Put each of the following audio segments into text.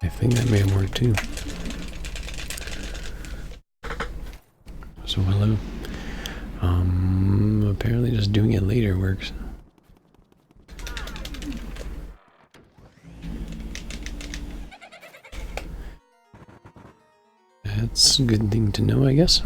I think that may have worked too. So hello. Apparently just doing it later works. That's a good thing to know, I guess.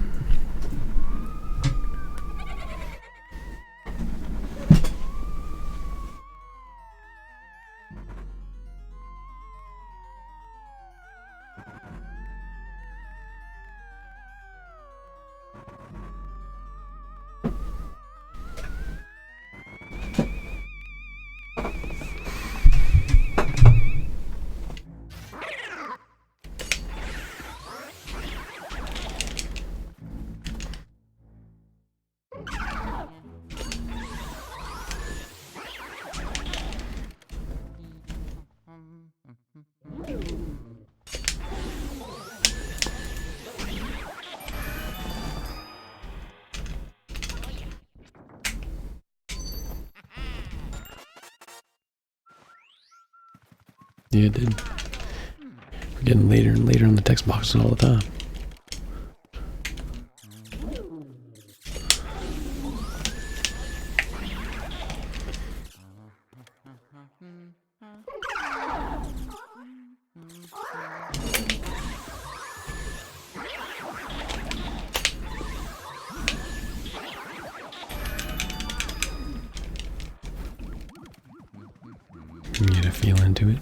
Yeah, it did. We're getting later and later on the text boxes all the time. You get a feel into it.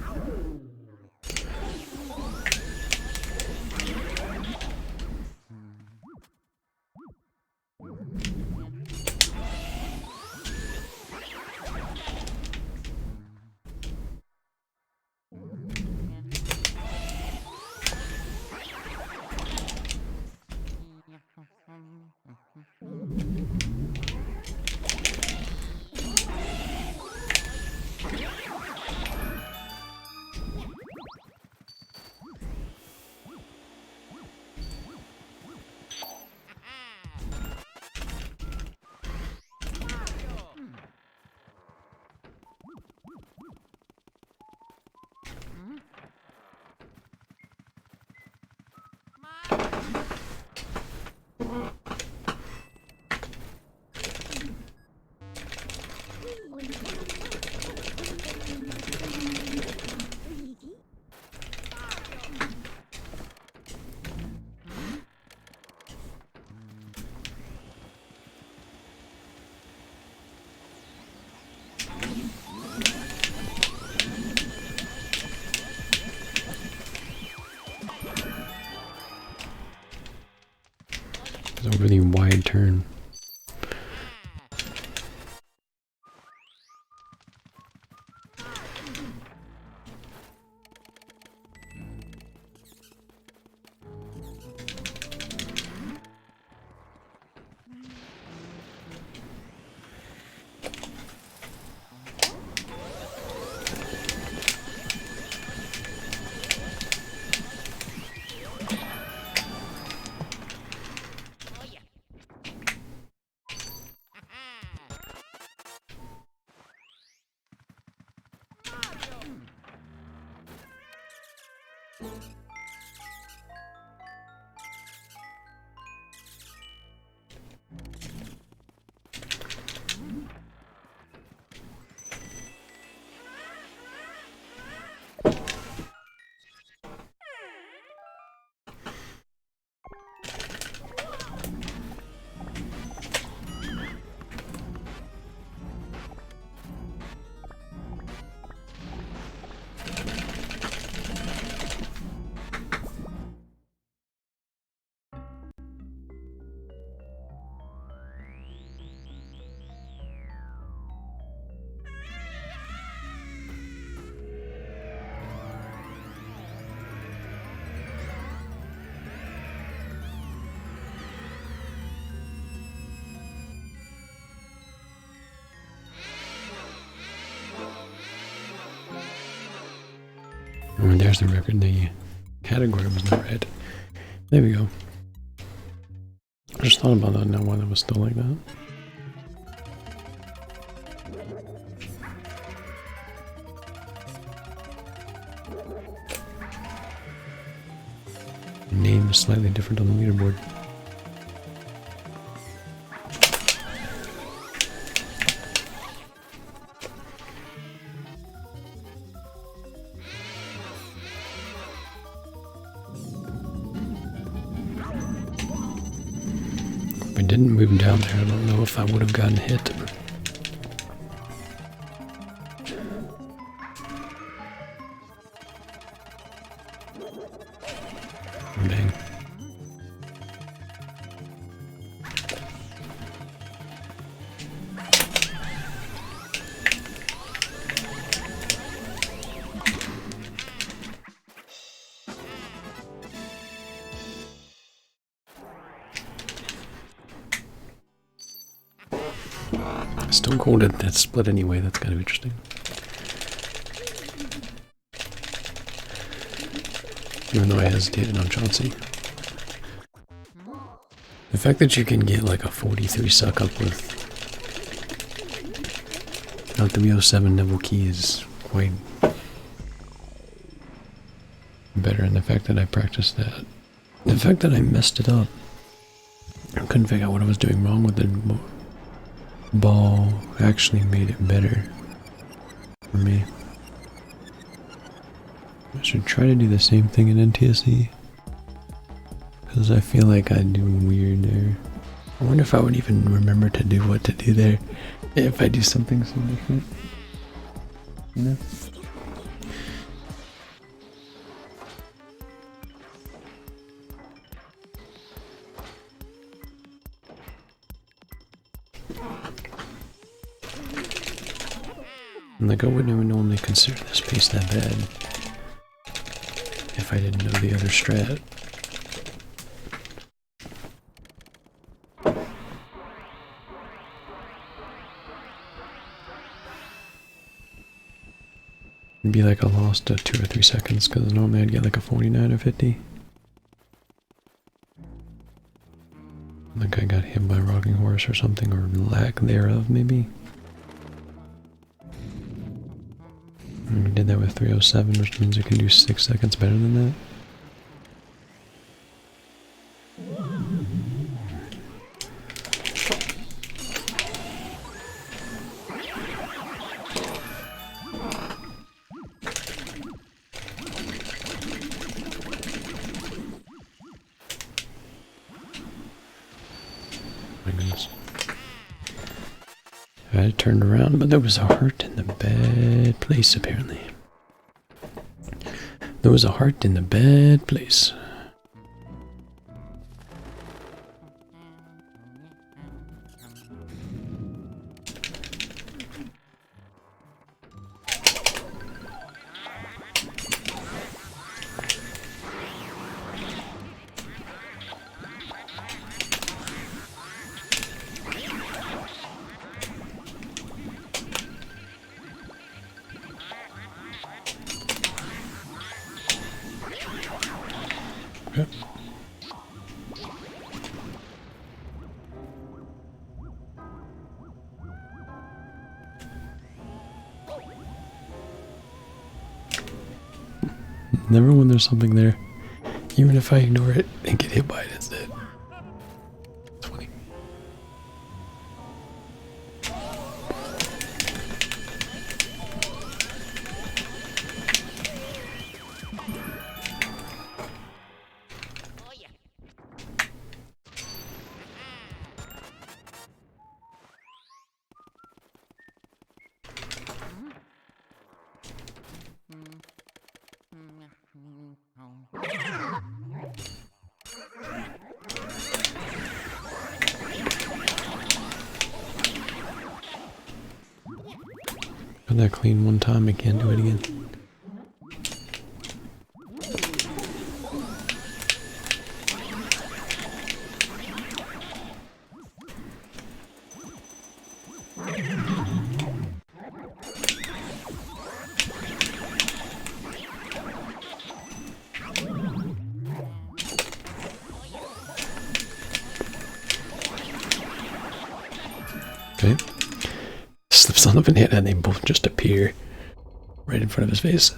It's a really wide turn. Oh, there's the record. The category was not right. There we go. I just thought about that now, why that was still like that. The name is slightly different on the leaderboard. If I didn't move down there, I don't know if I would have gotten hit. Dang. Stone Cold did that split anyway, that's kind of interesting. Even though I hesitated on Chauncey. The fact that you can get like a 43 suck up with not the V07 double key is quite better, and the fact that I practiced that. The fact that I messed it up. I couldn't figure out what I was doing wrong with the ball actually made it better for me. I should try to do the same thing in NTSC, because I feel like I do weird there. I wonder if I would even remember to do what to do there if I do something so different. You know? Like, I wouldn't even normally consider this piece that bad if I didn't know the other strat. It'd be like I lost 2 or 3 seconds, because normally I'd get like a 49 or 50. Like I got hit by a rocking horse or something, or lack thereof maybe. And we did that with 307, which means I can do 6 seconds better than that. My goodness. I turned around, but there was a heart in the bad place, apparently. There was a heart in the bad place. Okay. Never when there's something there. Even if I ignore it and get hit by it instead. It's funny. Got that clean one time, I can't do it again. slips on the banana and they both just appear right in front of his face.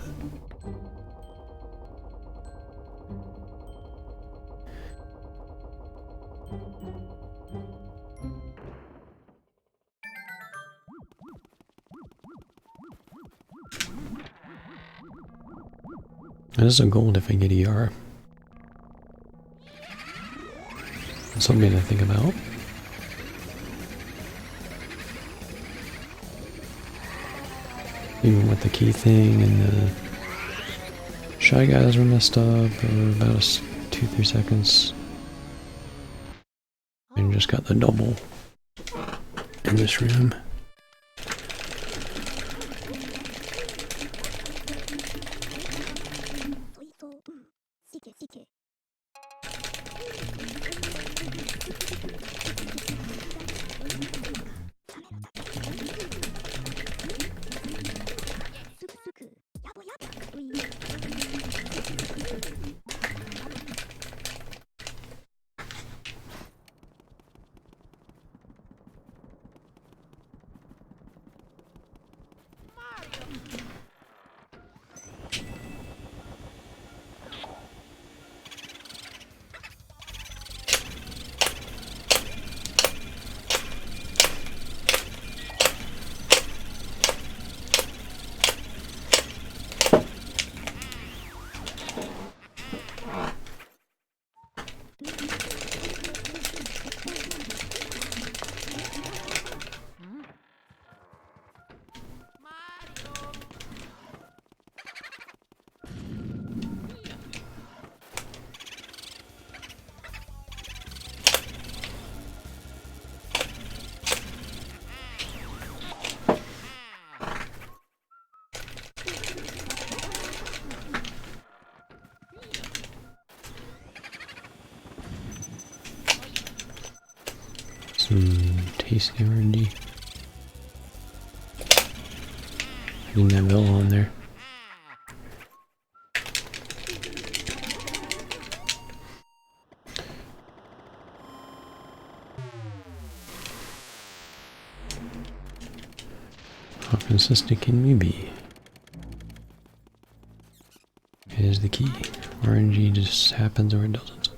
That is a gold if I get ER. That's something to think about. Even with the key thing and the Shy Guys were messed up for about 2-3 seconds. And just got the double in this room. Some tasty RNG. Getting that Villa on there. How consistent can we be? Is the key. RNG just happens or it doesn't.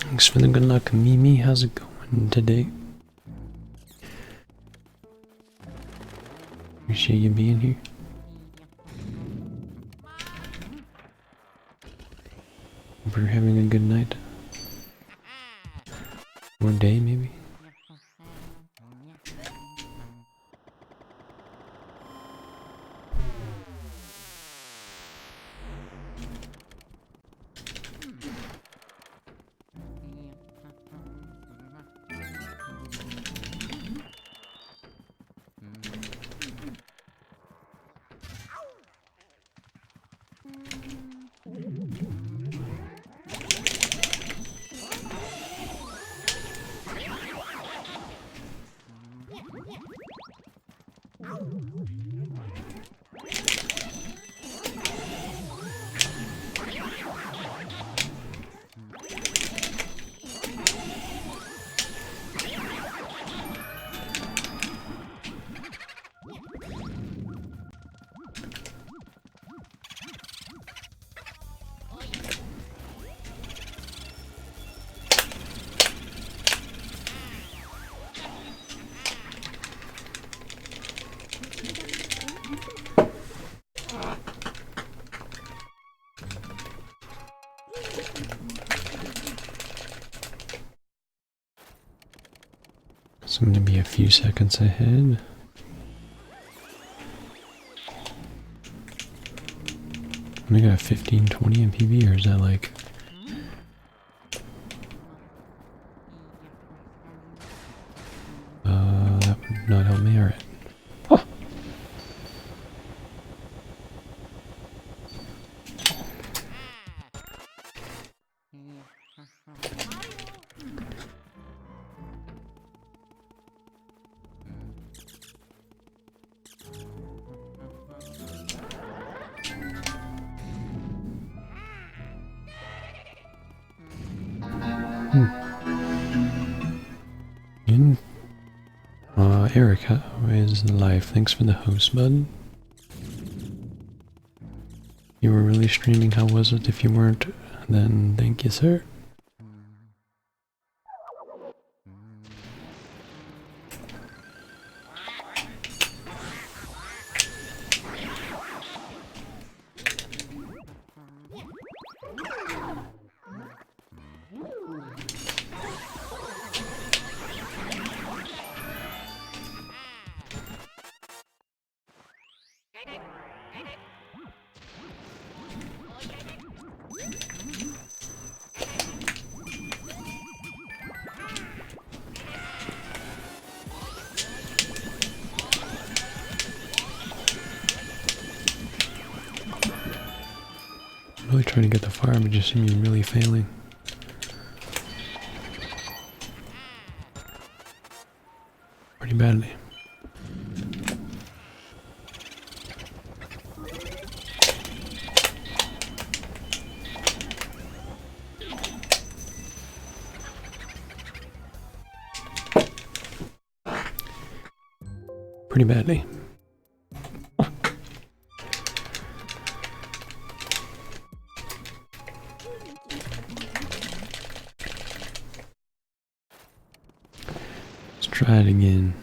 Thanks for the good luck, Mimi. How's it going today? Appreciate you being here. Hope you're having a good night. Or day, maybe? So I'm going to be a few seconds ahead. I got a 15, 20 in PB, or is that like... that would not help me, alright. Huh. In Eric, how is life? Thanks for the host, bud. You were really streaming, how was it? If you weren't, then thank you, sir. I'm really trying to get the fire, but just seem to be really failing. Pretty badly. Pretty badly. Let's try it again.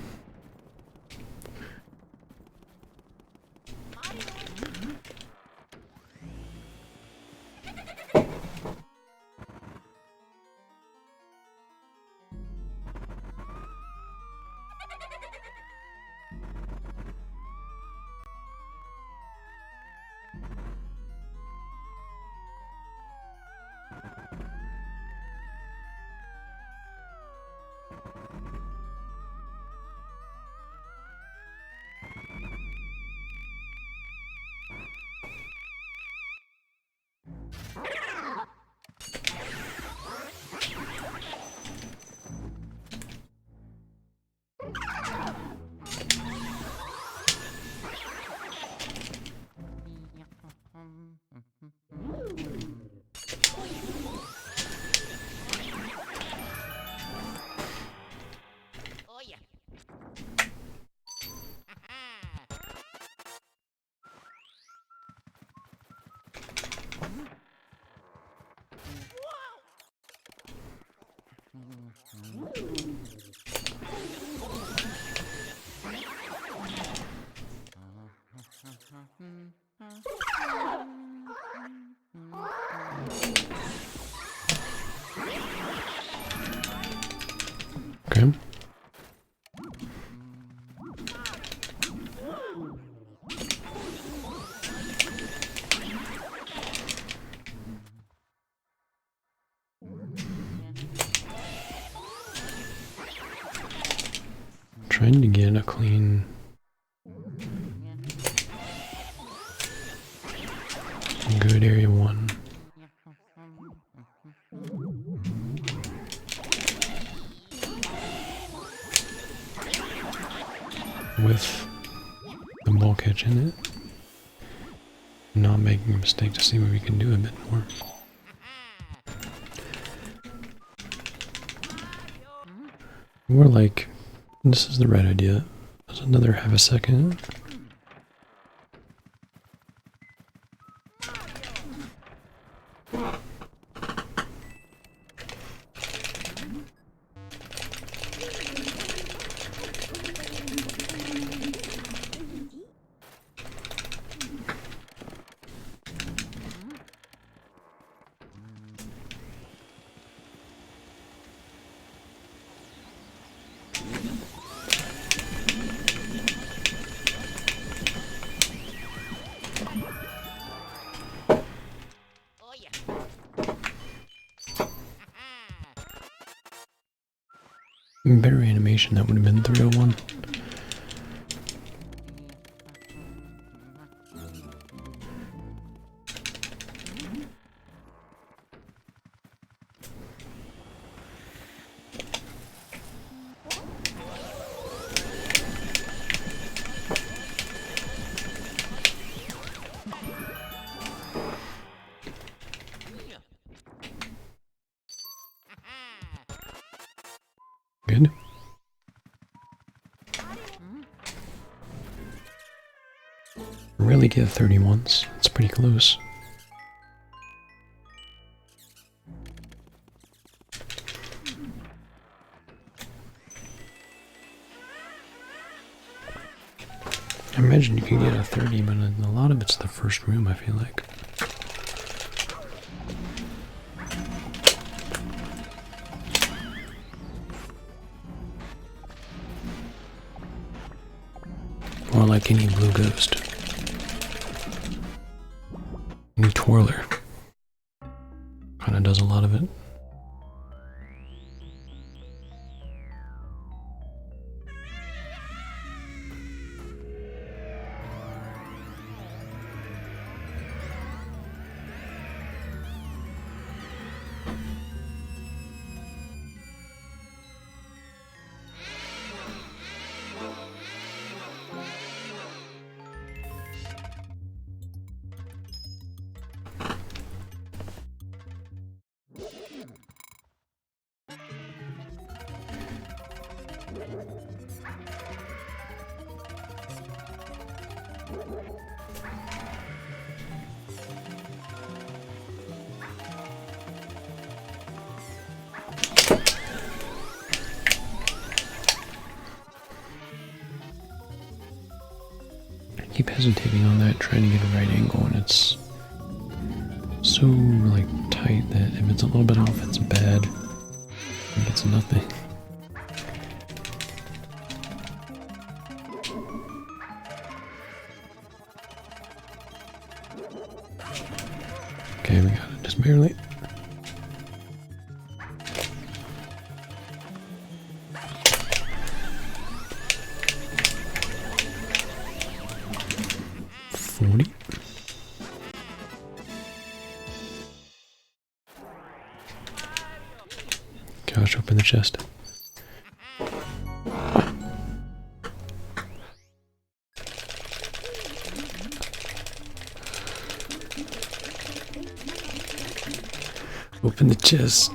Okay. Trying to get a clean good area 1. With the ball catch in it. Not making a mistake to see what we can do a bit more. We're like, this is the right idea. There's another half a second. Better animation, that would have been 301. Good. Really get 31s. It's pretty close. I imagine you could get a 30, but a lot of it's the first room, I feel like. Or like any blue ghost. New twirler. Kinda does a lot of it. I keep hesitating on that, trying to get a right angle, and it's so like tight that if it's a little bit off, it's bad. Like it's nothing. Okay, we got it, just barely. Gosh, open the chest. Open the chest.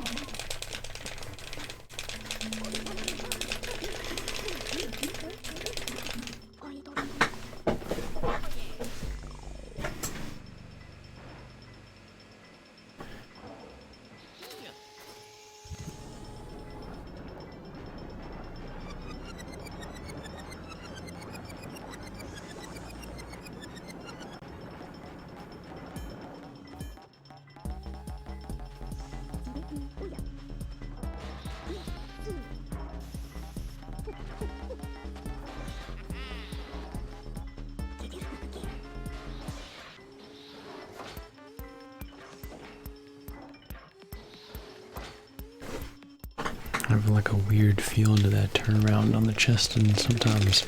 I have like a weird feel to that turnaround on the chest, and sometimes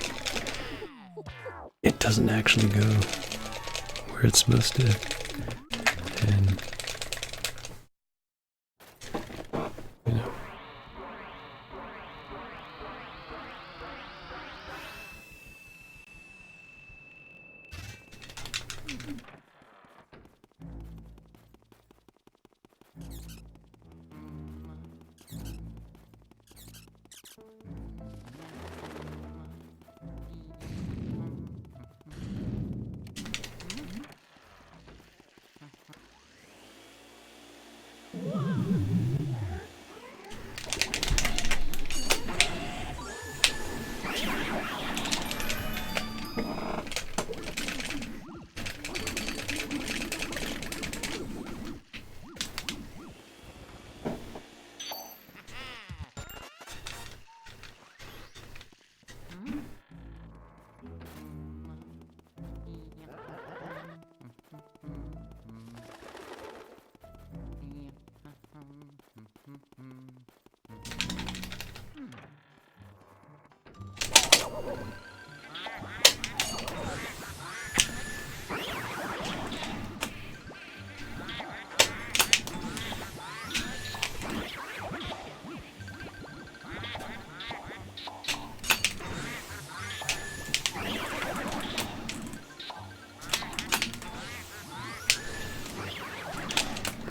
it doesn't actually go where it's supposed to. And you know.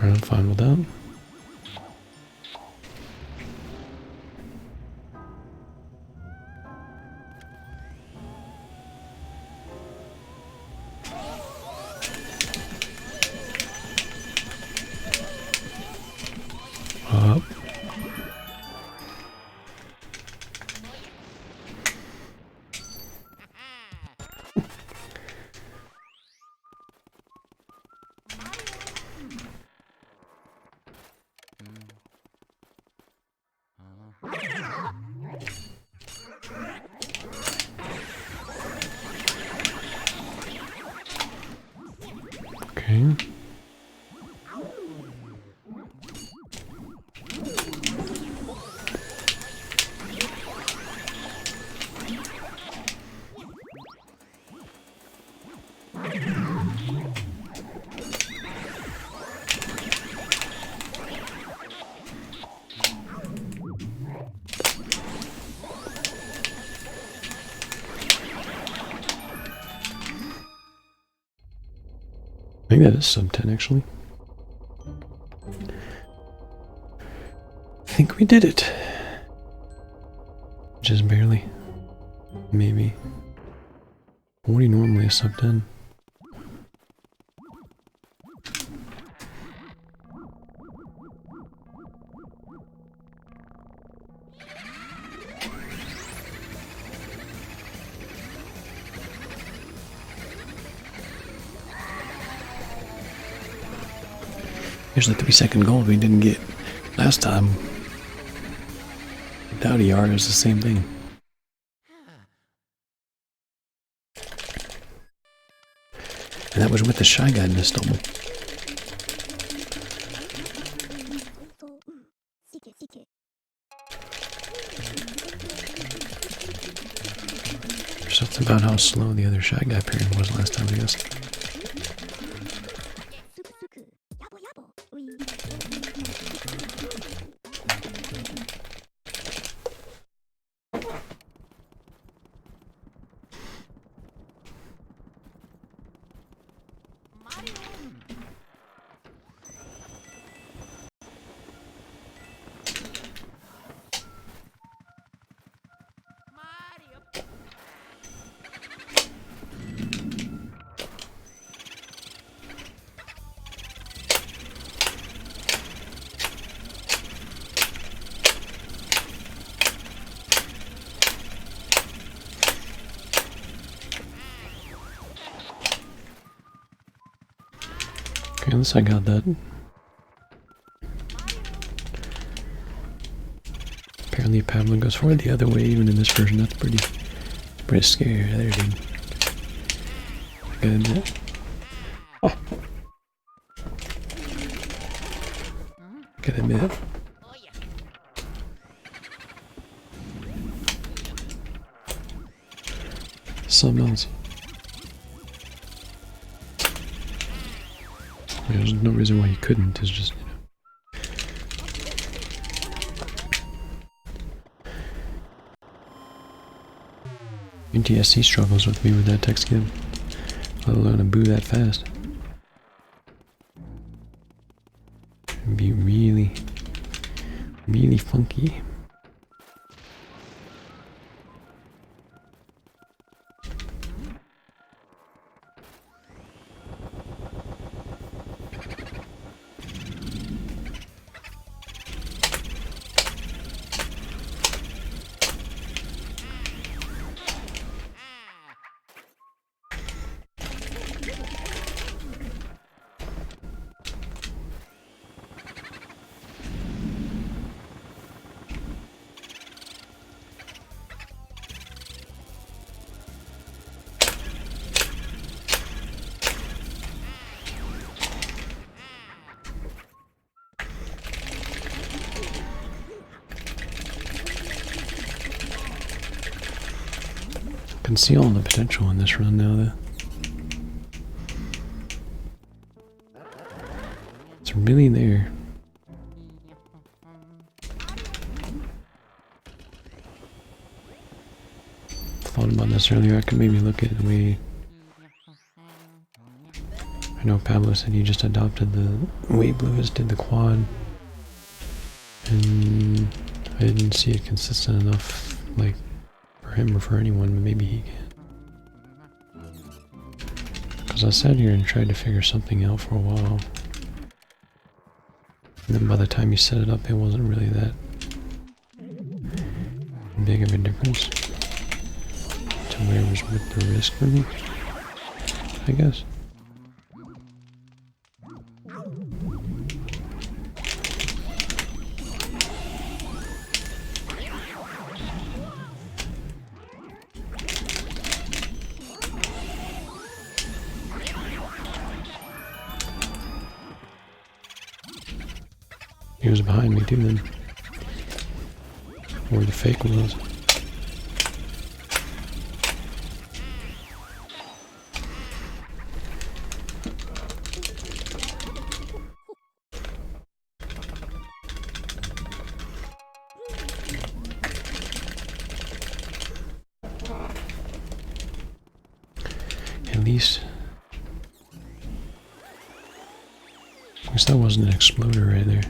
I'm fine with that. Up. Okay. I think that is sub 10 actually. I think we did it. Just barely. Maybe. What do you normally a sub 10? Here's the 3-second gold we didn't get last time. Without ER is the same thing. And that was with the Shy Guy missed on me. There's something about how slow the other Shy Guy pairing was last time, I guess. Okay, at least I got that. Apparently Pablo goes forward the other way even in this version. That's pretty scary there, dude. Good. Oh. Gotta admit. Something else. There's no reason why you couldn't, it's just, you know. NTSC struggles with me with that text kid, let alone a boo that fast. It'd be really, really funky. can see all the potential in this run now, though. It's really there. Thought about this earlier. I could maybe look at the way. I know Pablo said he just adopted the way Bluevis did the quad, and I didn't see it consistent enough, like for him or for anyone, but maybe he can. Because I sat here and tried to figure something out for a while, and then by the time you set it up, it wasn't really that big of a difference to where it was worth the risk for me, I guess. He was behind me too then. Or the fake was. At least that wasn't an exploder right there.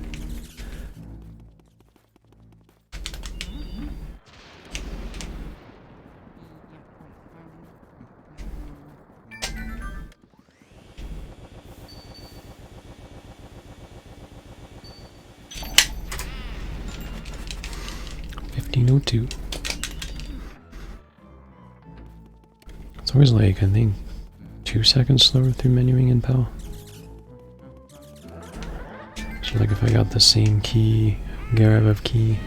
.1502. It's always like, I think, 2 seconds slower through menuing in PAL. So like if I got the same key, Garavev key,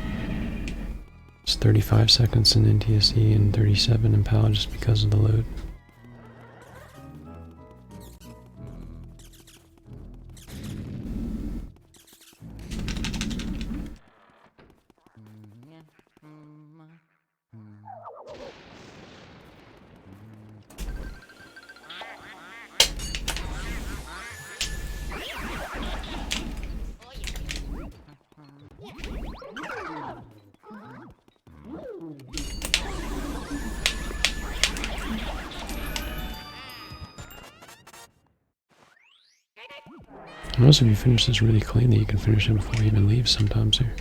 it's 35 seconds in NTSC and 37 in PAL just because of the load. Notice if you finish this really cleanly, you can finish it before you even leave sometimes here.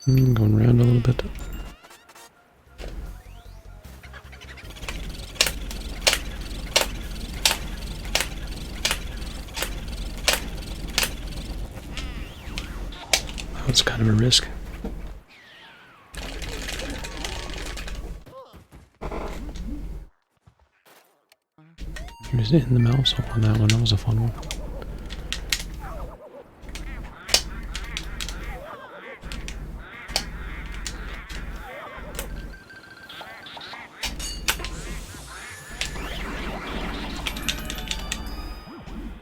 Going around a little bit. It's kind of a risk. He was hitting the mouse hole on that one. That was a fun one.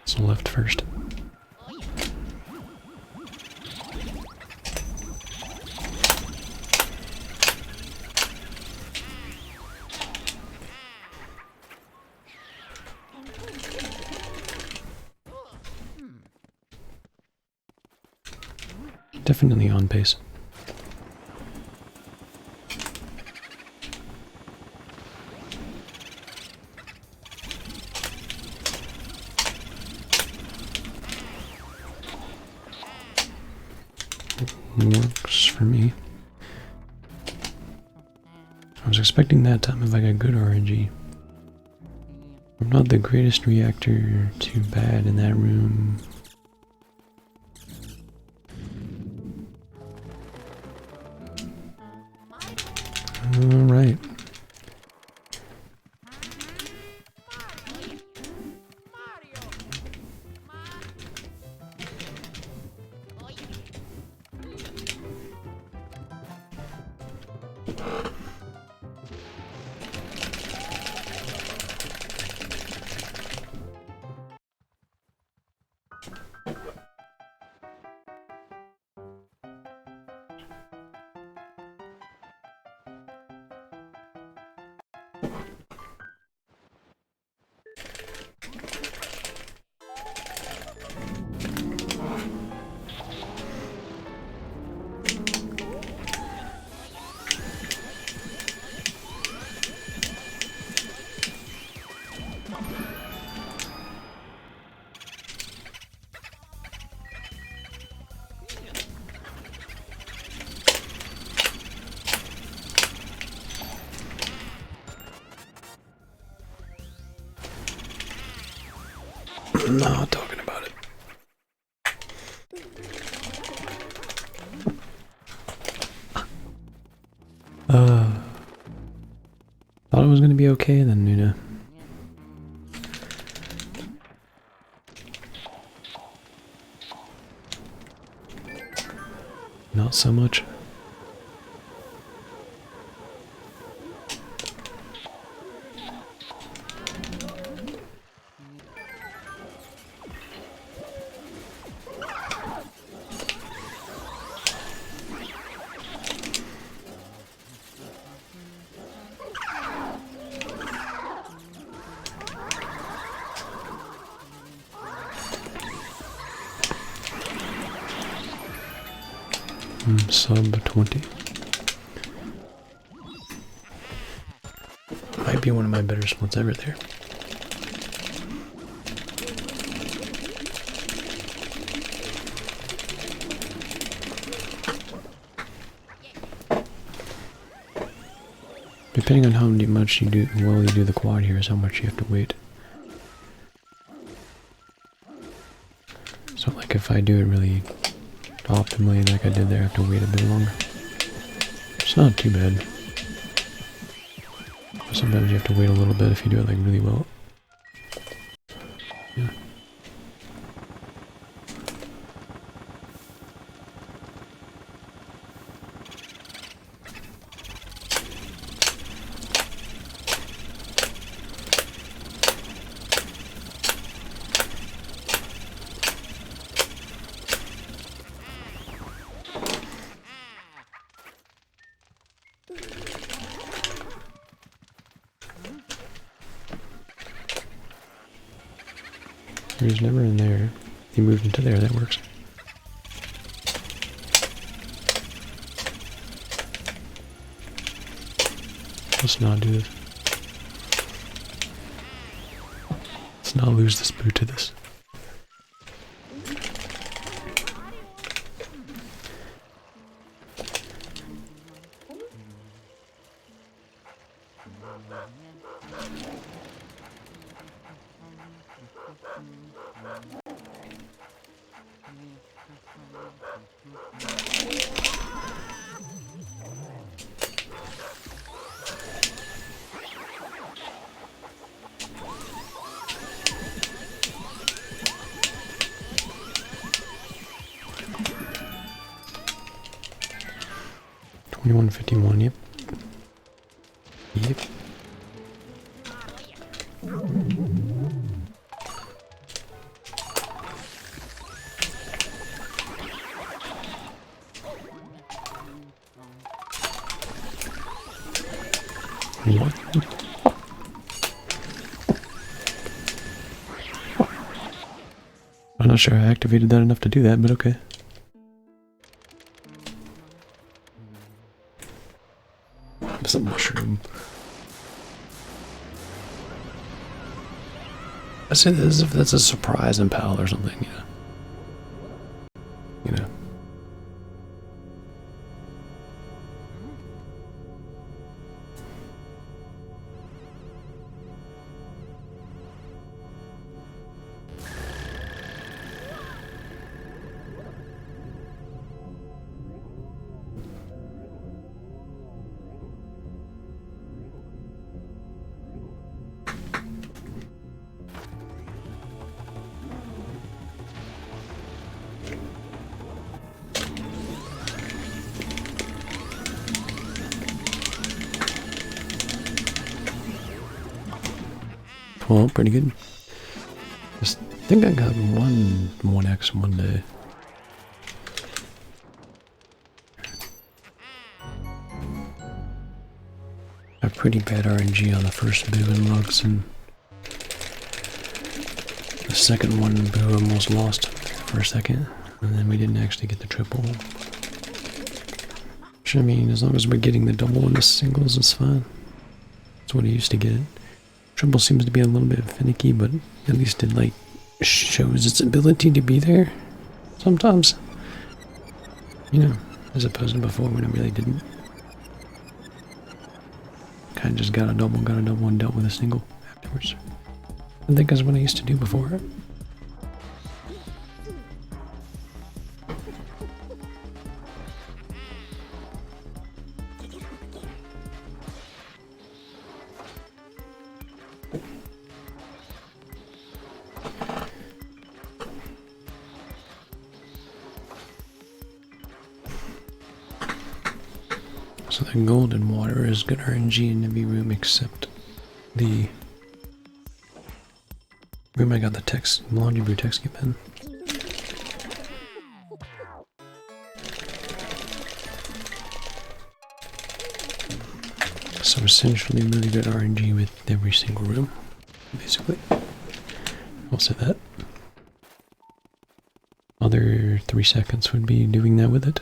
So left first. Definitely on pace. Works for me. I was expecting that time if I got good RNG. I'm not the greatest reactor, too bad in that room. Alright. I'm not talking about it. Thought it was gonna be okay, then, you know. Not so much. Sub 20. Might be one of my better splits ever there. Depending on how much you do, well you do the quad here is how much you have to wait. So like if I do it really optimally like I did there, I have to wait a bit longer. It's not too bad. Sometimes you have to wait a little bit if you do it like really well. Yeah. He was never in there. He moved into there, that works. Let's not do this. Let's not lose this boot to this. $21.51, yep. Yep. What? I'm not sure I activated that enough to do that, but okay. It's a mushroom. I say this as if that's a surprise in PAL or something, yeah. You know. Well, pretty good. I think I got 1x one day. A pretty bad RNG on the first boo and lugs, and the second one boo almost lost for a second, and then we didn't actually get the triple. Which, I mean, as long as we're getting the double and the singles, it's fine. That's what I used to get. Triple seems to be a little bit finicky, but at least it like shows its ability to be there sometimes. You know, as opposed to before when it really didn't. Kind of just got a double, and dealt with a single afterwards. I think that's what I used to do before. So the golden water is good RNG in every room except the room I got the text laundry brew text skip in. So essentially really good RNG with every single room, basically. I'll say that. Other 3 seconds would be doing that with it.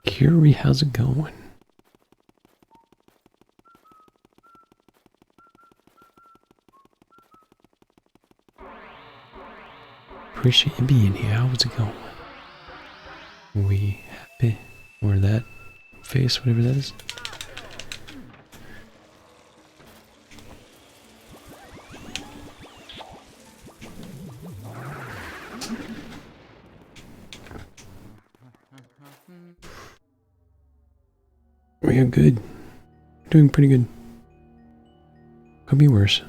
Curie, how's it going? Appreciate you being here. How's it going? We happy? Or that face, whatever that is? We're good. Doing pretty good. Could be worse.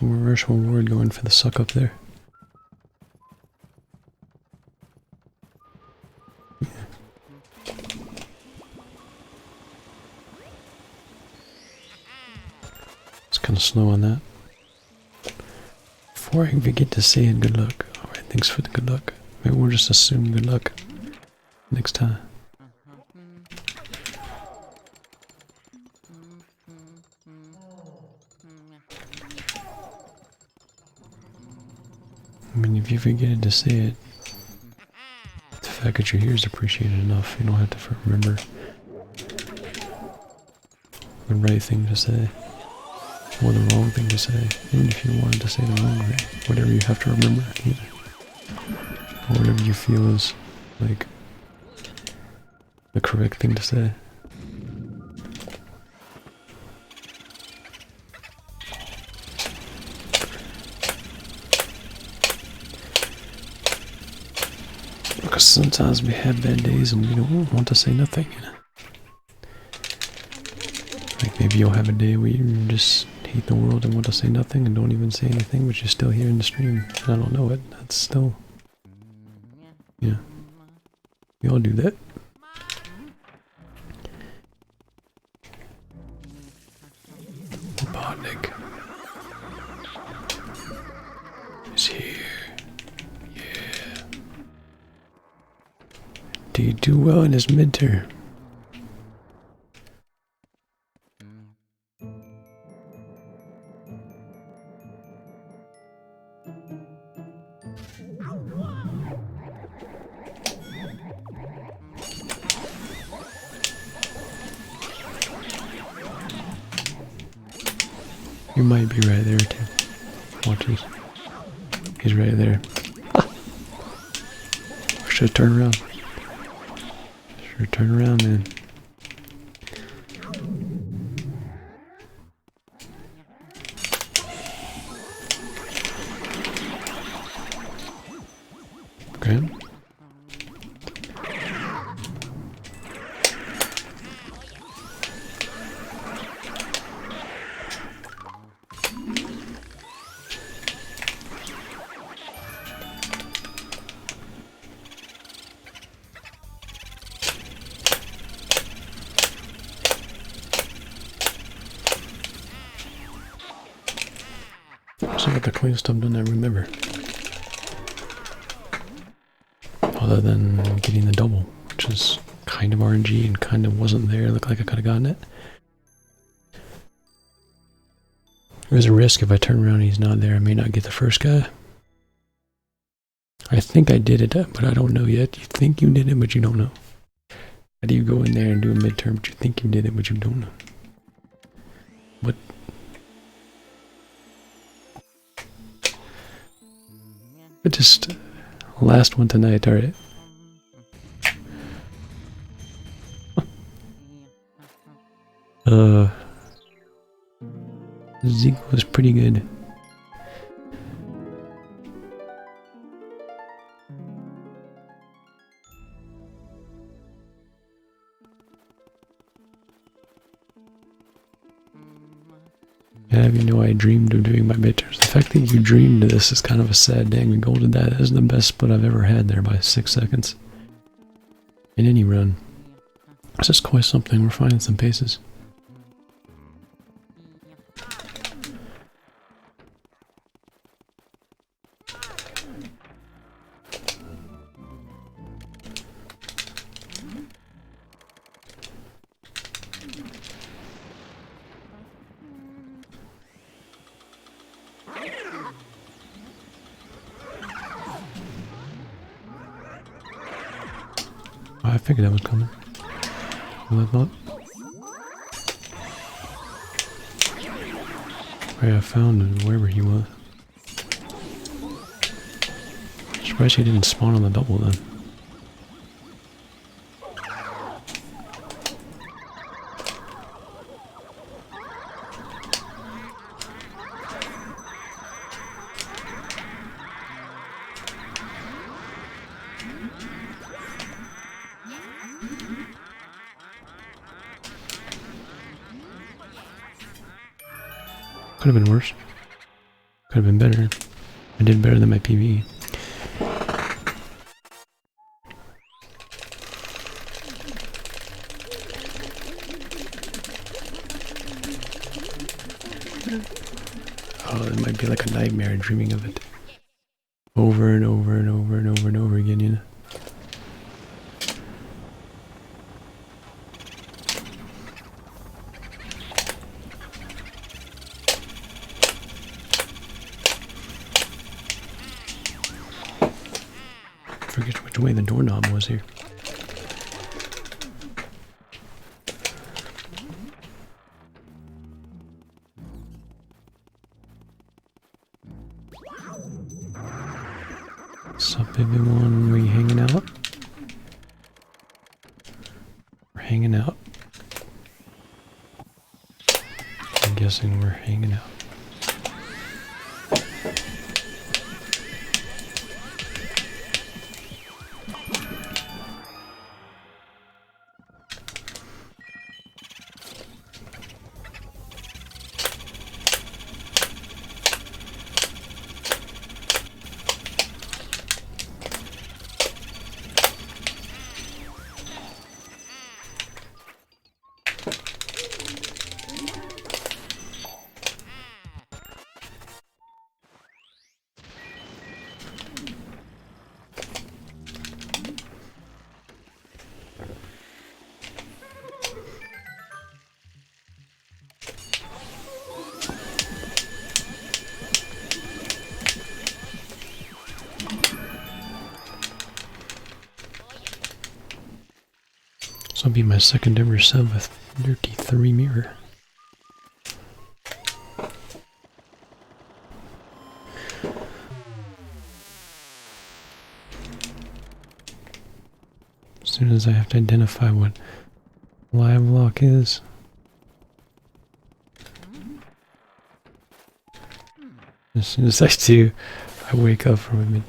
Where's reward going for the suck up there? Yeah. It's kind of slow on that. Before I even get to say it, good luck. Alright, thanks for the good luck. Maybe we'll just assume good luck next time. I mean, if you forget to say it, the fact that you're here is appreciated enough. You don't have to remember the right thing to say or the wrong thing to say. Even if you wanted to say the wrong thing, whatever you have to remember, either. Or whatever you feel is like the correct thing to say. Because sometimes we have bad days and we don't want to say nothing, you know? Like maybe you'll have a day where you just hate the world and want to say nothing and don't even say anything, but you're still here in the stream. And I don't know it. That's still... Yeah. We all do that. Robotnik is here. Yeah. Did he do well in his midterm? You might be right there too. Watch this. He's right there. Should turn around. Should turn around, man. Okay. So I got the cleanest stuff done I remember. Other than getting the double, which is kind of RNG and kind of wasn't there. Looked like I could have gotten it. There's a risk if I turn around and he's not there, I may not get the first guy. I think I did it, but I don't know yet. You think you did it, but you don't know. How do you go in there and do a midterm, but you think you did it, but you don't know? What? But just last one tonight, alright. Zeke was pretty good. I have no I dreamed of doing my midterms. The fact that you dreamed of this is kind of a sad dang goal to that. That is the best split I've ever had there by 6 seconds. In any run. Let's just quest something, we're finding some paces. I figured that was coming. Well, I thought. Right, I found him wherever he was. Surprised he didn't spawn on the double then. Could have been worse. Could have been better. I did better than my PB. Oh, it might be like a nightmare dreaming of it. Over and over and over and over and over again, you know? Forget which way the doorknob was here. Sup everyone, we hanging out? We're hanging out. I'm guessing we're hanging out. This will be my second ever sub with Dirty 3 mirror. As soon as I have to identify what live lock is. As soon as I do, I wake up from it.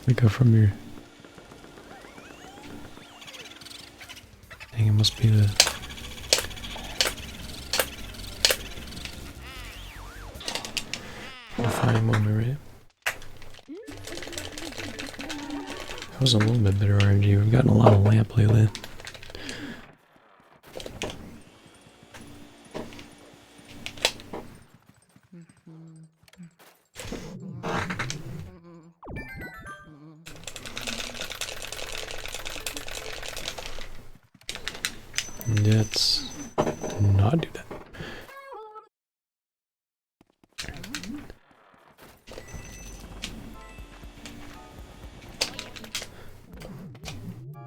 Wake up from your. I think it must be the. Defining moment, right? That was a little bit better RNG. We've gotten a lot of lamp lately. Let's not do that.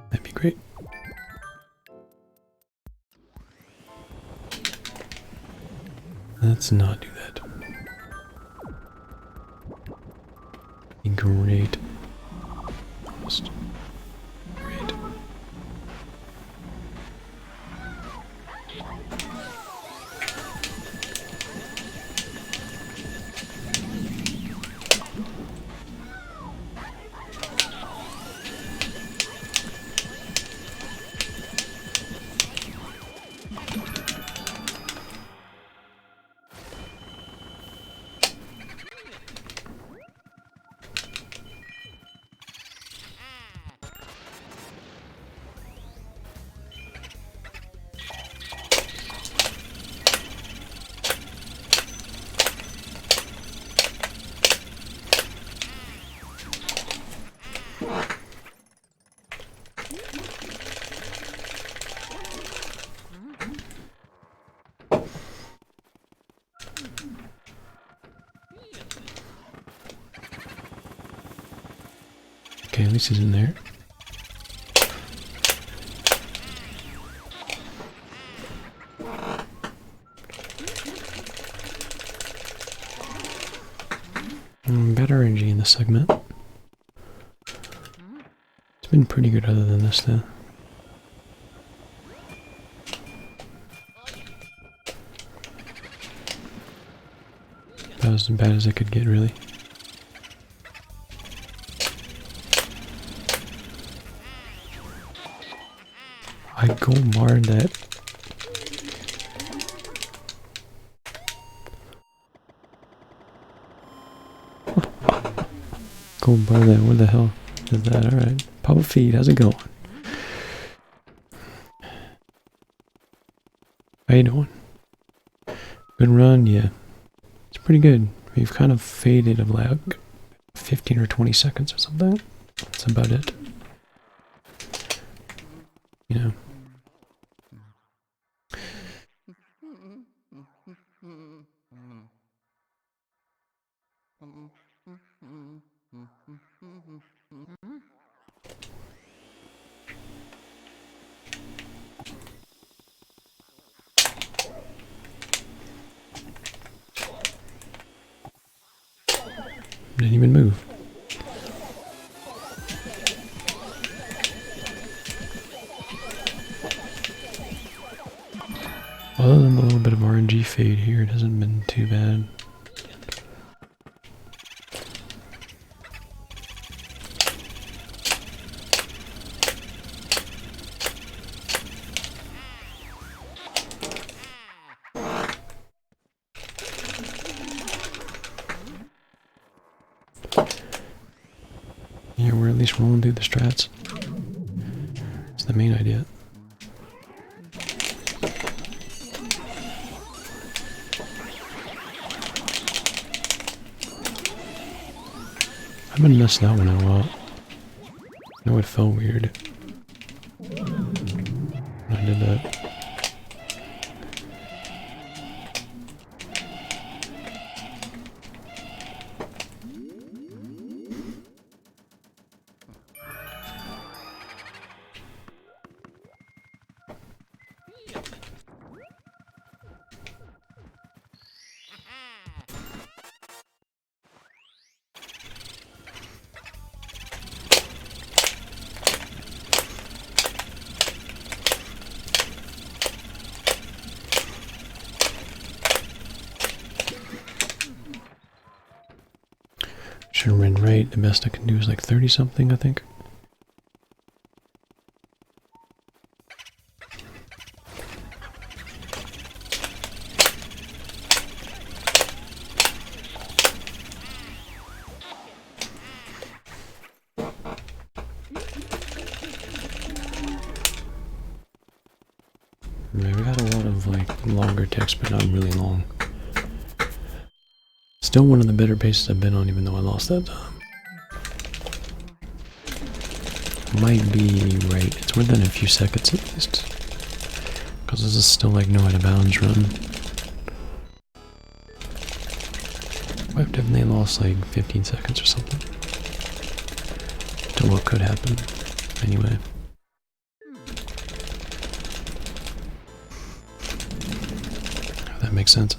That'd be great. Let's not do that. Be great. Almost. Great. Okay, at least he's in there. Better energy in this segment. It's been pretty good other than this though. That was as bad as it could get, really. I gold barred that. Gold bar that. What the hell is that? Alright. Papa Feed, how's it going? How you doing? Good run? Yeah. It's pretty good. We've kind of faded of like 15 or 20 seconds or something. That's about it. You know. Didn't even move. Other than a little bit of RNG fade here, it hasn't been too bad. Yeah, we're at least rolling through the strats. It's the main idea. I haven't missed that one in a while. I know it felt weird when I did that. Should have ran right. The best I can do is like 30 something, I think. Yeah, we got a lot of like longer text, but not really long. Still one of the better paces I've been on, even though I lost that time. Might be right. It's within a few seconds at least. Because this is still like no out of bounds run. I've definitely lost like 15 seconds or something. To what could happen. Anyway. If that makes sense.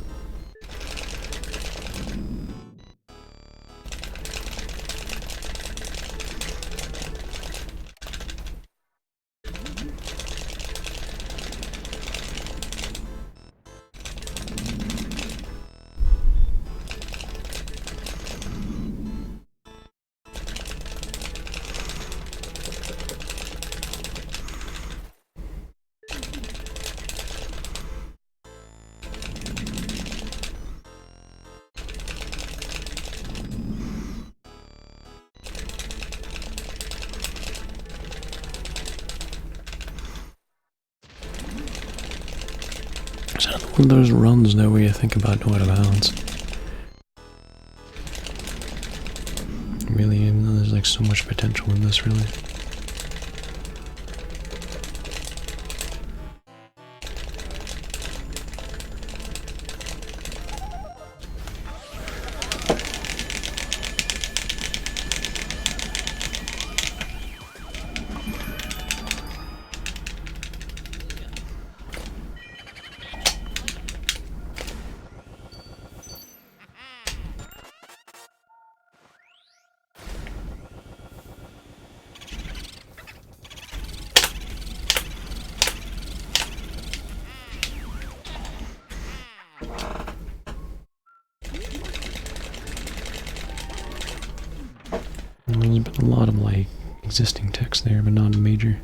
It's another one of those runs though where you think about no out of bounds. Really, even though there's like like so much potential in this, really. There's been a lot of like existing text there, but not major.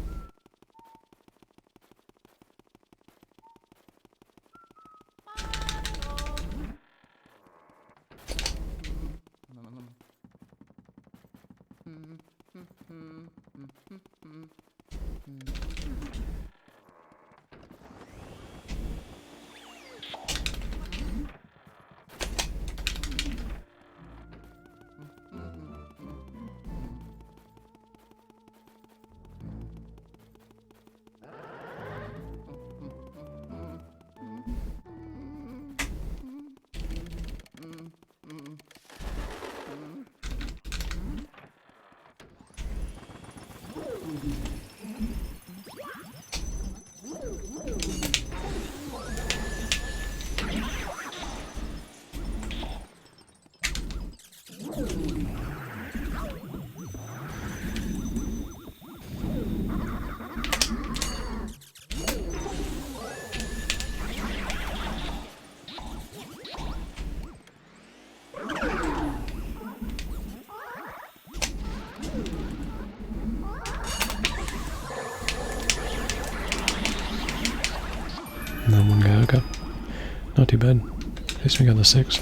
And then one guy, okay. Not too bad. At least we got the 6.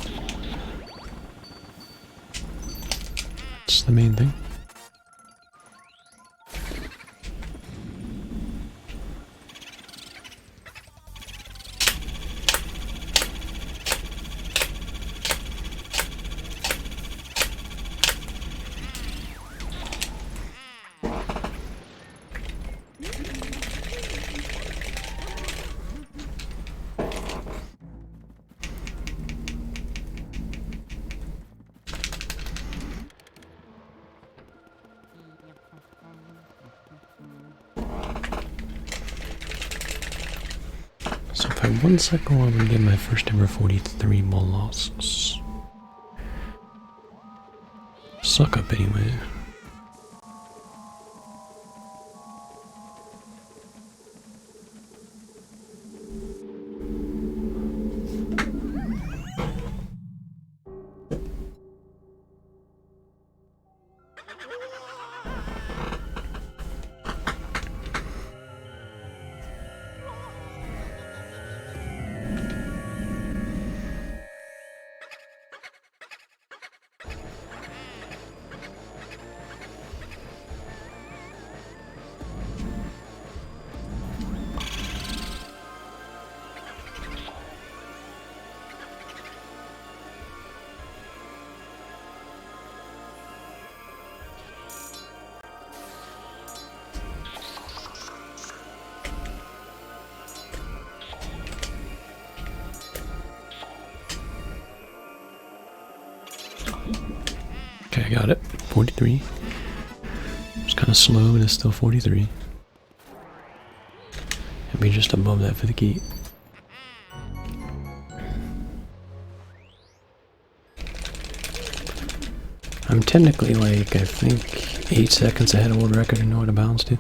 That's the main thing. So if I one cycle, I would get my first ever 43 mollusks. Suck up anyway. Okay, I got it. 43. It's kind of slow, but it's still 43. And be just above that for the key. I'm technically like, I think, 8 seconds ahead of world record and know what to bounce to.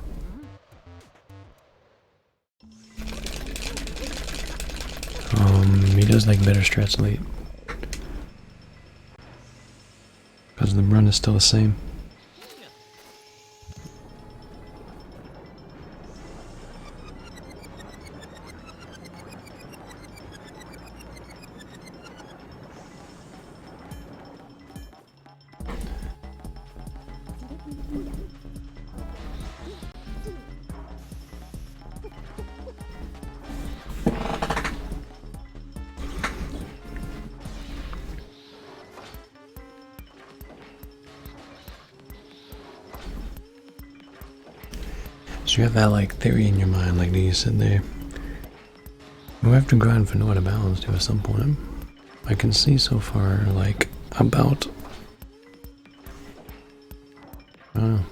He does like better strats late. Because the run is still the same. So you have that like theory in your mind, like do you sit there? We have to grind for no out of bounds to at some point. I can see so far like about I don't know,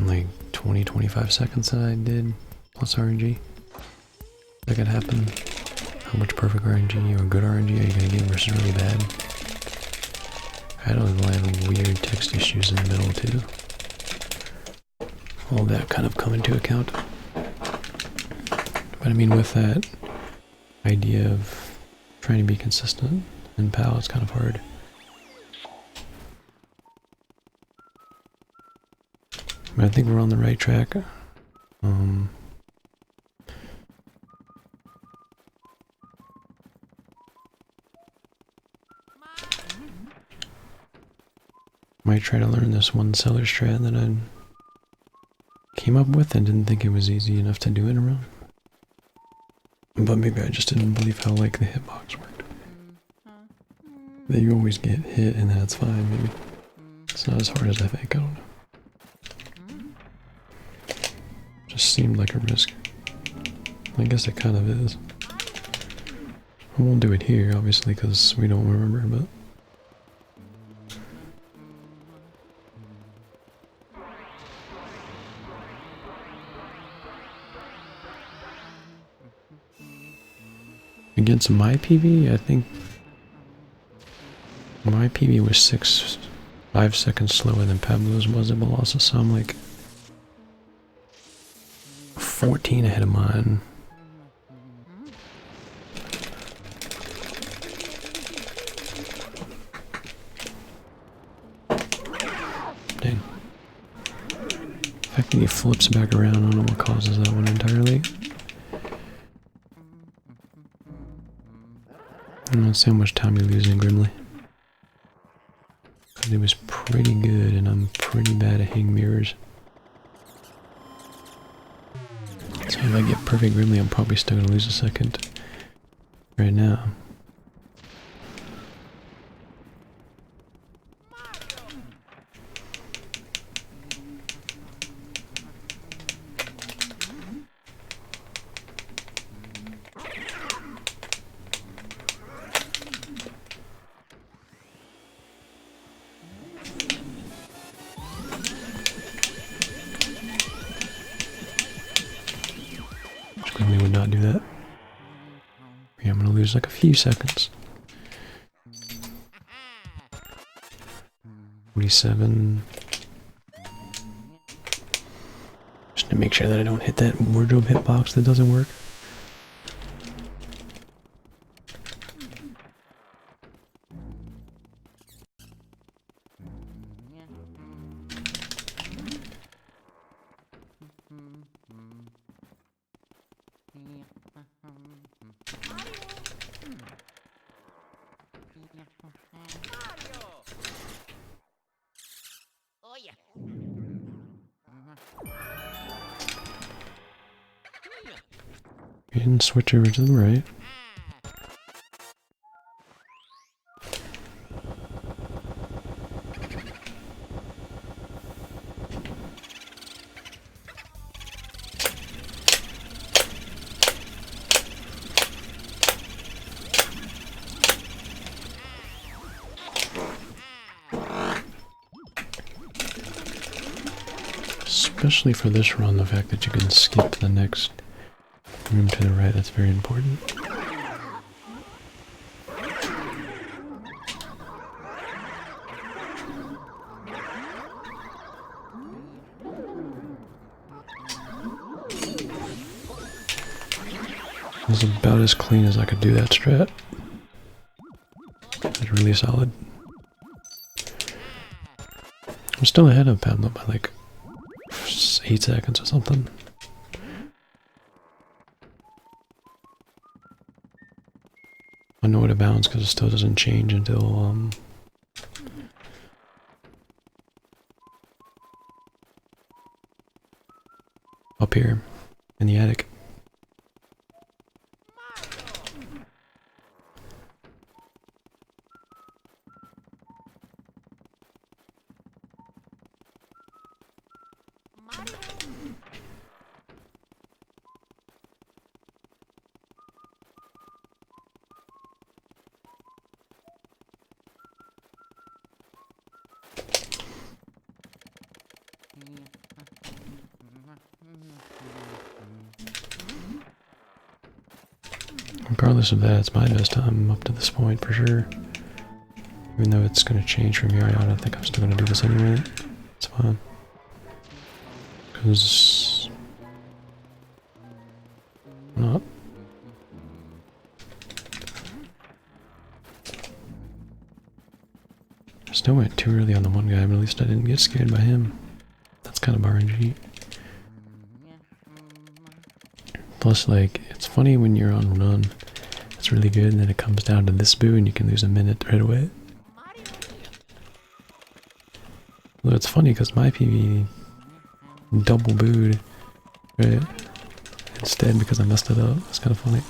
like 20-25 seconds that I did plus RNG. That could happen. How much perfect RNG or good RNG are you gonna get versus really bad? I don't have weird text issues in the middle too. All that kind of come into account. But I mean with that idea of trying to be consistent in PAL, it's kind of hard. But I think we're on the right track. Might try to learn this one seller strat that I came up with and didn't think it was easy enough to do in a run. But maybe I just didn't believe how like the hitbox worked. That you always get hit and that's fine, maybe. It's not as hard as I think, I don't know. Just seemed like a risk. I guess it kind of is. I won't do it here, obviously, because we don't remember, but... Against my PB, I think my PB was 5 seconds slower than Pablo's was at Balasa, so I'm like 14 ahead of mine. Dang. The fact that he flips back around, I don't know what causes that one entirely. I don't see how much time you're losing, Grimly. It was pretty good, and I'm pretty bad at hitting mirrors. So if I get perfect Grimly, I'm probably still gonna lose a second right now. Grimly would not do that. Yeah, I'm gonna lose like a few seconds. 47. Just to make sure that I don't hit that wardrobe hitbox that doesn't work. And switch over to the right. Especially for this run, the fact that you can skip to the next room to the right, that's very important. It was about as clean as I could do that strat. It's really solid. I'm still ahead of Pablo by like 8 seconds or something. I know it abounds because it still doesn't change until up here in the attic. Regardless of that, it's my best time up to this point for sure. Even though it's going to change from here on, I think I'm still going to do this anyway. It's fine. Because... not. I still went too early on the one guy, but at least I didn't get scared by him. That's kind of RNG. Plus, like, it's funny when you're on run. It's really good, and then it comes down to this boo, and you can lose a minute right away. Although it's funny, because my PB double booed, right? Instead, because I messed it up. It's kind of funny.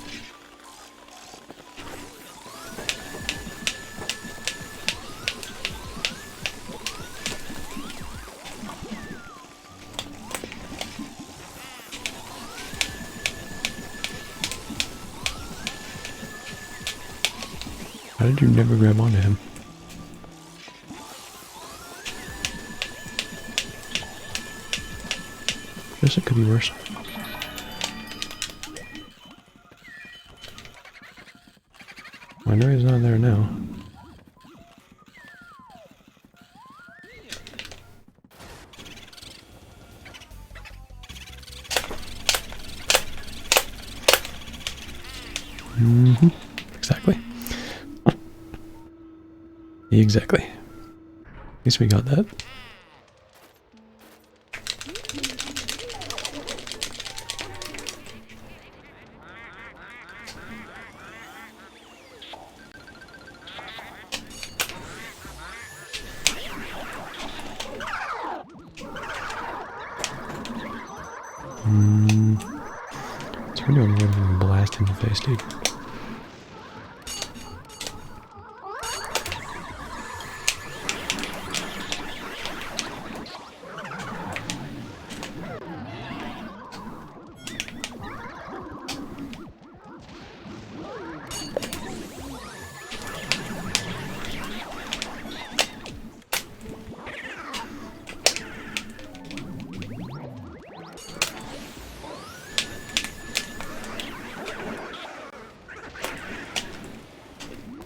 How did you never grab onto him? Guess it could be worse. I know he's not there now. Exactly. Exactly. At least we got that. So we're doing more than blast in the face, dude.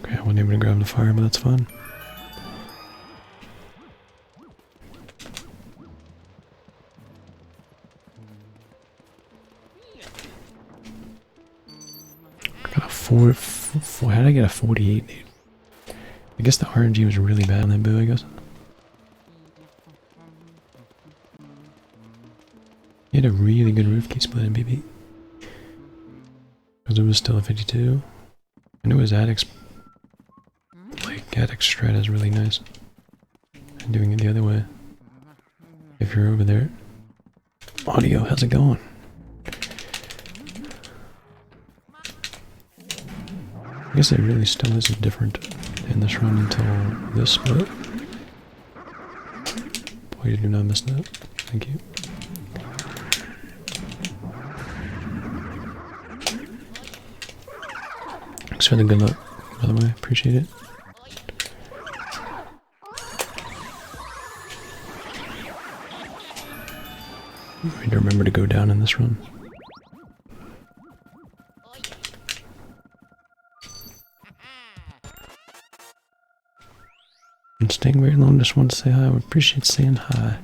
Okay, I wasn't able to grab the fire, but that's fine. I got a four, how did I get a 48, dude? I guess the RNG was really bad on that boo, I guess. He had a really good roof key split in BB. Because it was still a 52. I knew his addicts, like, addict strat is really nice. And doing it the other way. If you're over there. Audio, how's it going? I guess it really still isn't different in this run until this split. Boy, you do not miss that. Thank you. Thanks for the good luck, by the way. Appreciate it. I need to remember to go down in this run. And staying very long, just want to say hi. I would appreciate saying hi.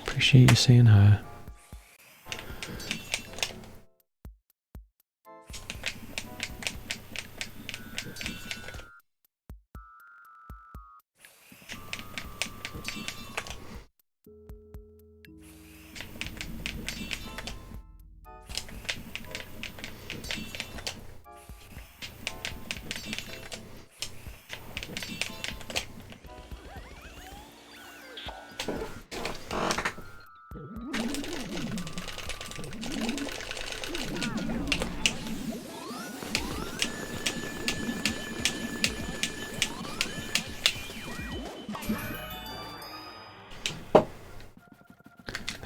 Appreciate you saying hi.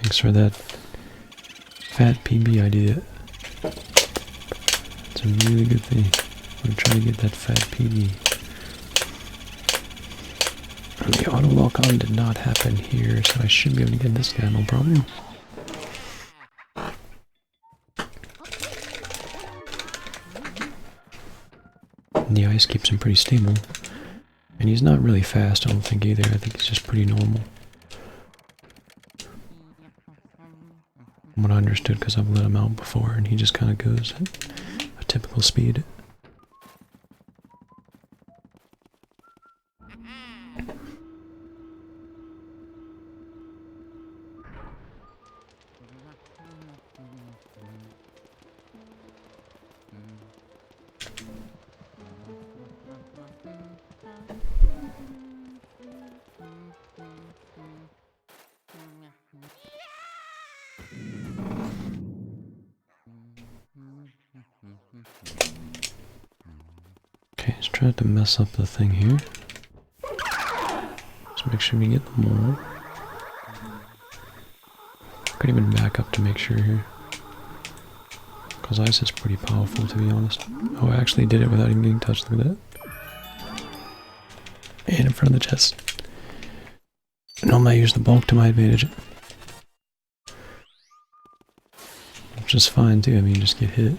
Thanks for that fat PB idea. It's a really good thing. I'm trying to get that fat PD. And the auto lock on did not happen here, so I should be able to get this guy, no problem. The ice keeps him pretty stable. And he's not really fast, I don't think either. I think he's just pretty normal. From what I understood, because I've let him out before, and he just kind of goes at a typical speed. Okay, let's try to mess up the thing here. Let's make sure we get the mole. Could even back up to make sure here. Because ice is pretty powerful, to be honest. Oh, I actually did it without even getting touched. Look at that. And in front of the chest. Normally I use the bulk to my advantage. Which is fine too, I mean, you just get hit.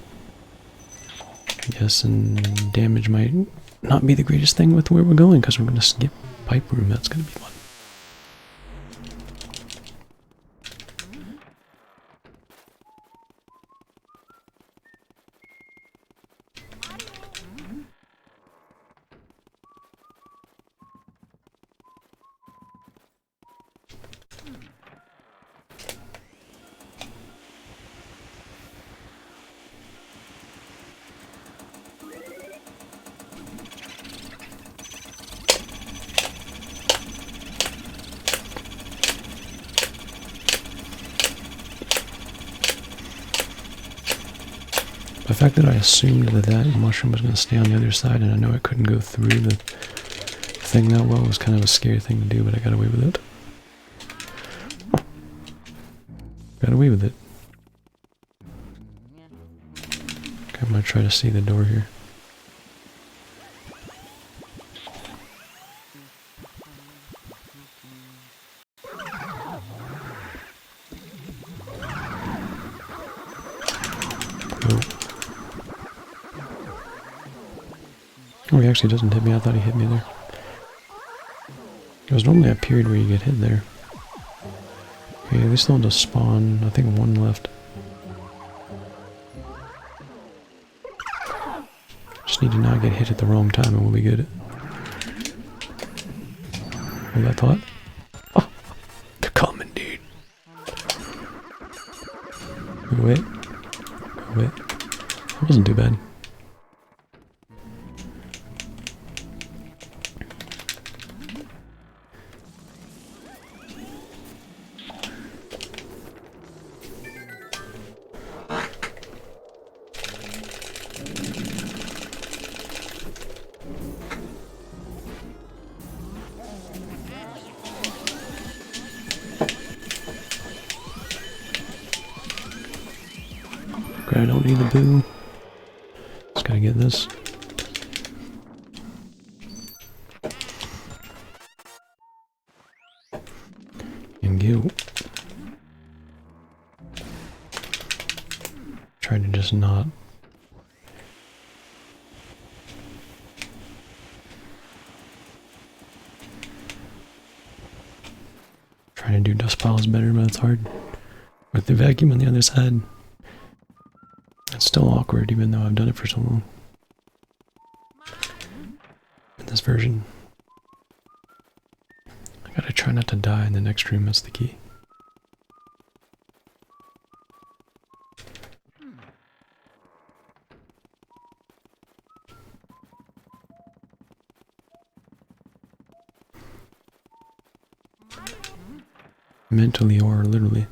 I guess, and damage might not be the greatest thing with where we're going, because we're going to skip pipe room. That's going to be fun. The fact that I assumed that that mushroom was going to stay on the other side and I know it couldn't go through the thing that well was kind of a scary thing to do, but I got away with it. Got away with it. Okay, I'm going to try to see the door here. Oh, he actually doesn't hit me. I thought he hit me there. There's normally a period where you get hit there. Okay, they still have to spawn. I think one left. Just need to not get hit at the wrong time and we'll be good. Hold that thought. Oh, they're coming, dude. Go away. Go away. That wasn't too bad. I don't need the boo. Just gotta get this. And go. Try to just not. Trying to do dust piles better, but it's hard. With the vacuum on the other side. It's still awkward, even though I've done it for so long. In this version. I gotta try not to die in the next room, that's the key. Mentally or literally.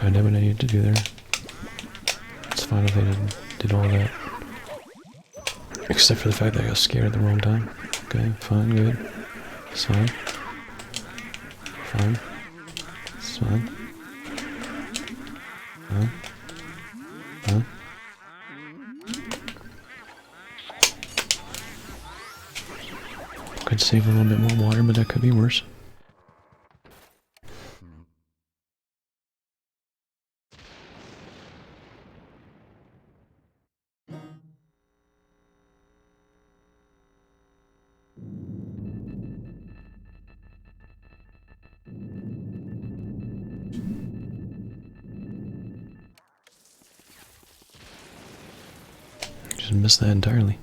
God damn it, I need to do there. fine if they did all that. Except for the fact that I got scared at the wrong time. Okay, fine, good. It's fine. Fine. It's fine. Fine. Fine. Could save a little bit more water, but that could be worse. Just missed that entirely.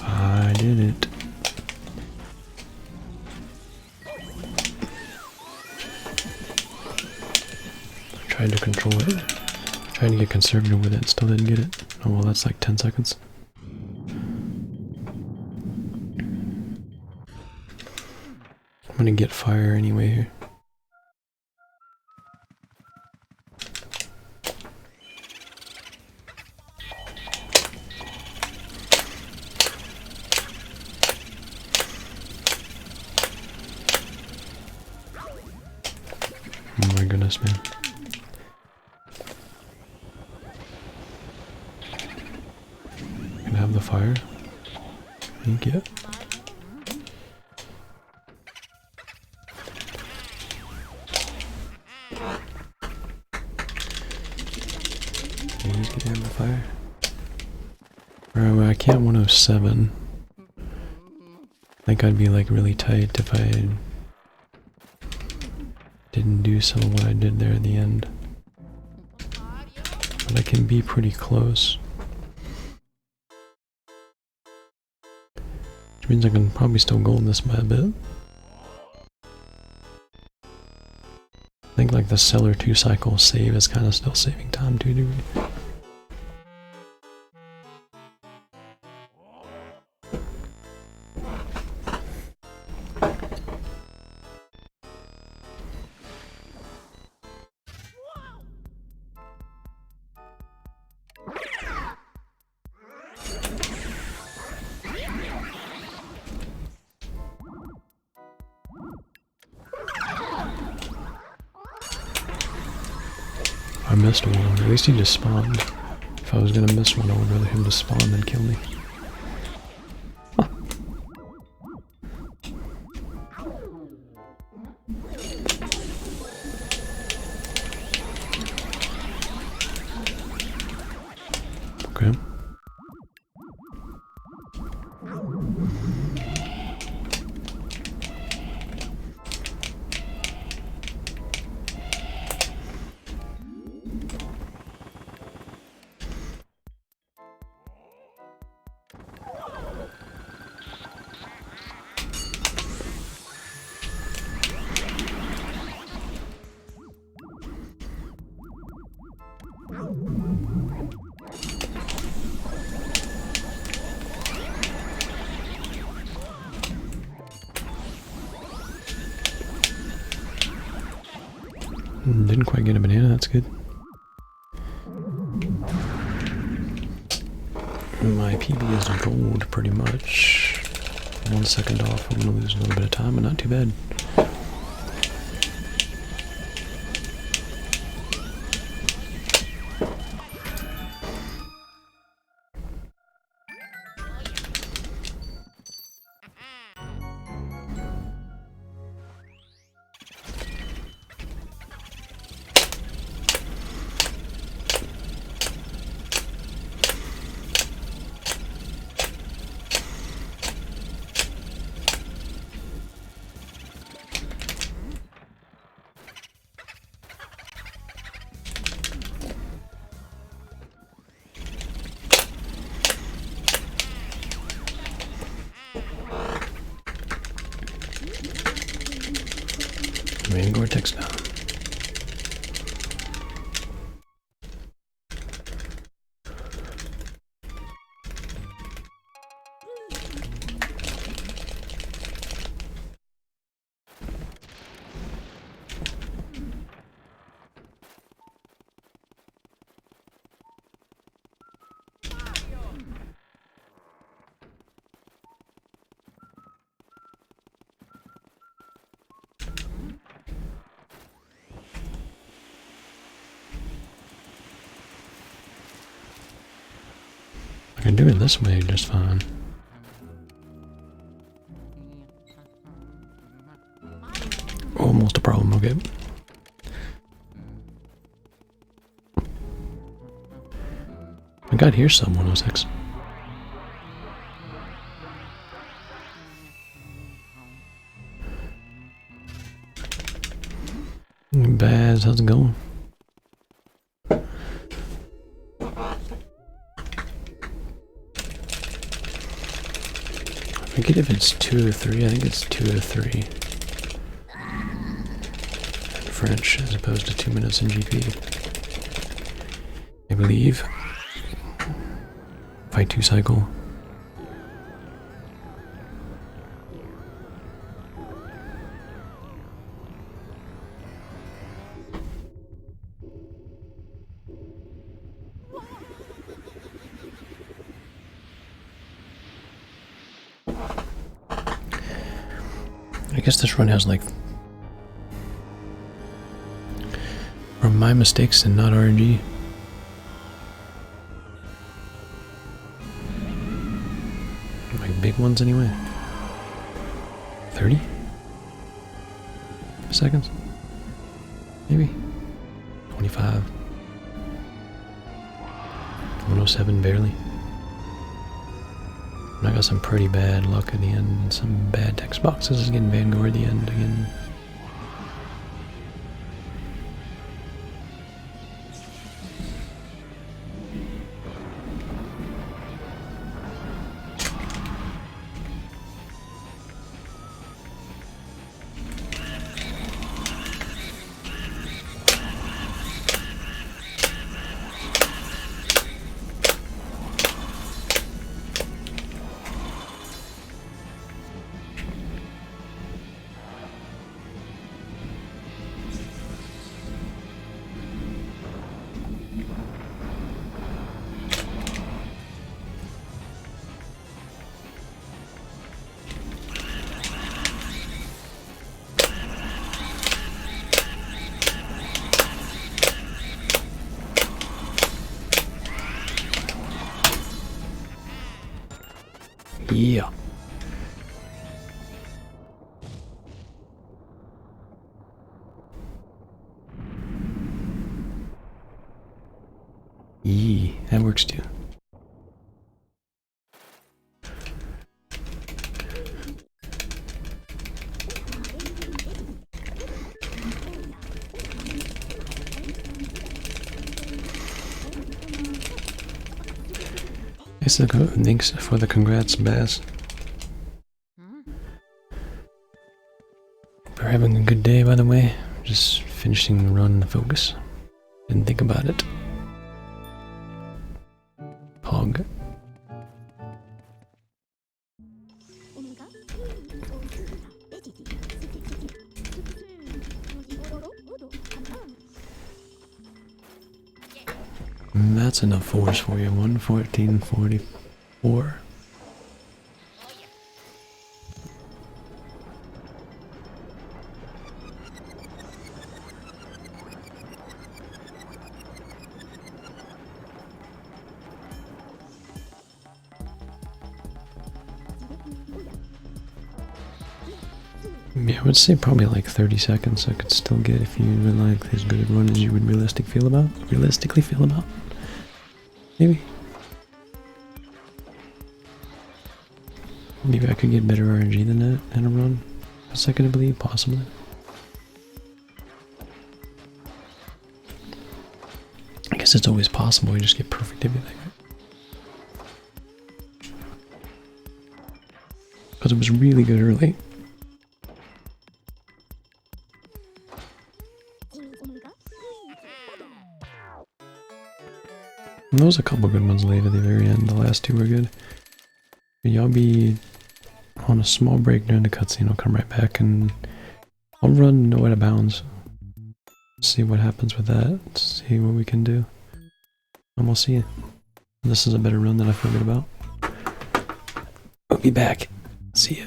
I did it. Tried to control it. Tried to get conservative with it, still didn't get it. Oh well, that's like 10 seconds. I'm gonna get fire anyway here. Oh my goodness, man. Gonna have the fire. Thank you. Please get in the fire. Alright, well, I can't 107. I think I'd be like really tight if I didn't do some of what I did there at the end. But I can be pretty close. Which means I can probably still gold this by a bit. I think like the Cellar 2 cycle save is kind of still saving time to a degree. I missed one. At least he just spawned. If I was gonna miss one, I would rather him just spawn than kill me. Huh. Okay. Didn't quite get a banana, that's good. My PB is gold pretty much. 1 second off, I'm gonna lose a little bit of time, but not too bad. Main Gore-Tex down. I can do it this way just fine. Almost a problem, okay. I got here some 106. Baz, how's it going? I forget if it's 2 or 3. I think it's 2 or 3. French as opposed to 2 minutes in GP. I believe. Fight 2 cycle. I guess this run has like from my mistakes and not RNG. Like big ones anyway. 30 seconds? Maybe. 25. 107 barely. I got some pretty bad luck at the end and some bad text boxes getting Vanguard at the end again. Yeah. Yee, that works too. Thanks for the congrats, Baz. We're having a good day, by the way. Just finishing the run, the focus. Didn't think about it. Hog. That's enough force for you. 114.44. Yeah, I would say probably like 30 seconds I could still get if you would like as good a run as you would realistically feel about. Maybe. Maybe I could get better RNG than that in a run consecutively, possibly. I guess it's always possible, you just get perfect everything. Because it was really good early. And there was a couple good ones late at the very end. The last two were good. Y'all be on a small break during the cutscene. I'll come right back and I'll run no out of bounds. See what happens with that. See what we can do. And we'll see you. This is a better run than I feel good about. I'll be back. See ya.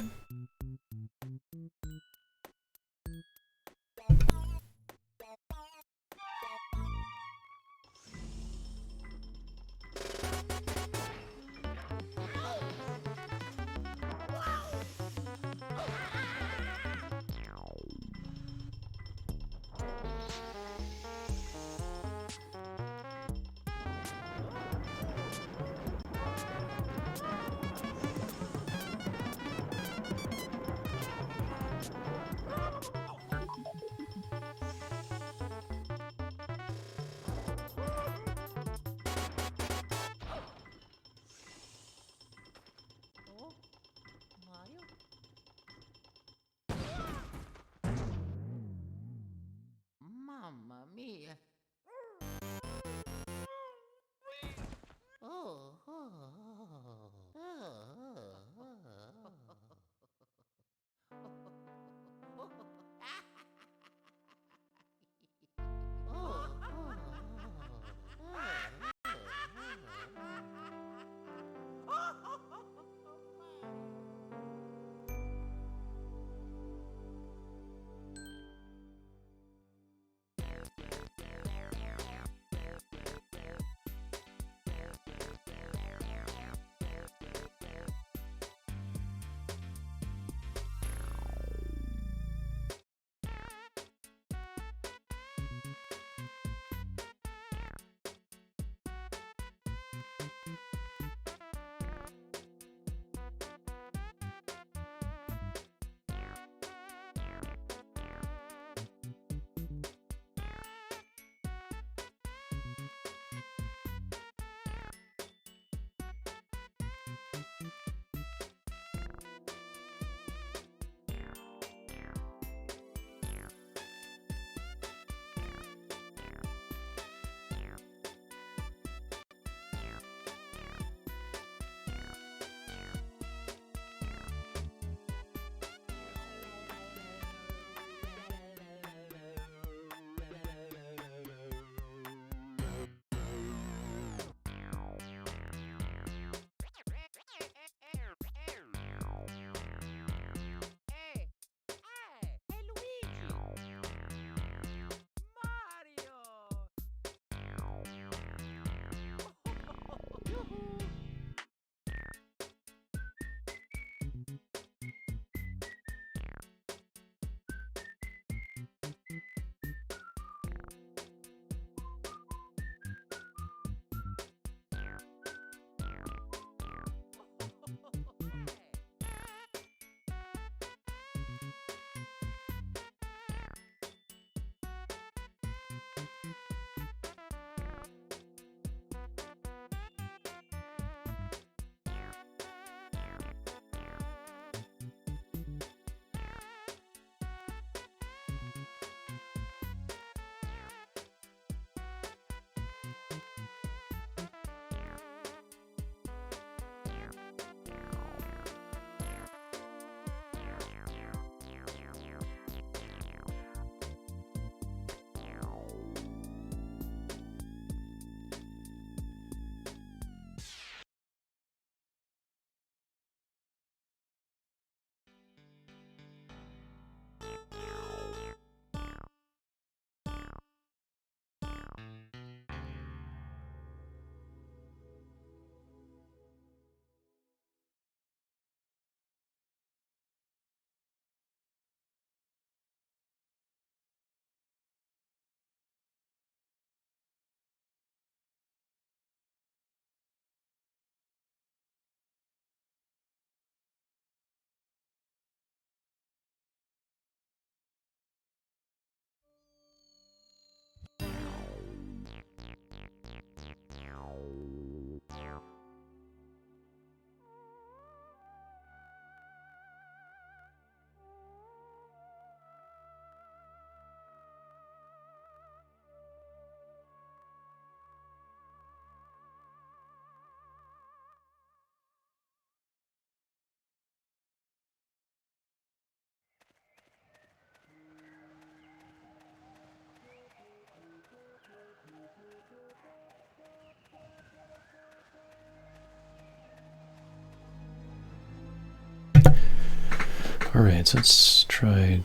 Alright, so let's try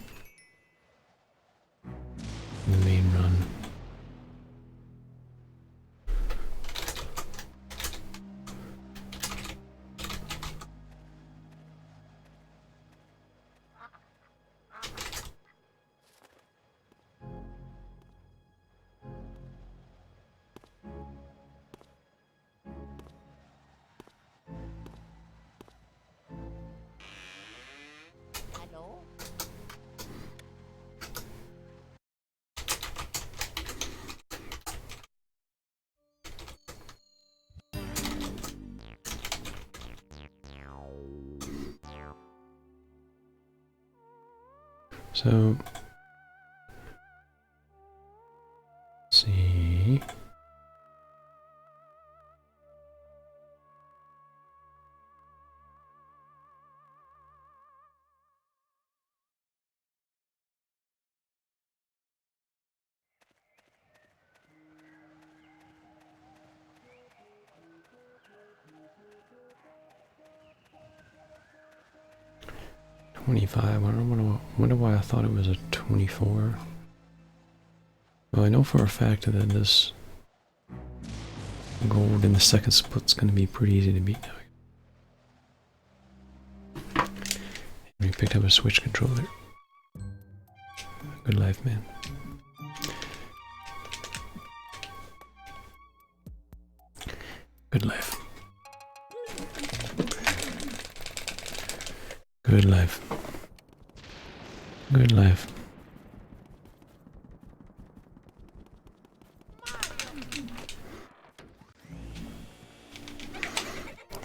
the main run. So, let's see. $25. I wonder why I thought it was a 24. Well, I know for a fact that this gold in the second split's gonna be pretty easy to beat now. We picked up a Switch controller. Good life, man. Good life. Good life. Good life.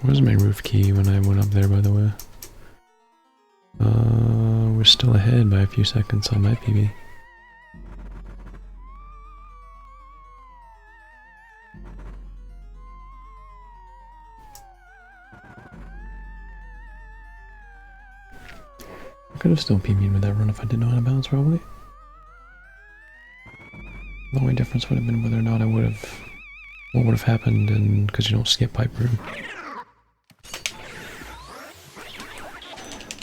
Where's my roof key when I went up there, by the way? We're still ahead by a few seconds on my PB. I could have still PB'd with that run if I didn't know how to bounce, probably. The only difference would have been whether or not I would have... what would have happened, and because you don't skip pipe room.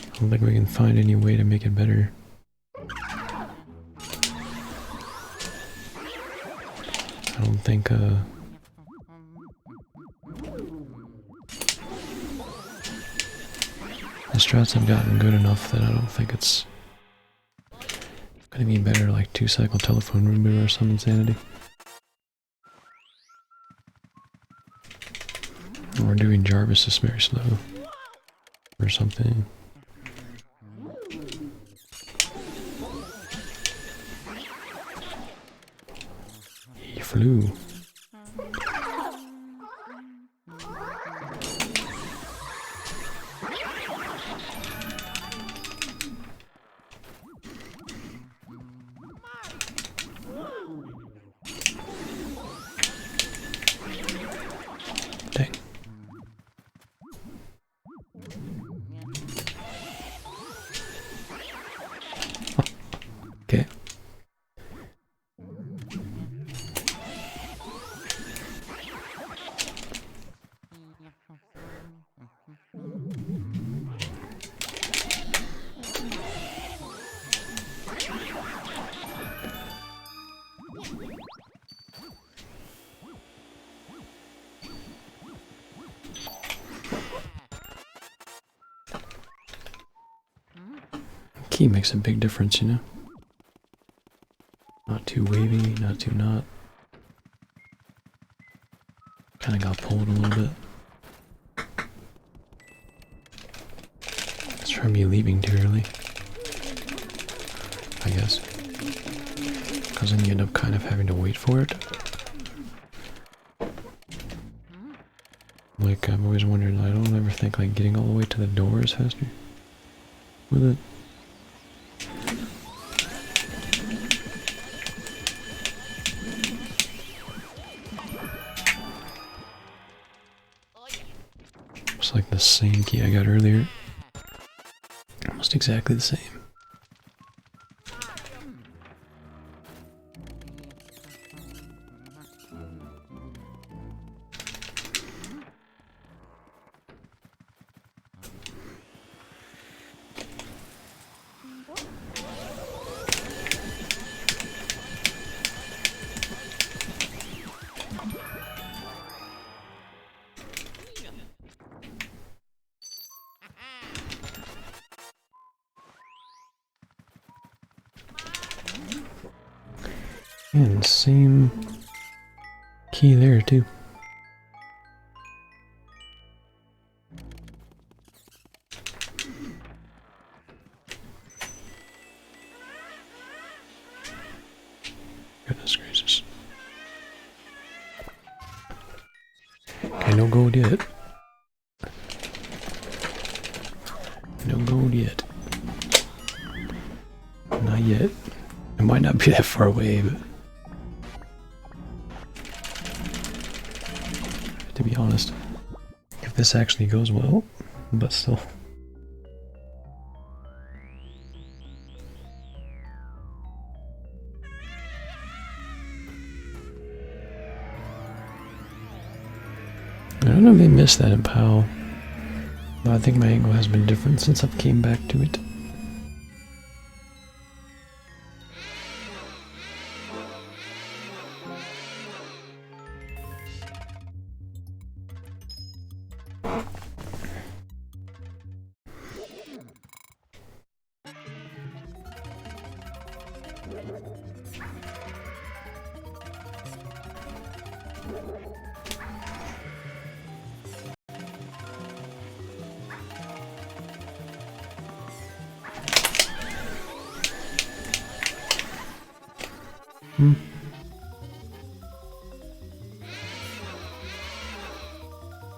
I don't think we can find any way to make it better. I don't think, the strats have gotten good enough that I don't think it's gonna be better, like 2-cycle telephone reboot or some insanity. Or doing Jarvis is very slow. Or something. He flew. Dang. Okay. Key makes a big difference, you know? Not too wavy, not too not. Kinda got pulled a little bit. Let's try me leaving too early. I guess. Because then you end up kind of having to wait for it. Like, I've always wondered, I don't ever think like getting all the way to the door is faster with it. It's like the same key I got earlier. Almost exactly the same. And same key there too. Goodness gracious. Okay, no gold yet. No gold yet. Not yet. It might not be that far away, but to be honest, if this actually goes well, but still. I don't know if they missed that in PAL, but I think my angle has been different since I've came back to it.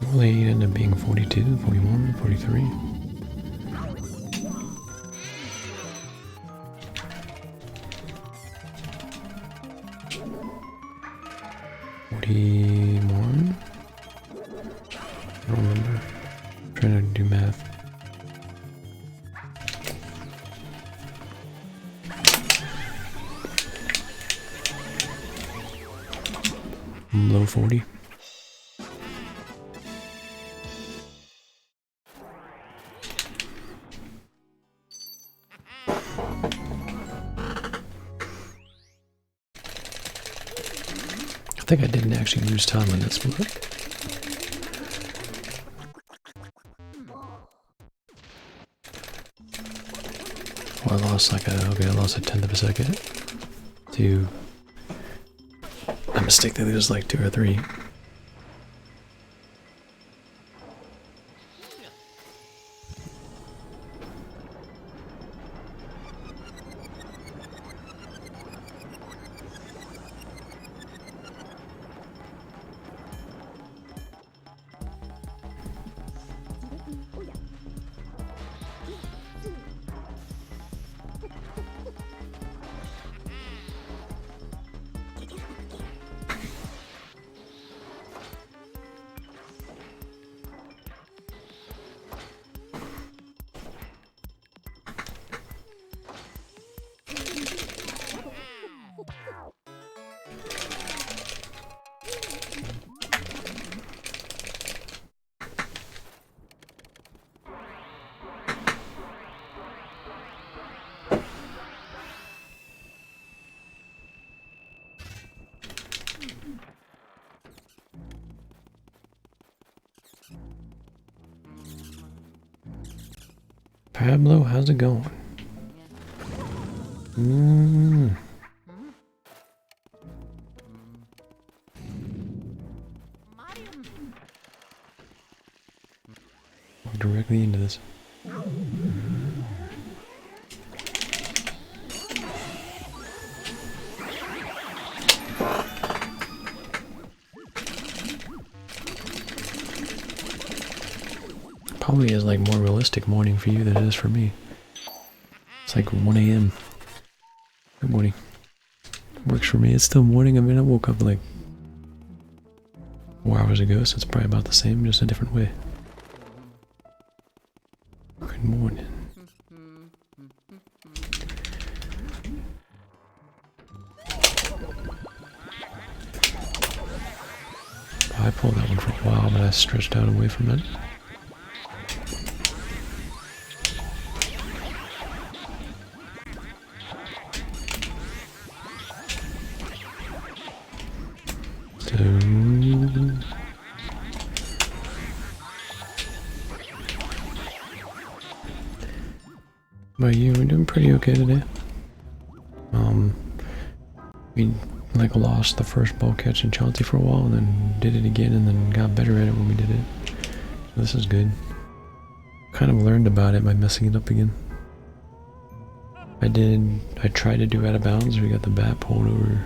Well, they ended up being 42, 41, 43. More? I don't remember. I'm trying to do math. Low 40. I think I didn't actually lose time on this one. Oh, I lost like okay, I lost a tenth of a second to a mistake that was like 2 or 3. Pablo, how's it going? Walk directly into this. Probably is like more realistic morning for you than it is for me. It's like 1 a.m. Good morning. Works for me. It's still morning. I mean, I woke up like 4 hours ago, so it's probably about the same, just a different way. Good morning. I pulled that one for a while, but I stretched out away from it. But you were doing pretty okay today. We like lost the first ball catch in Chauncey for a while and then did it again and then got better at it when we did it. So this is good. Kind of learned about it by messing it up again. I tried to do out of bounds, we got the bat pulled over.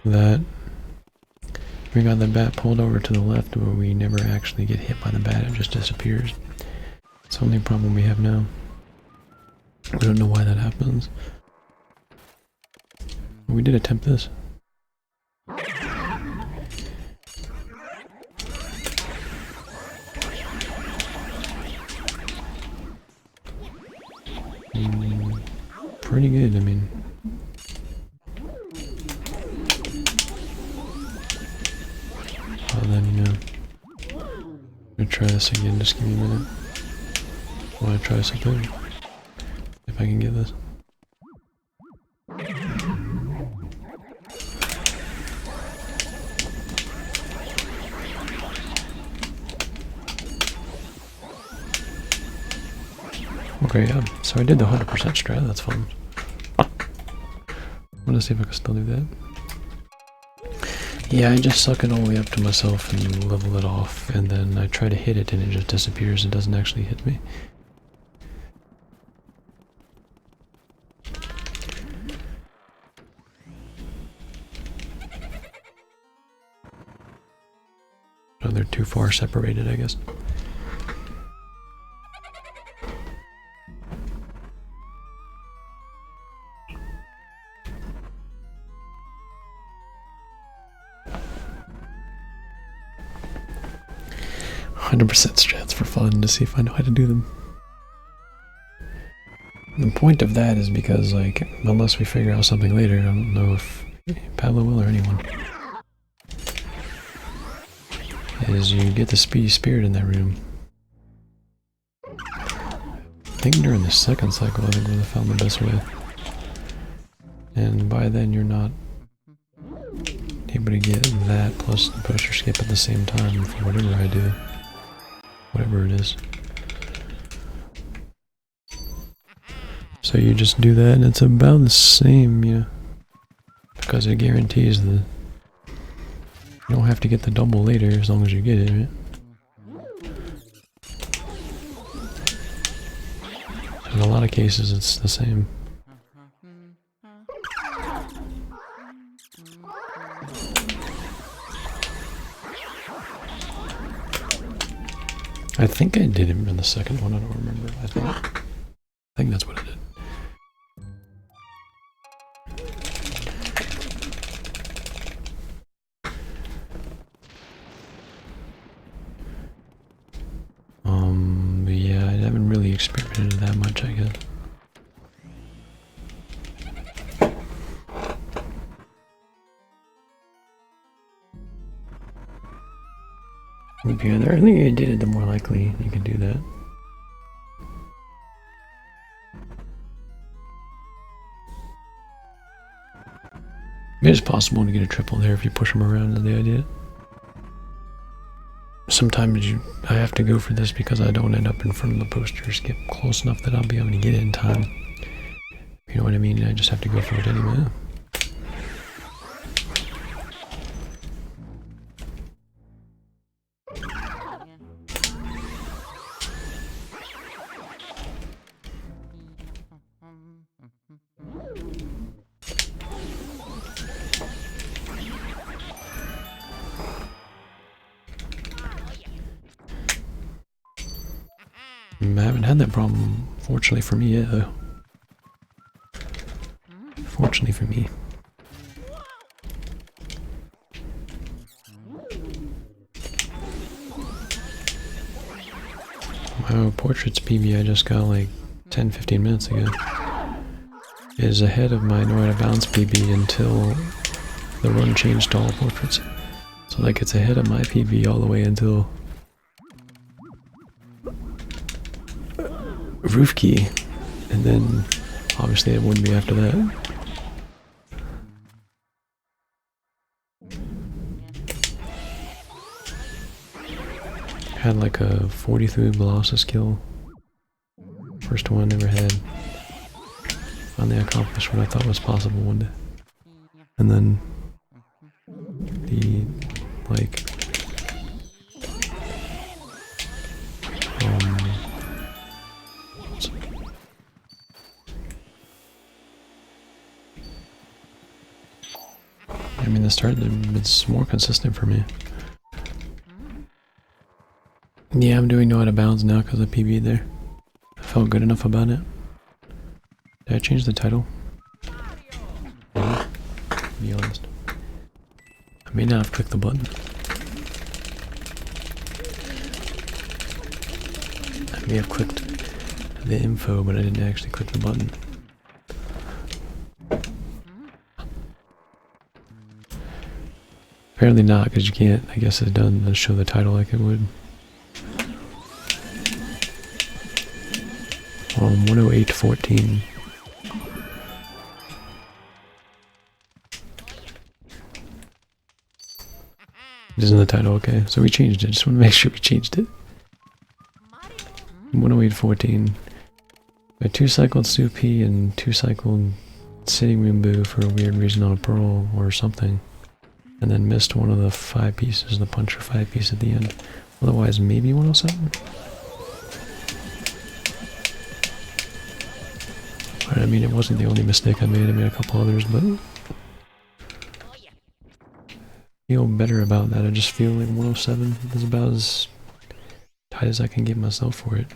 That we got the bat pulled over to the left where we never actually get hit by the bat, it just disappears. It's the only problem we have now. We don't know why that happens. We did attempt this. Pretty good, I mean. Well then, you know. I'm gonna try this again, just give me a minute. I wanna try something. If I can get this. Okay, yeah. So I did the 100% strat, that's fun. I'm gonna see if I can still do that. Yeah, I just suck it all the way up to myself and level it off, and then I try to hit it and it just disappears, it doesn't actually hit me. So they're too far separated, I guess. 100% strats for fun to see if I know how to do them. The point of that is because, like, unless we figure out something later, I don't know if Pablo will or anyone, is you get the speedy spirit in that room. I think during the second cycle, I think we found the best way. And by then you're not able to get that plus the pressure skip at the same time for whatever I do. Whatever it is. So you just do that and it's about the same, yeah. Because it guarantees the... You don't have to get the double later as long as you get it, right? In a lot of cases it's the same. I think I did it in the second one, I don't remember. I think that's what I did. But yeah, I haven't really experimented that much, I guess. Okay, the earlier you did it, the more likely you can do that. It is possible to get a triple there if you push them around, is the idea. Sometimes I have to go for this because I don't end up in front of the poster skip close enough that I'll be able to get it in time. You know what I mean? I just have to go for it anyway. I haven't had that problem, fortunately for me, yet, though. Fortunately for me. My Portraits PB I just got like 10-15 minutes ago is ahead of my No Out of Bounds PB until the run changed to all portraits. So like it's ahead of my PB all the way until Roof Key, and then obviously it wouldn't be after that. had like a 43 Velocis skill. First one I ever had. Finally accomplished what I thought was possible one day. And then the like I mean, the start it's more consistent for me. Yeah, I'm doing no out of bounds now because of PB there. I felt good enough about it. Did I change the title? Maybe. To be honest. I may not have clicked the button. I may have clicked the info, but I didn't actually click the button. Apparently not, because you can't. I guess it doesn't show the title like it would. 108.14. It isn't the title, okay. So we changed it. Just want to make sure we changed it. 108.14. I 2-cycled Supi and 2-cycled Sitting Room Boo for a weird reason on a Pearl or something. And then missed one of the 5 pieces, the puncher 5 piece at the end. Otherwise, maybe 107? I mean, it wasn't the only mistake I made a couple others, but feel better about that. I just feel like 107 is about as tight as I can get myself for it.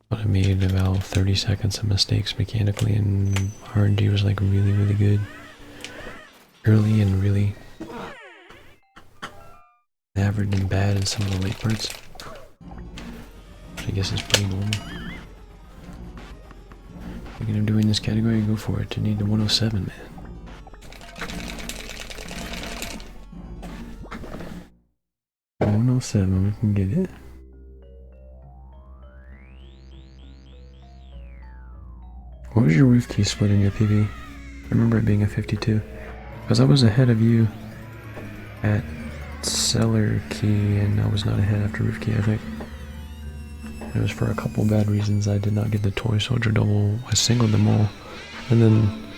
But I made about 30 seconds of mistakes mechanically, and RNG was like really, really good early and really average and bad in some of the late parts, which I guess is pretty normal. Thinking of doing this category, go for it. You need the 107, man. We can get it. What was your roof key split in your PV? I remember it being a 52. Because I was ahead of you at cellar key, and I was not ahead after roof key, I think. It was for a couple bad reasons. I did not get the toy soldier double. I singled them all, and then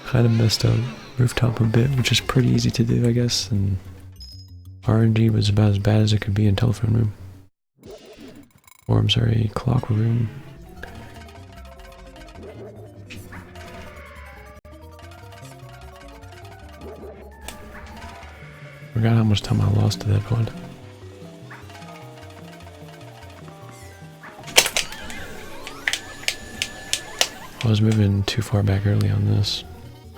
kind of messed up rooftop a bit, which is pretty easy to do, I guess. And RNG was about as bad as it could be in telephone room, or I'm sorry, clock room. Forgot how much time I lost to that point. I was moving too far back early on this.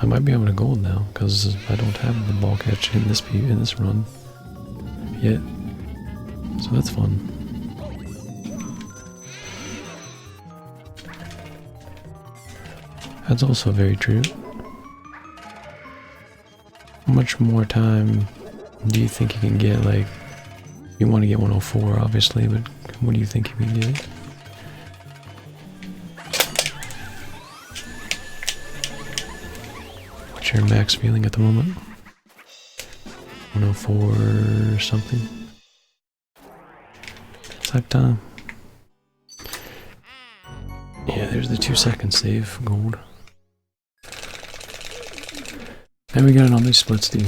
I might be able to gold now because I don't have the ball catch in this run yet, so that's fun. That's also very true. How much more time do you think you can get? Like, you want to get 104 obviously, but what do you think you can get? What's your max feeling at the moment? 104 something? Type time. Yeah, there's the 2 second save, gold. And we got it on these splits too.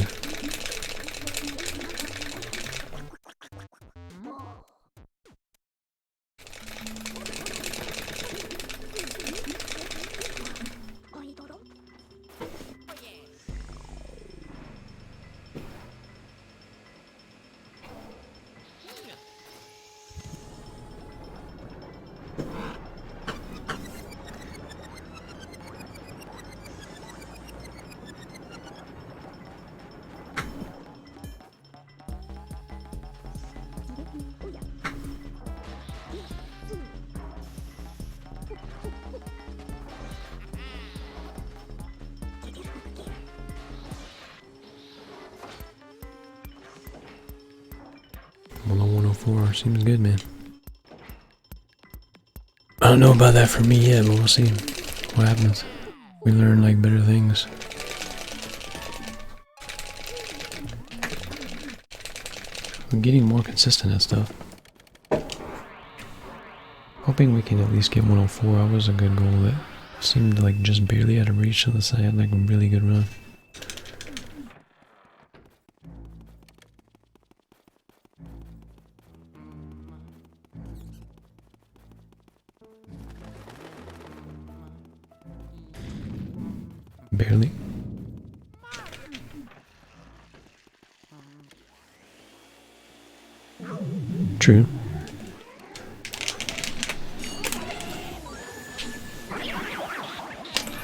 Below 104 seems good, man. I don't know about that for me yet, but we'll see what happens. We learn like better things. I'm getting more consistent at stuff. Hoping we can at least get 104. That was a good goal that seemed like just barely out of reach unless I had like a really good run. Barely. True.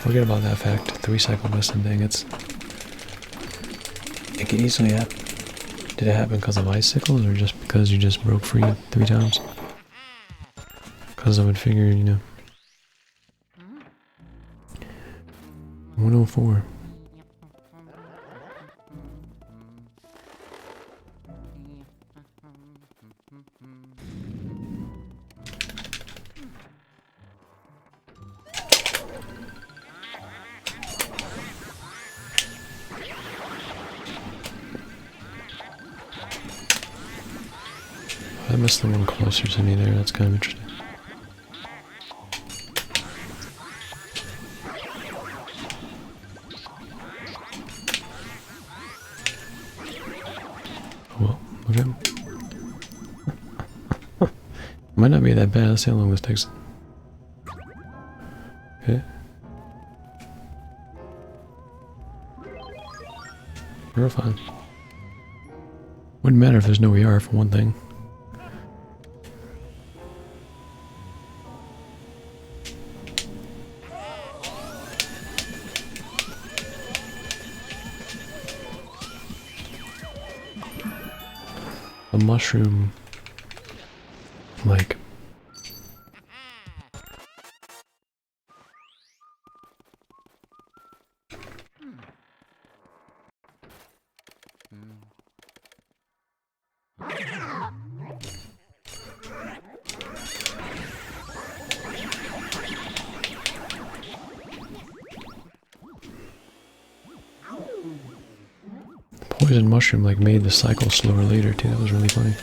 Forget about that fact. 3 cycle missing thing. It can easily happen. Did it happen because of icicles or just because you just broke free 3 times? Because I would figure, you know. 104. I missed the one closer to me there. That's kind of interesting. Well, okay. Might not be that bad. Let's see how long this takes. Okay. We're fine. Wouldn't matter if there's no ER for one thing. A mushroom, like, poison mushroom like made the cycle slower later too. That was really funny.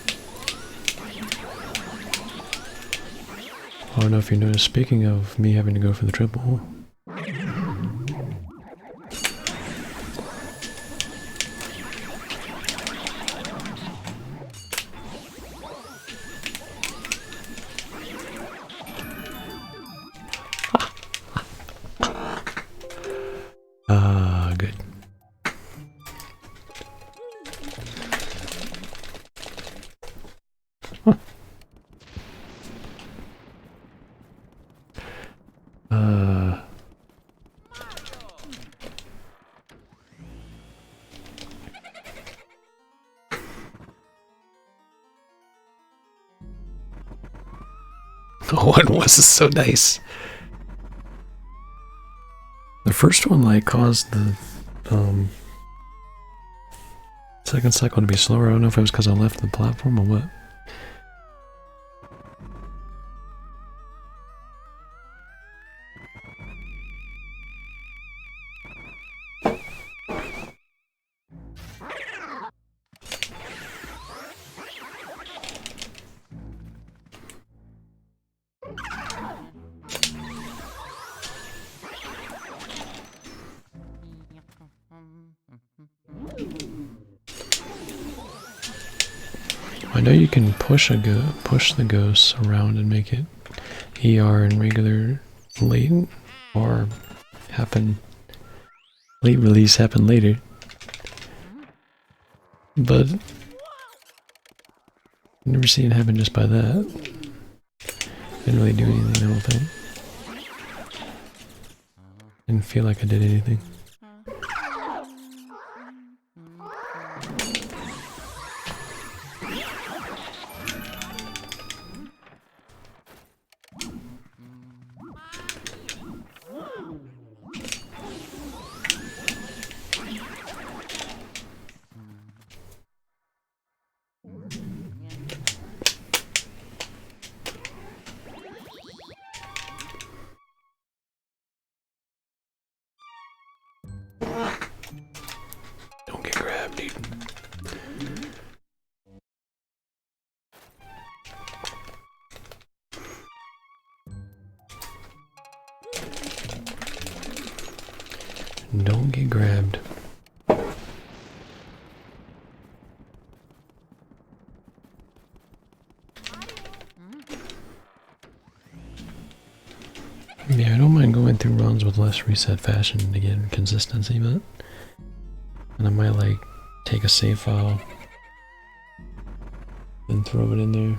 I don't know if you noticed, speaking of me having to go for the triple. Good. What was so nice? The first one like caused the second cycle to be slower. I don't know if it was because I left the platform or what. I know you can push the ghosts around and make it ER and regular late, or happen late release happen later. But I've never seen it happen just by that. Didn't really do anything, I don't think. Didn't feel like I did anything. dude. Don't get grabbed. Yeah, I don't mind going through runs with less reset fashion to get consistency, but and I might like take a save file and throw it in there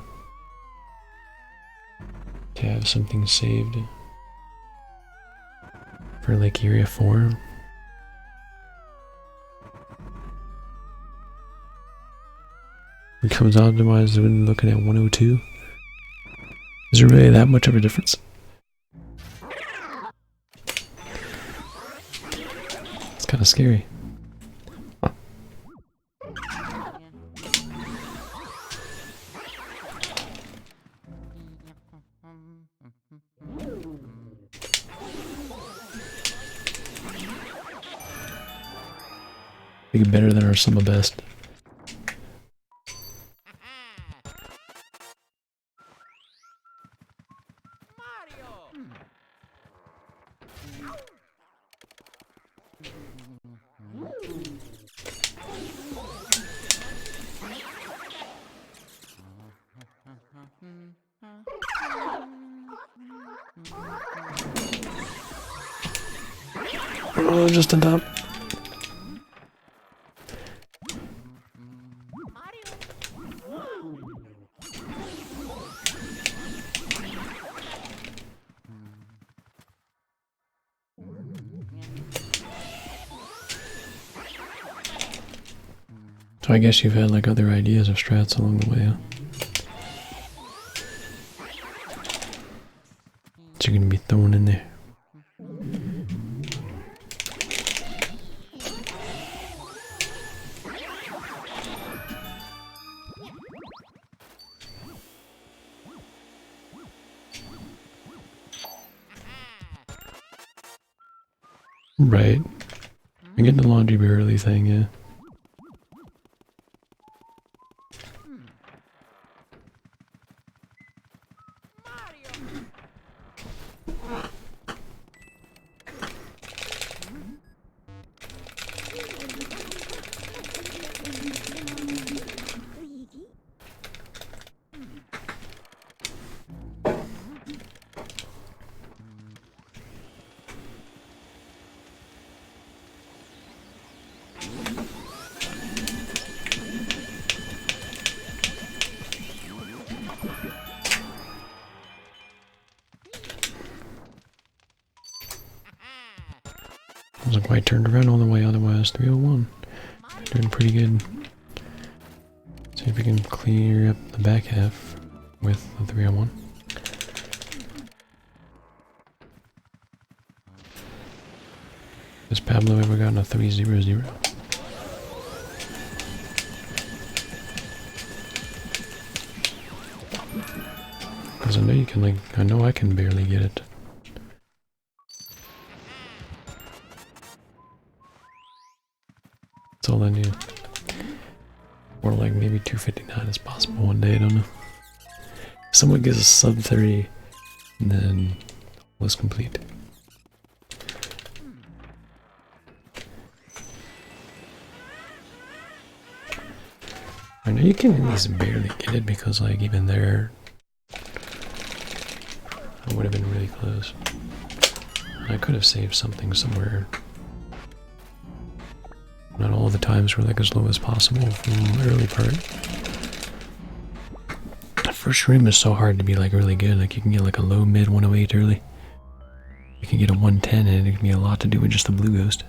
to have something saved for like area 4. Becomes optimized when looking at 102. Is there really that much of a difference? It's kind of scary. Make it better than our summer best. Oh, just on top. So I guess you've had like other ideas of strats along the way, huh? That you're gonna be throwing in there. Right. I'm getting the laundry early thing, yeah. Wasn't quite turned around all the way, otherwise 301. Doing pretty good. See if we can clear up the back half with the 301. Has Pablo ever gotten a 300? Because I know you can, like, I know I can barely get it. That's all I need. Or like maybe 259 is possible one day, I don't know. If someone gets a sub 30, and then was complete. I know you can at least barely get it because like even there, I would have been really close. I could have saved something somewhere. Not all the times were like as low as possible from the early part. The first stream is so hard to be like really good. Like you can get like a low mid 108 early. You can get a 110 and it can be a lot to do with just the blue ghost.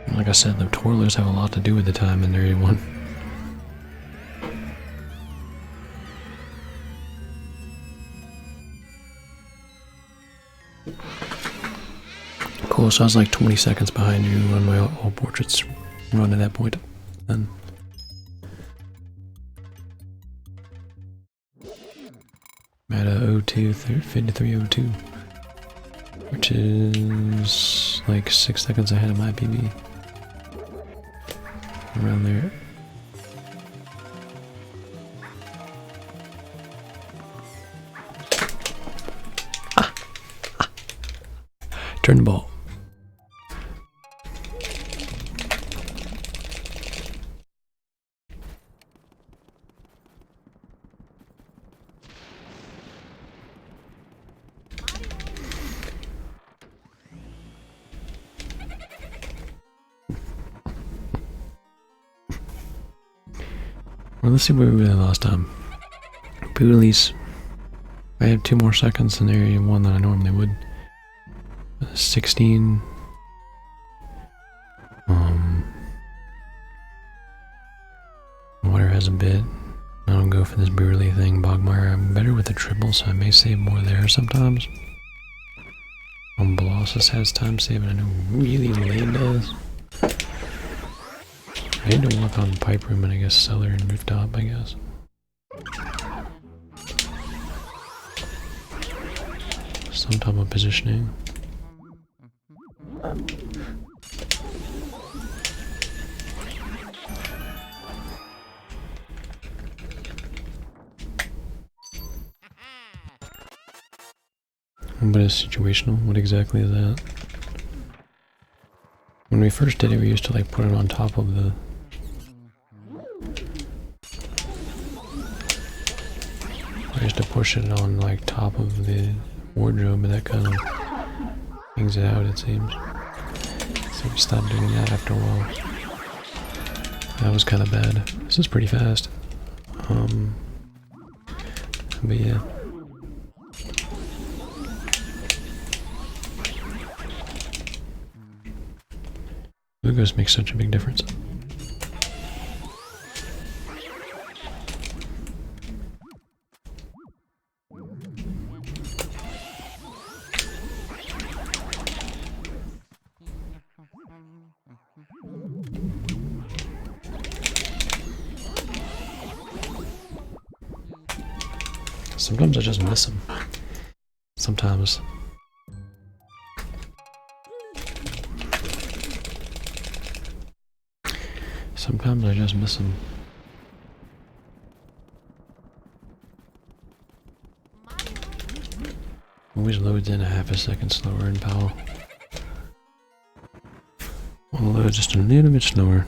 And like I said, the twirlers have a lot to do with the time in area 1. Cool, so I was like 20 seconds behind you on my all portraits run at that point. Then I'm at a 02, 5302, which is like 6 seconds ahead of my PB. Around there. Turn the ball. Well, let's see where we were last time. Release. I have 2 more seconds in area 1 than I normally would. 16. Water has a bit. I don't go for this Burley thing. Bogmire, I'm better with the triple, so I may save more there sometimes. Blossus has time saving. I know really Lane does. I need to work on pipe room and I guess cellar and rooftop, I guess. Some type of positioning. But it's situational. What exactly is that? When we first did it, we used to like put it on top of the... I used to push it on like top of the wardrobe, but that kind of things it out, it seems. So we stopped doing that after a while. That was kind of bad. This is pretty fast. But yeah. Glucose makes such a big difference. Sometimes I just miss them. Sometimes. Sometimes I just miss them. Always loads in a half a second slower in Powell. Will load just a little bit slower.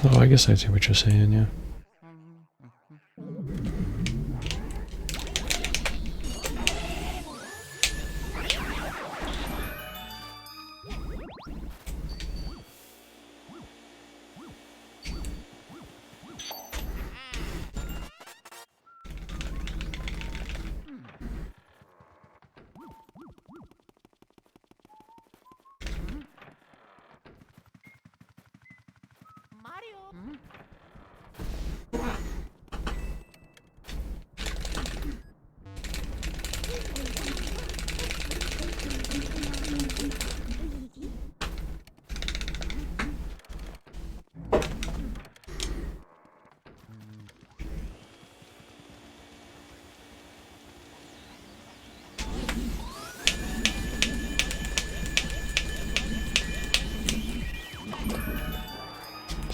Oh, I guess I see what you're saying, yeah.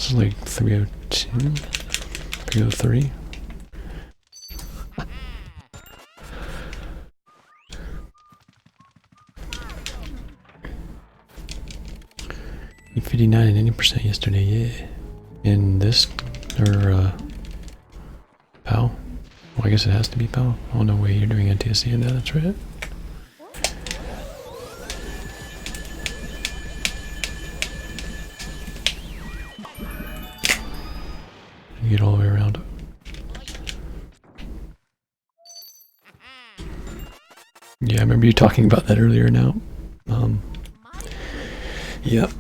It's like 302, 303. You 59 and 80% yesterday, yeah. In this, or PAL? Well, I guess it has to be PAL. Oh no way, you're doing NTSC and that's right. You get all the way around. Yeah, I remember you talking about that earlier now. Yep.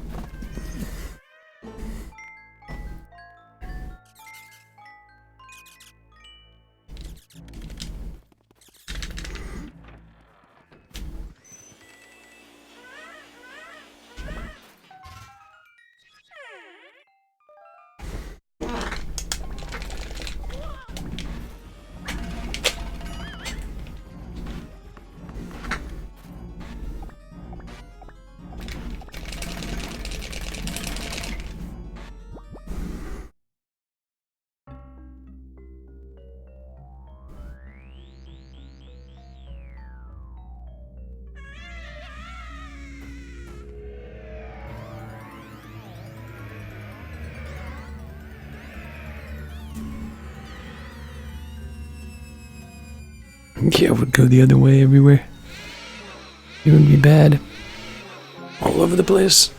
Yeah, I would go the other way everywhere. It would be bad. All over the place.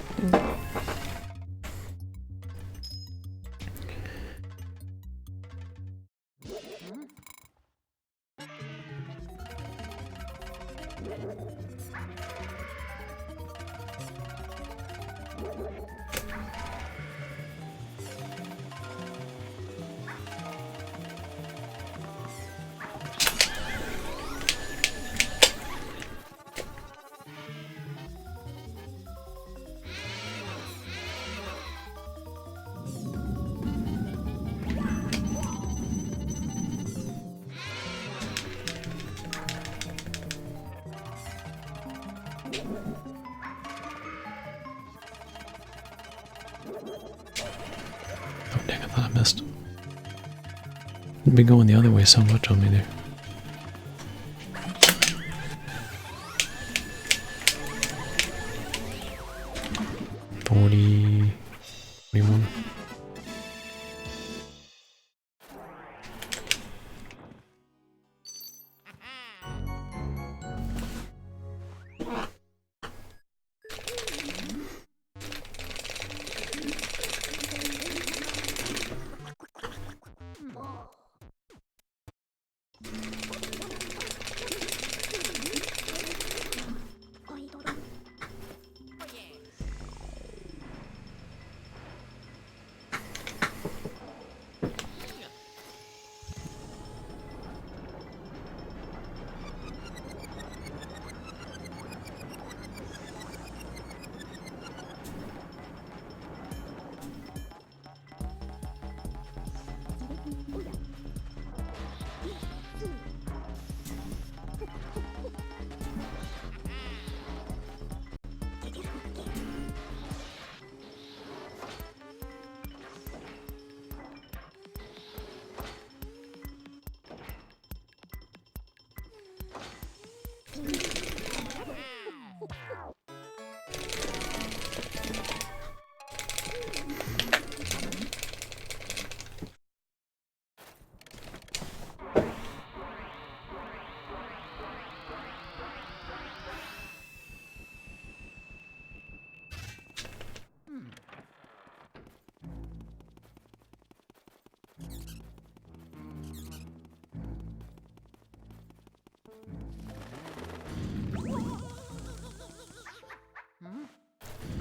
Oh dang, I thought I missed. You've been going the other way so much on me there. $40, $41.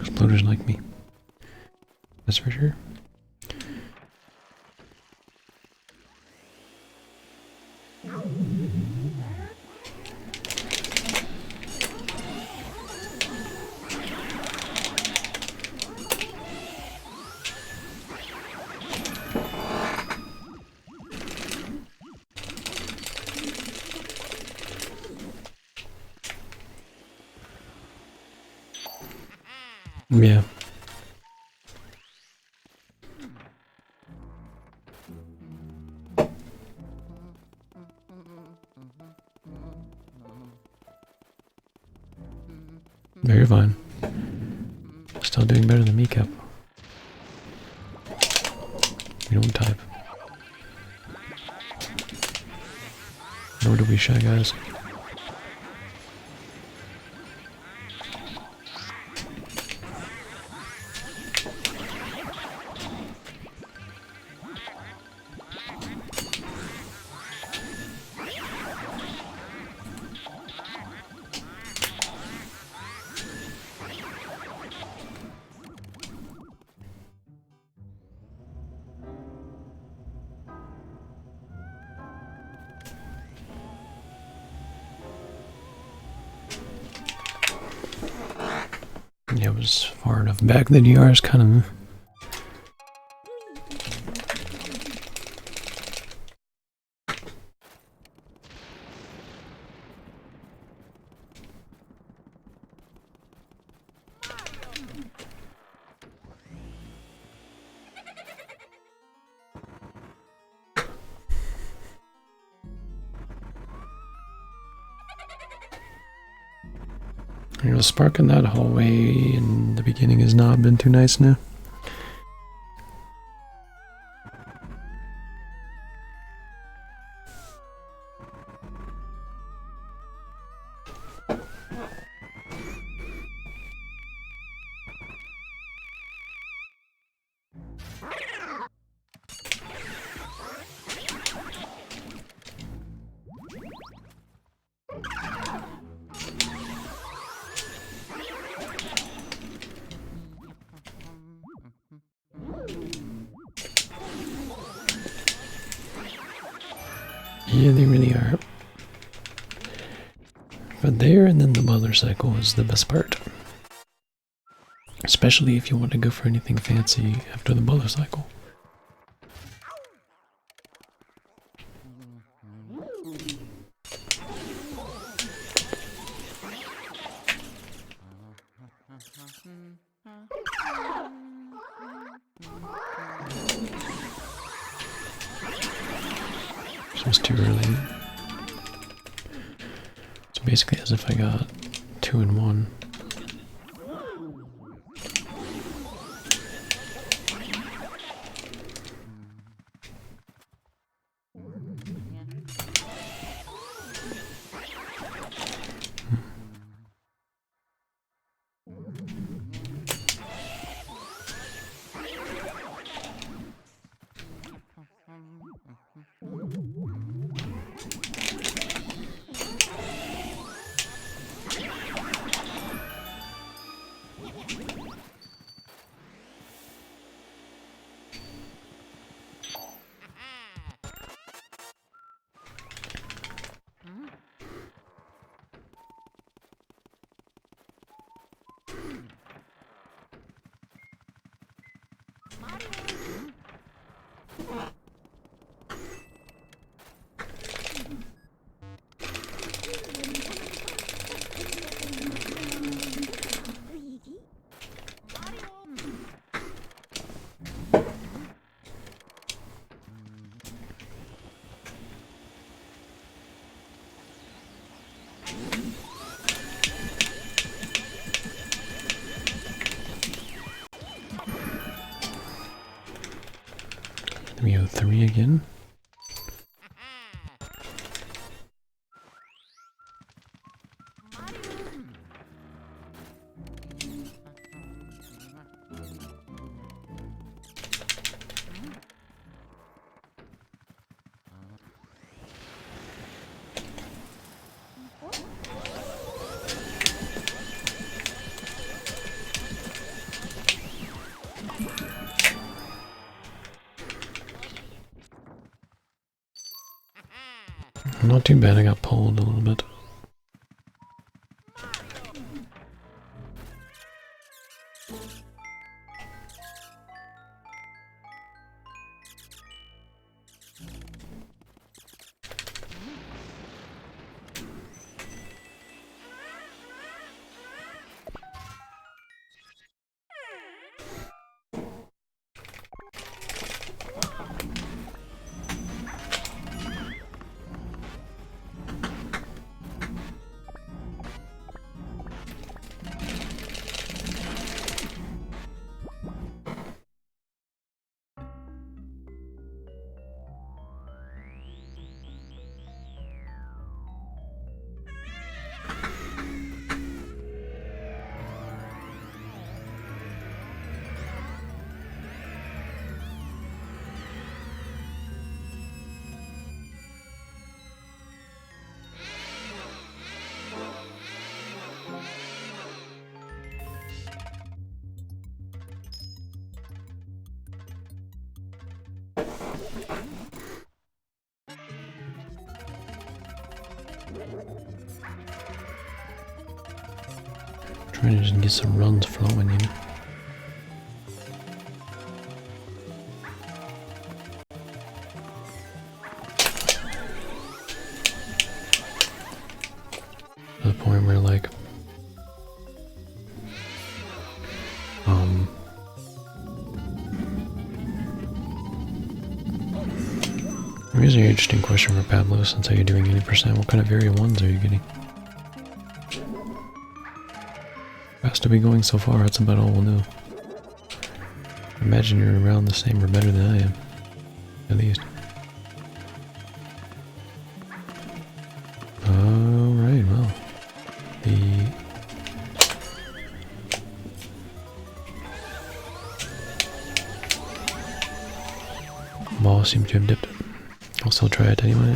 Exploders like me. That's for sure. Yeah. Very fine. Still doing better than me, Cap. We don't type. Nor do we, Shy Guys. Yeah, it was far enough back that you are is kind of... The spark in that hallway in the beginning has not been too nice now. Yeah, they really are. But there and then the mother cycle is the best part. Especially if you want to go for anything fancy after the mother cycle. This was too early. It's basically as if I got 2 in 1. We have 3 again. Not too bad, I got pulled a little bit. Trying to just get some runs flowing, you know. To the point where like here's an interesting question for Pablo, since you're doing 80%. What kind of area 1s are you getting? Has to be going so far, that's about all we'll know. Imagine you're around the same or better than I am. At least. Alright, well. The ball seems to have dipped. I'll still try it anyway.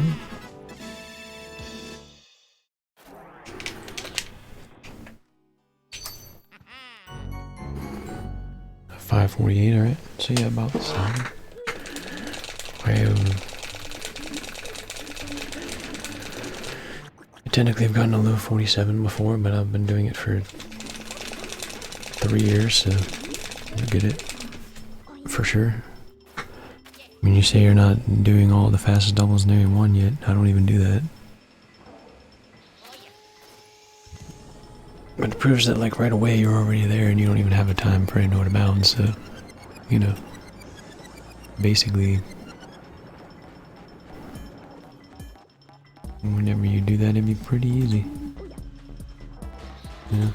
$5.48, alright. So yeah, about the same. Technically I've gotten a low 47 before, but I've been doing it for 3 years, so I get it. For sure. I mean, you say you're not doing all the fastest doubles in area 1 yet. I don't even do that. But it proves that like right away you're already there and you don't even have a time frame to bound, so, you know, basically, whenever you do that it'd be pretty easy. Yeah.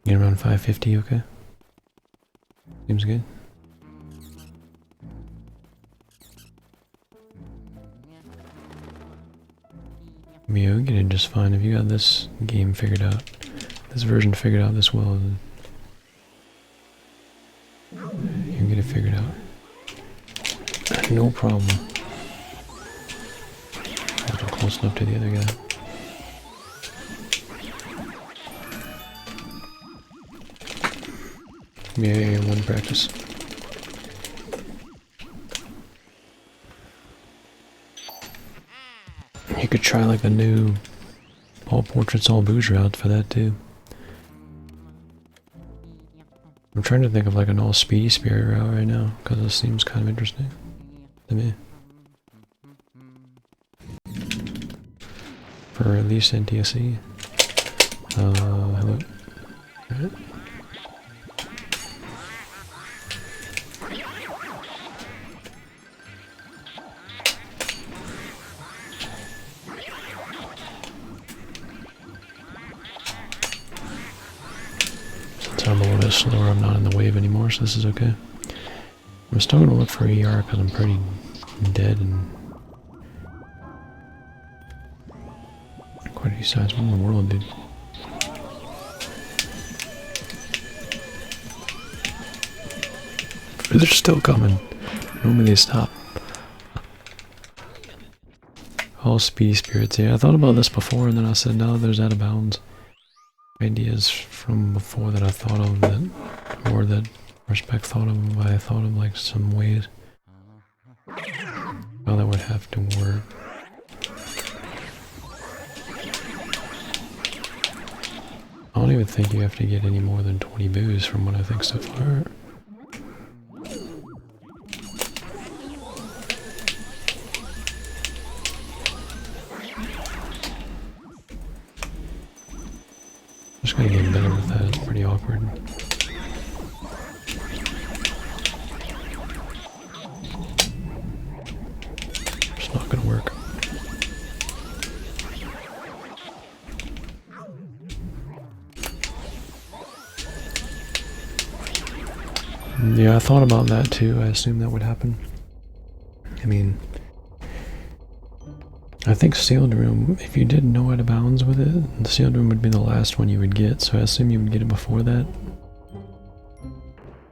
Get around 550, okay? Seems good. Yeah, we get it just fine. If you got this game figured out, this version figured out this well, then you can get it figured out. No problem. I'm close enough to the other guy. Yeah, one practice. You could try like a new all portraits, all booze route for that too. I'm trying to think of like an all speedy spirit route right now, because this seems kind of interesting to me. For at least NTSC. Hello. Right. I'm a little bit slower, I'm not in the wave anymore, so this is okay. I'm still going to look for ER because I'm pretty dead and quite a few sides. What in the world, dude? They're still coming. Normally they stop. All speedy spirits, yeah. I thought about this before and then I said, no, there's out of bounds. Ideas from before that I thought of that, or that Respect thought of, I thought of like some ways how that would have to work. I don't even think you have to get any more than 20 boos from what I think so far. Just gotta get better with that, it's pretty awkward. It's not gonna work. Yeah, I thought about that too. I assumed that would happen. I mean, I think sealed room, if you did no out of bounds with it, the sealed room would be the last one you would get, so I assume you would get it before that.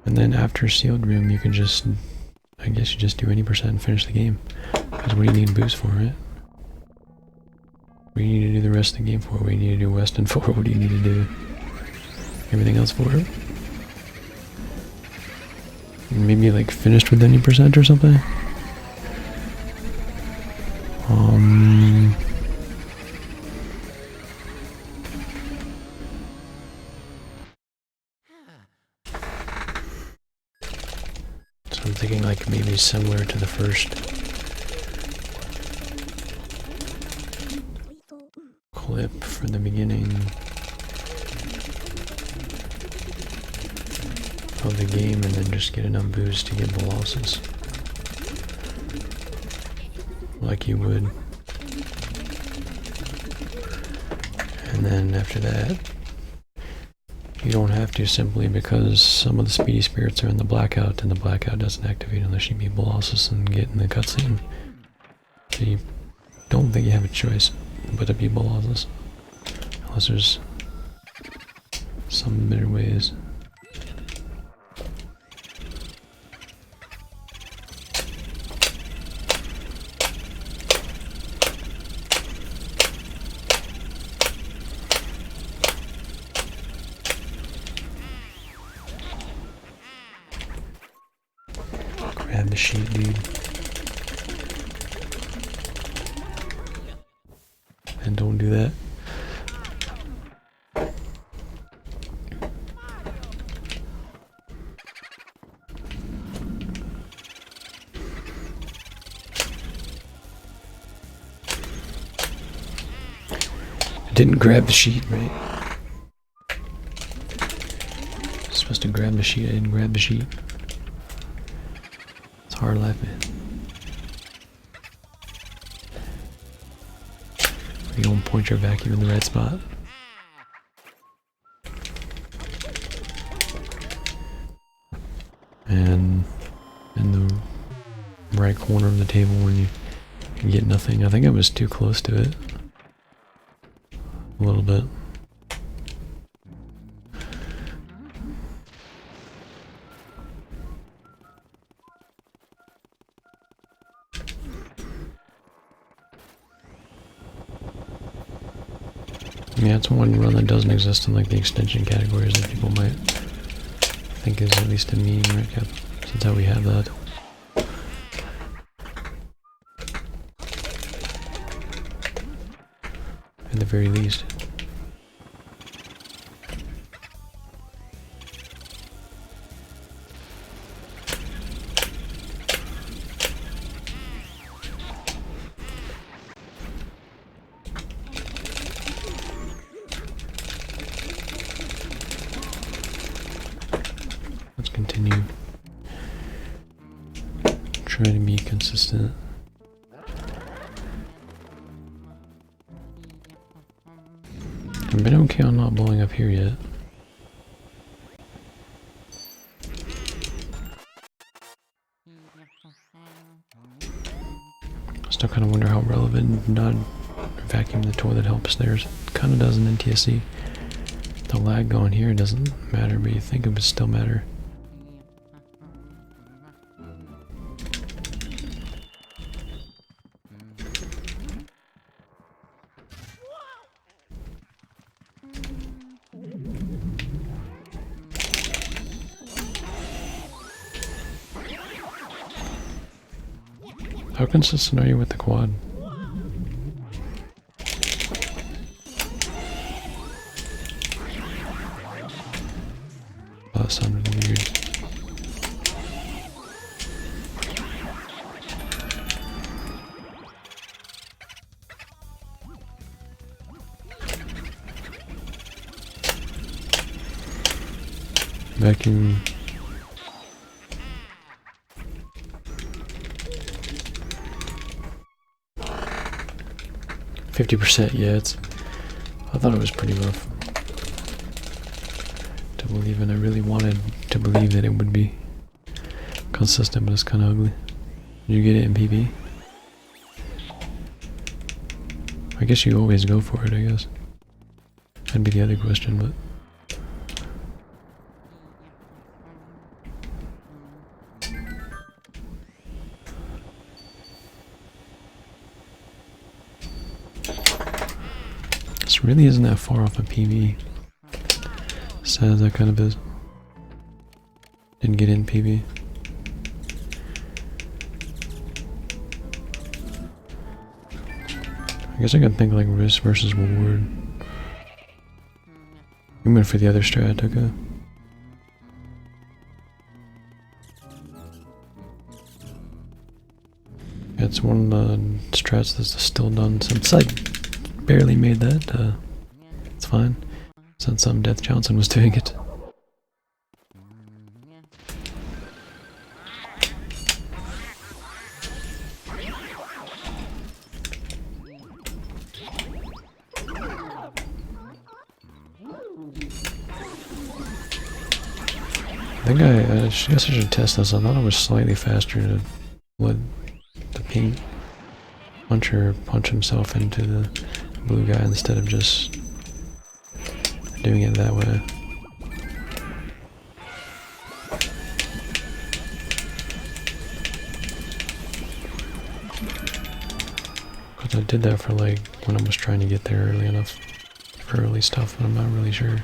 And then after sealed room, you can just, I guess you just do any percent and finish the game. Because what do you need boost for, right? What do you need to do the rest of the game for? What do you need to do Weston for? What do you need to do everything else for it? Maybe like finished with any percent or something? So I'm thinking like maybe similar to the first clip for the beginning of the game and then just get enough boost to get the losses. Like you would. And then after that, you don't have to simply because some of the speedy spirits are in the blackout and the blackout doesn't activate unless you beat Colossus and get in the cutscene. So you don't think you have a choice but to beat Colossus. Unless there's some better ways. Grab the sheet, dude. And don't do that. I didn't grab the sheet, right? I'm supposed to grab the sheet, I didn't grab the sheet. It's hard life, man. You don't point your vacuum in the right spot. And in the right corner of the table when you get nothing. I think I was too close to it. A little bit. Yeah, it's one run that doesn't exist in like the extension categories that people might think is at least a meme, right, Cap? Since how we have that. At the very least. Let's continue. Try to be consistent. I've been okay on not blowing up here yet. Still kind of wonder how relevant not vacuuming the toilet helps there. It kind of does in NTSC. The lag going here doesn't matter, but you think it would still matter. How consistent are you with the quad? Oh, that sounded weird. Vacuum. %, yeah, it's. I thought it was pretty rough to believe, and I really wanted to believe that it would be. consistent, but it's kind of ugly. Did you get it in PB? I guess you always go for it, I guess. That'd be the other question, but... This really isn't that far off a PB. Sad as that kind of is. Didn't get in PB. I guess I can think like risk versus reward. We went for the other strat, okay. It's one of the strats that's still done since I barely made that. It's fine. Since Death Johnson was doing it. I think I guess I should test this. I thought it was slightly faster to let the pink puncher punch himself into the blue guy instead of just doing it that way. Because I did that for like when I was trying to get there early enough for early stuff, but I'm not really sure.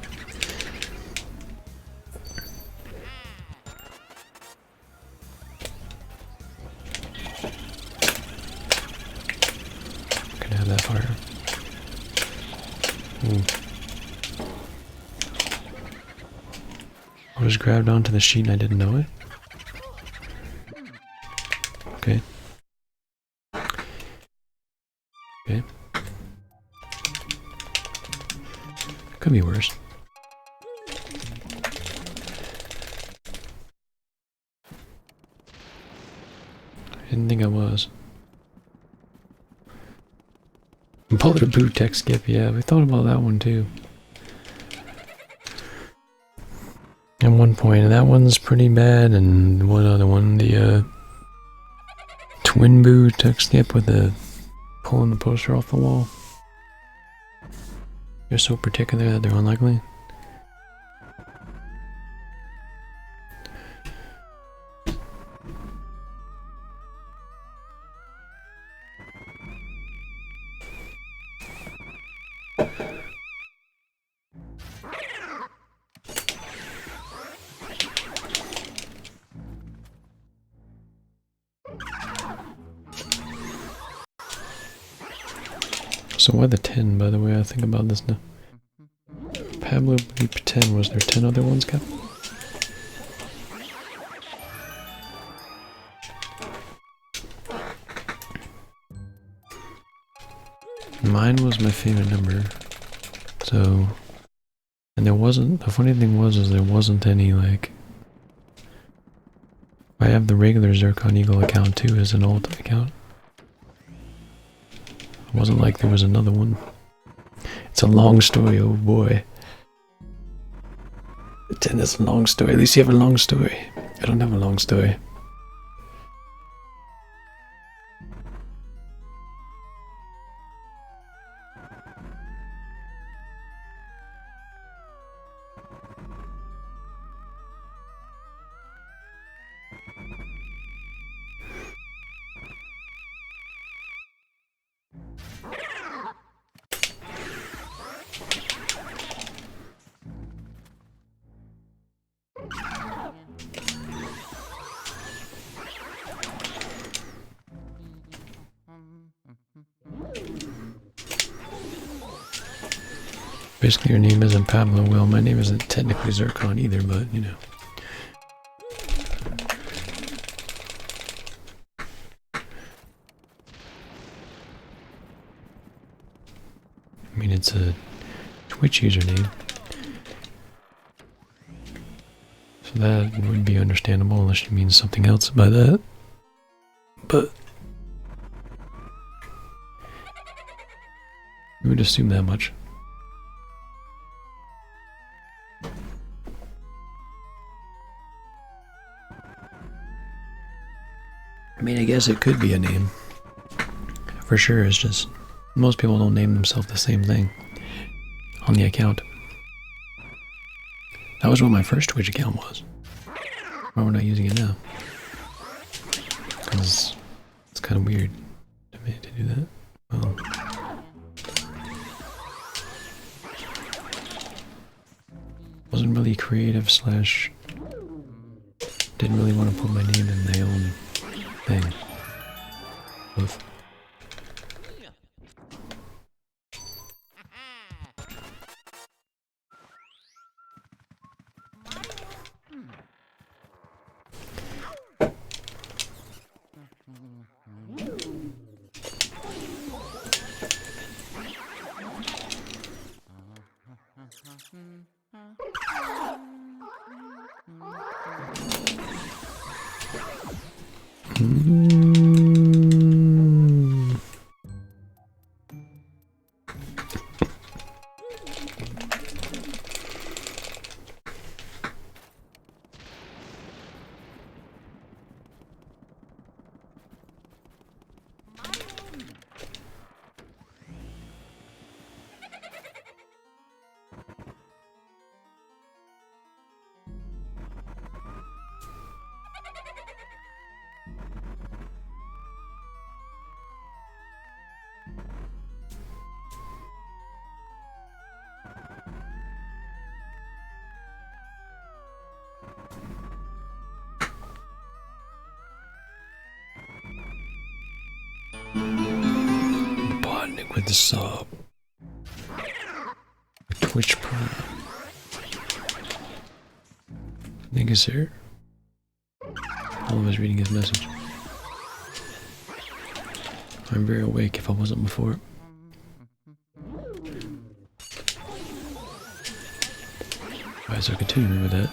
That fire. Ooh. I was grabbed onto the sheet and I didn't know it. Okay. Okay. Could be worse. I didn't think I was. Bullet boot tech skip, yeah, we thought about that one too. At one point, and that one's pretty bad, and one other one, the twin boot tech skip with the pulling the poster off the wall. They're so particular that they're unlikely. So why the 10, by the way? I think about this now. Pablo Leap 10, was there 10 other ones, Cap? Mine was my favorite number. So, and there wasn't, the funny thing was is there wasn't any like, I have the regular Zircon Eagle account too as an alt account. It wasn't like there was another one. It's a long story, oh boy. The 10 is a long story. At least you have a long story. I don't have a long story. Basically your name isn't Pablo. Well, my name isn't technically Zircon either, but you know. I mean, it's a Twitch username. So that would be understandable unless you mean something else by that. But we would assume that much. I mean, I guess it could be a name. For sure, it's just most people don't name themselves the same thing on the account. That was what my first Twitch account was. Why we're not using it now? Because it's kind of weird to me to do that. Well, wasn't really creative slash didn't really want to put my name in my own thing. Both. Botnik with the sub. Twitch Prime. Thank you, sir. All of us reading his message. I'm very awake if I wasn't before. Alright, so continuing with that.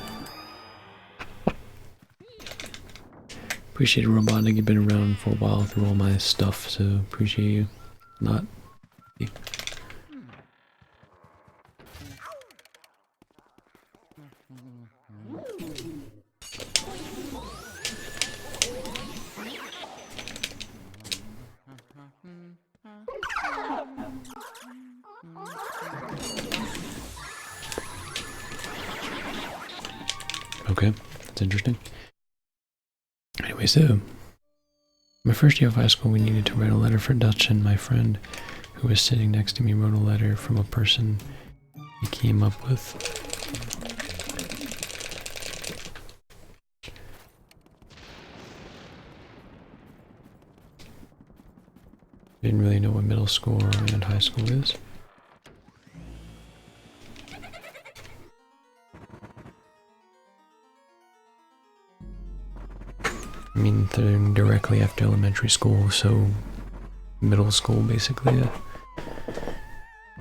Appreciate it, Robotnik. You've been around for a while through all my stuff, so appreciate you. Not. Okay, that's interesting. Anyway, so my first year of high school, we needed to write a letter for Dutch, and my friend who was sitting next to me wrote a letter from a person he came up with. Didn't really know what middle school and high school is. I mean, they're directly after elementary school, so middle school basically.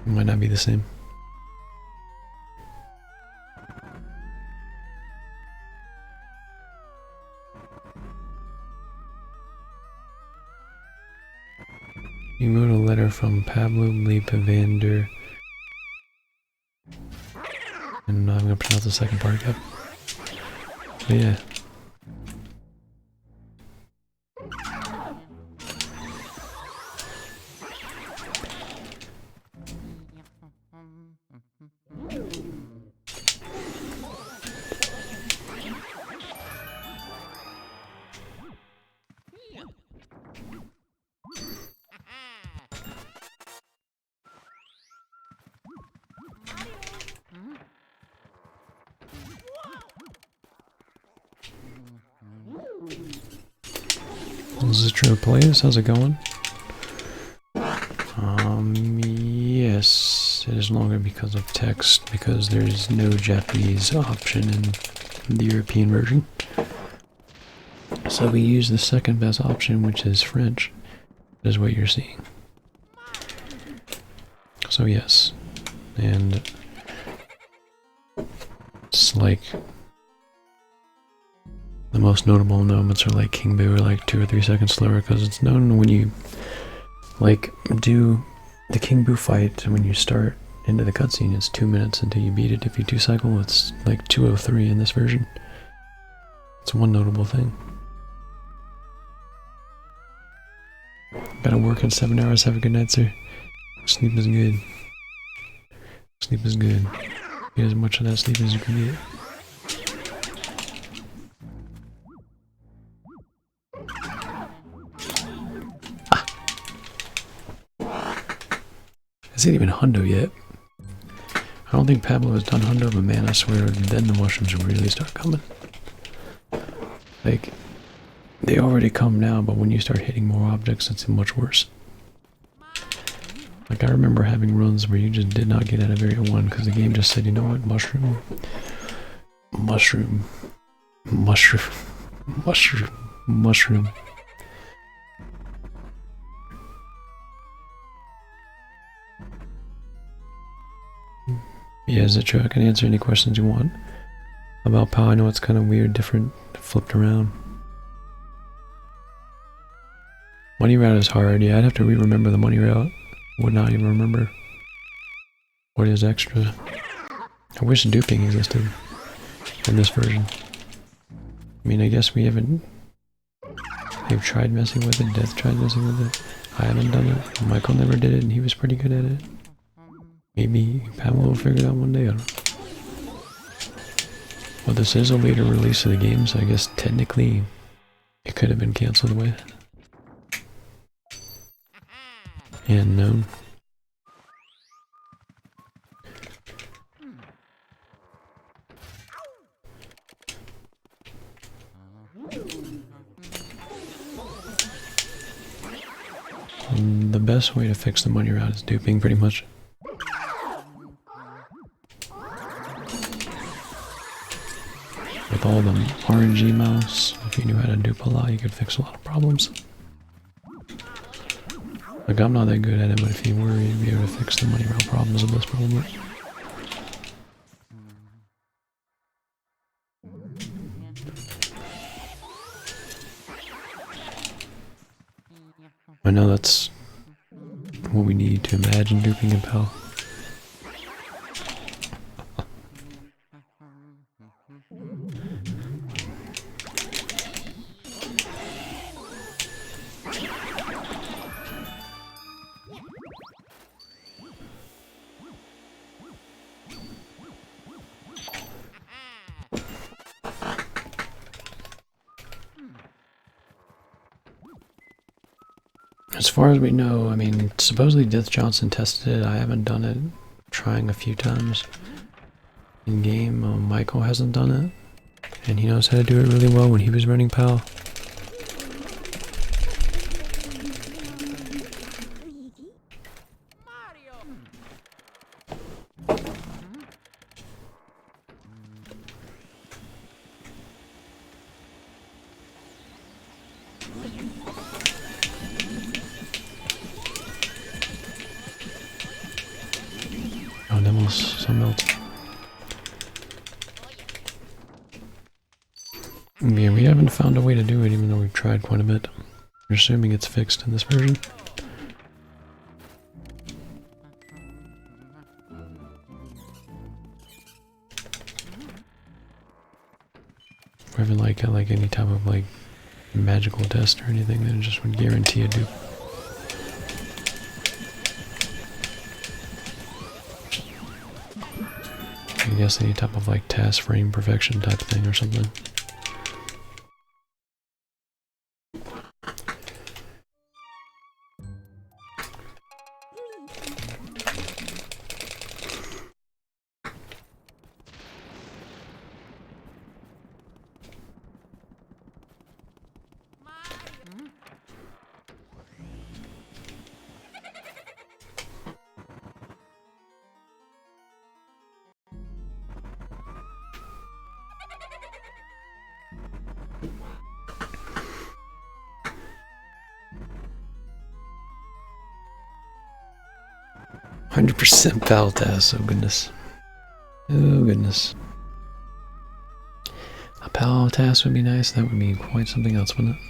Might not be the same. You wrote a letter from Pablo Lepavinder. And I'm gonna pronounce the second part again. But yeah. This is True Plays. How's it going? Yes, it is longer because of text, because there's no Japanese option in the European version. So we use the second best option, which is French, is what you're seeing. So yes, and it's like the most notable moments are like King Boo are like 2 or 3 seconds slower, because it's known when you like do the King Boo fight, and when you start into the cutscene it's 2 minutes until you beat it. If you 2-cycle, it's like 2:03 in this version. It's one notable thing. Gotta work in 7 hours. Have a good night, sir. Sleep is good. Sleep is good. Get as much of that sleep as you can get. This ain't even hundo yet. I don't think Pablo has done hundo, but man, I swear, then the mushrooms really start coming. Like, they already come now, but when you start hitting more objects, it's much worse. Like, I remember having runs where you just did not get out of area 1 because the game just said, you know what, mushroom, mushroom, mushroom, mushroom, mushroom. Yeah, is it true? I can answer any questions you want about POW. I know it's kind of weird, different, flipped around. Money route is hard. Yeah, I'd have to re-remember the money route. Would not even remember what is extra. I wish duping existed in this version. I mean, I guess we haven't. They've tried messing with it. Death tried messing with it. I haven't done it. Michael never did it, and he was pretty good at it. Maybe Pamela will figure it out one day. I don't know. Well, this is a later release of the game, so I guess technically it could have been canceled away. And no. The best way to fix the money route is duping, pretty much. With all the RNG mouse, if you knew how to dupe a lot, you could fix a lot of problems. Like, I'm not that good at it, but if you were, you'd be able to fix the money route problems of this problem. I know that's what we need to imagine duping in POW. As far as we know, I mean, supposedly Death Johnson tested it. I haven't done it. Trying a few times in game. Michael hasn't done it, and he knows how to do it really well when he was running POW. Oh, that was something else. Yeah, we haven't found a way to do it, even though we've tried quite a bit. We're assuming it's fixed in this version. If we haven't like any type of like magical test or anything, then it just would guarantee a dupe. I guess any type of like task frame perfection type thing or something. %, POW task, oh goodness. Oh goodness. A POW task would be nice, that would be quite something else, wouldn't it?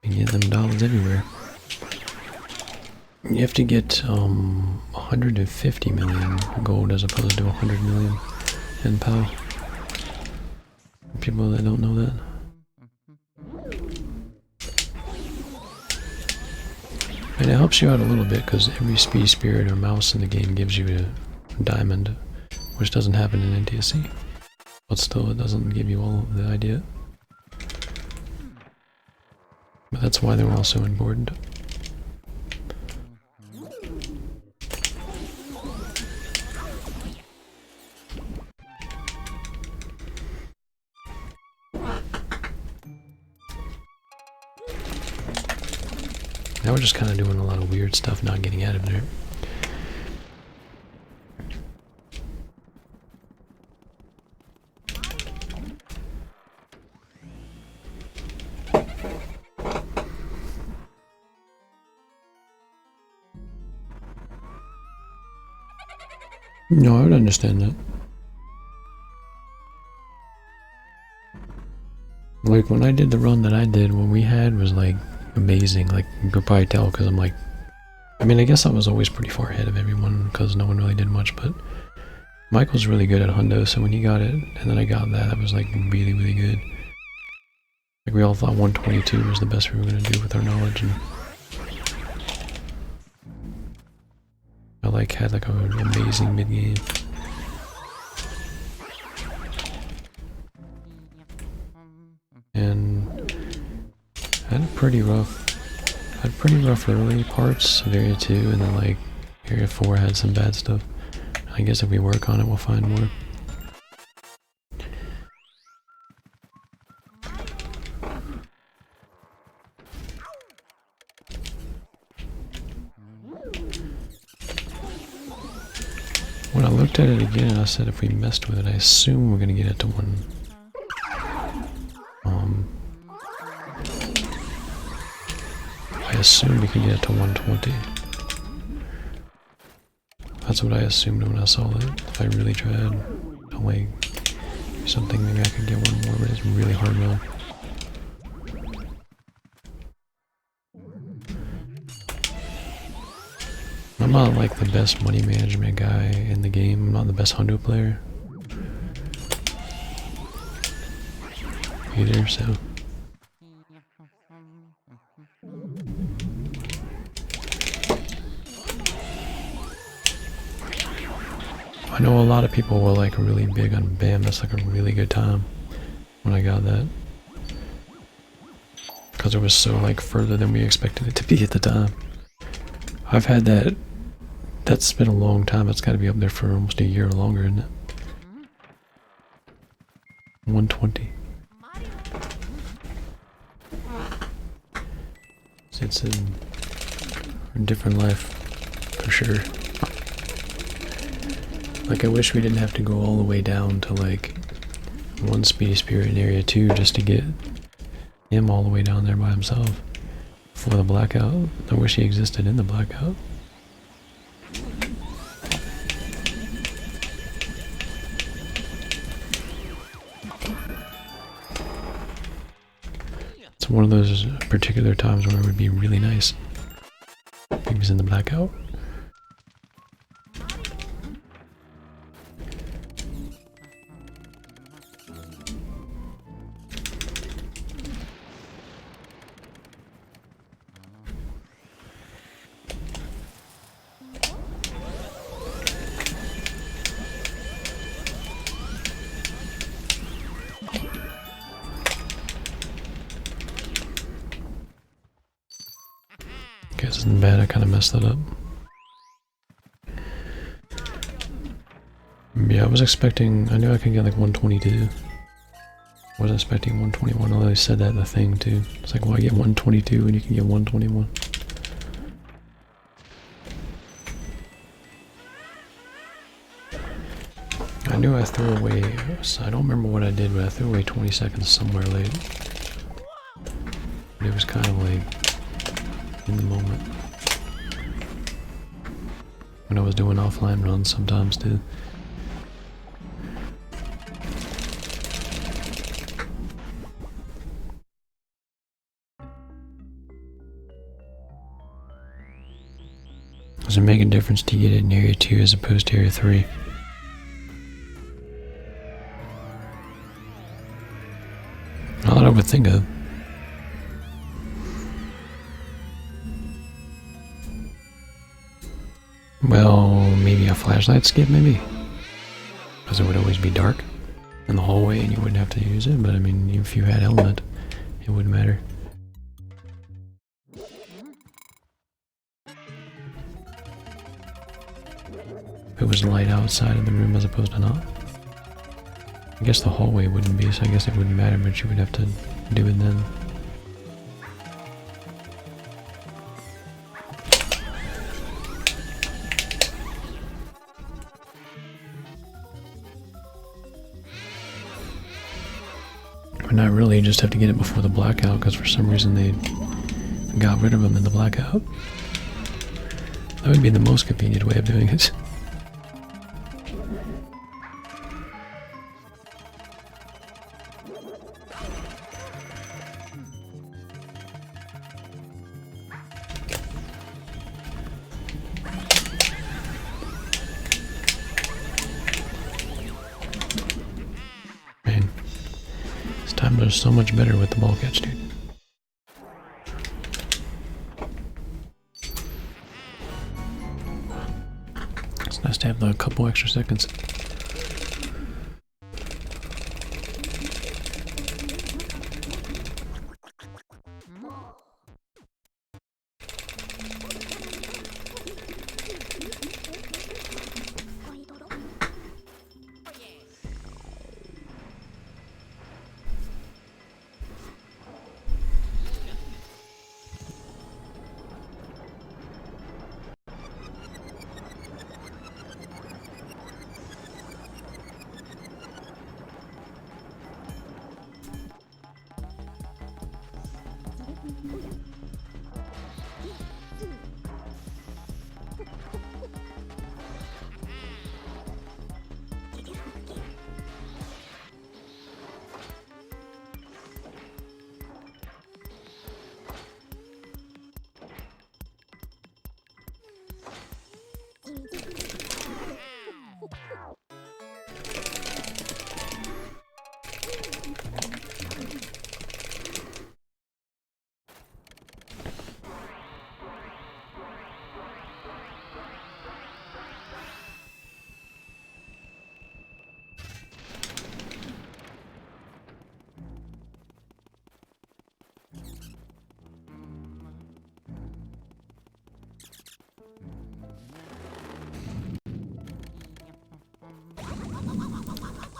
You get them dollars everywhere. You have to get 150 million gold as opposed to 100 million in POW. People that don't know that. And it helps you out a little bit because every speed spirit or mouse in the game gives you a diamond, which doesn't happen in NTSC. But still, it doesn't give you all of the idea. But that's why they're also important. Now we're just kind of doing a lot of weird stuff, not getting out of there. No, I would understand that. Like, when I did the run that I did, what we had was, like, amazing. Like, you could probably tell, because I'm like... I mean, I guess I was always pretty far ahead of everyone, because no one really did much, but... Michael's really good at Hundo, so when he got it, and then I got that, that was, like, really, really good. Like, we all thought 122 was the best we were going to do with our knowledge, and... I, like, had, like, an amazing mid-game. And I had pretty rough early parts of Area 2, and then like Area 4 had some bad stuff. I guess if we work on it, we'll find more. When I looked at it again, I said if we messed with it, I assume we're gonna get it to one. I assume we can get it to 120. That's what I assumed when I saw it. If I really tried, I'll like something, maybe I could get one more, but it's really hard now. I'm not like the best money management guy in the game. I'm not the best Hundo player either, so. I know a lot of people were like really big on BAM. That's like a really good time when I got that, because it was so like further than we expected it to be at the time. I've had that. That's been a long time. It's got to be up there for almost a year or longer, isn't it? 120. It's a different life, for sure. Like, I wish we didn't have to go all the way down to like one Speedy Spirit in Area 2 just to get him all the way down there by himself for the blackout. I wish he existed in the blackout. It's one of those particular times where it would be really nice if he was in the blackout. Guess isn't bad, I kind of messed that up. Yeah, I was expecting, I knew I could get like 122. I wasn't expecting 121, although they said that in the thing too. It's like, why get 122 when you can get 121? I knew I threw away, I don't remember what I did, but I threw away 20 seconds somewhere late. But it was kind of like, in the moment. When I was doing offline runs sometimes too. Does it make a difference to get it in Area 2 as opposed to Area 3? Not that I would think of. Well, maybe a flashlight skip, maybe? Because it would always be dark in the hallway and you wouldn't have to use it, but I mean, if you had element, it wouldn't matter. If it was light outside of the room as opposed to not. I guess the hallway wouldn't be, so I guess it wouldn't matter, but you would have to do it then. Or not really, you just have to get it before the blackout, because for some reason they got rid of them in the blackout. That would be the most convenient way of doing it. Man, this time does so much better with the ball catch, dude. It's nice to have the couple extra seconds.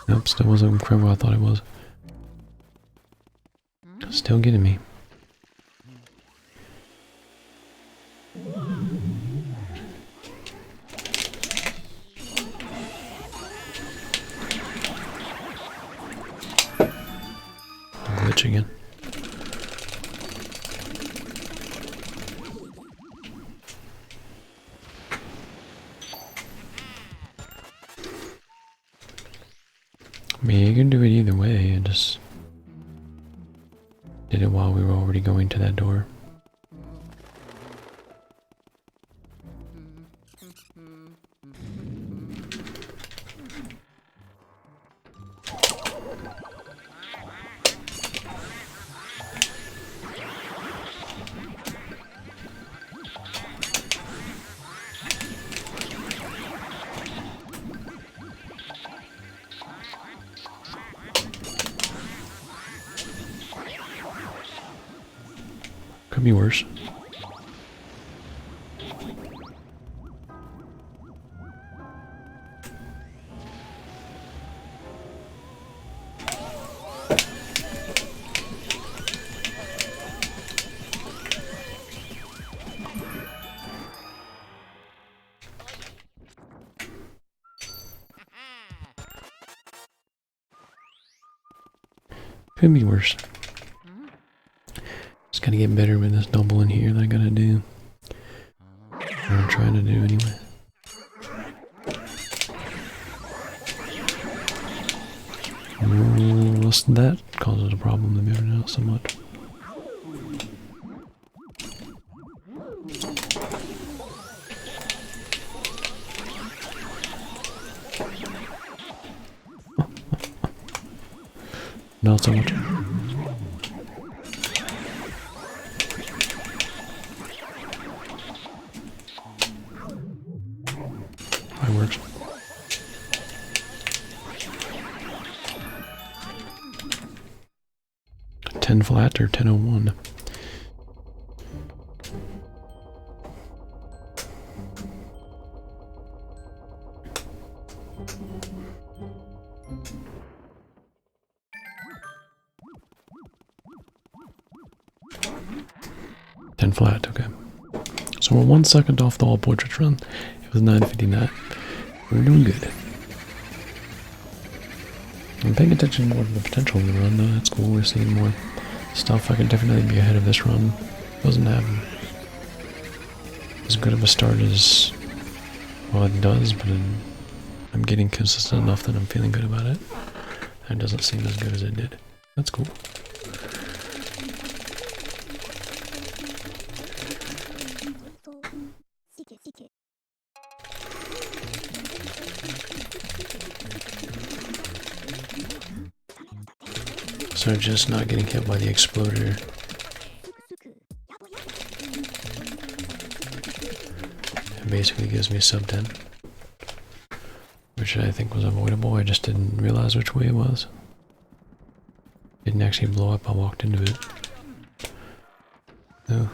Nope, still wasn't quite what I thought it was. Still getting me. Glitch again. I mean, you can do it either way. I just did it while we were already going to that door. Could be worse. Could be worse. Just gotta get better with this double in here that I gotta do. What I'm trying to do anyway. Less than that causes a problem to me now so much. Not so much. 10 flat or 10:01? Flat, okay. So we're 1 second off the all portraits run. It was 9:59. We're doing good. I'm paying attention more to the potential of the run though. That's cool. We're seeing more stuff. I could definitely be ahead of this run. Doesn't have as good of a start as well it does, but I'm getting consistent enough that I'm feeling good about it. It doesn't seem as good as it did. That's cool. So just not getting hit by the exploder. It basically gives me sub 10. Which I think was avoidable, I just didn't realize which way it was. Didn't actually blow up, I walked into it. Oh.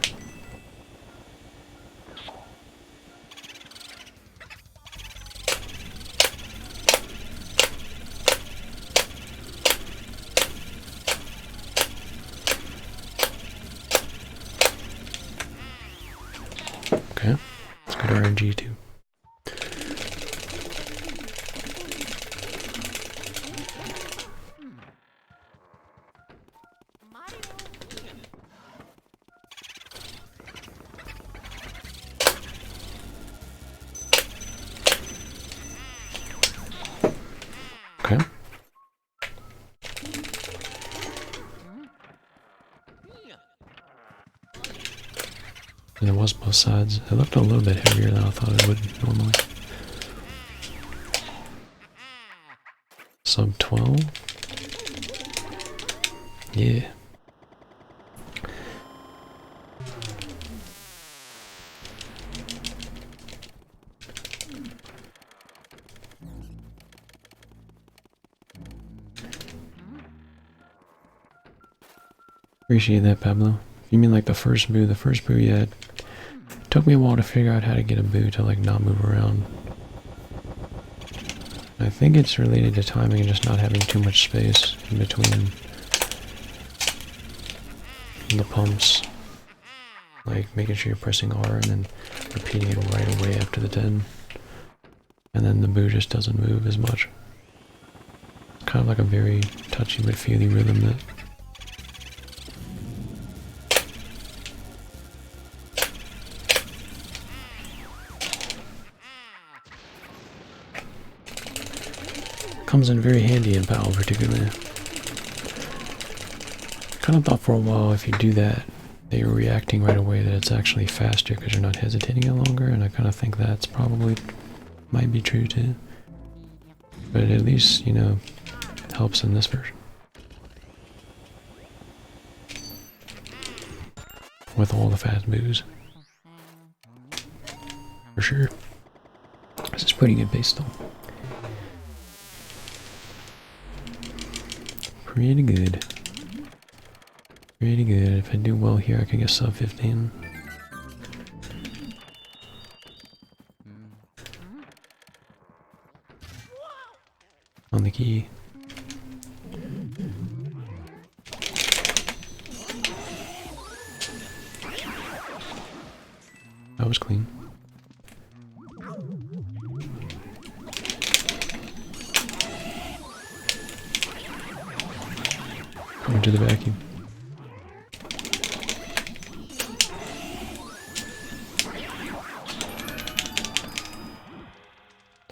Okay, let's go to RNG too. Okay. And it was both sides. It looked a little bit heavier than I thought it would normally. Sub 12. Yeah. Appreciate that, Pablo. You mean like the first boo? The first boo, yeah. It took me a while to figure out how to get a boo to like not move around. I think it's related to timing and just not having too much space in between the pumps. Like making sure you're pressing R and then repeating it right away after the 10. And then the boo just doesn't move as much. It's kind of like a very touchy but feely rhythm that comes in very handy in PAL particularly. Kind of thought for a while if you do that, that you're reacting right away, that it's actually faster because you're not hesitating any longer, and I kind of think that's probably might be true too. But at least, you know, helps in this version. With all the fast moves. For sure. This is pretty good base though. Pretty good. Pretty good. If I do well here, I can get sub 15. On the key. That was clean. Coming to the vacuum.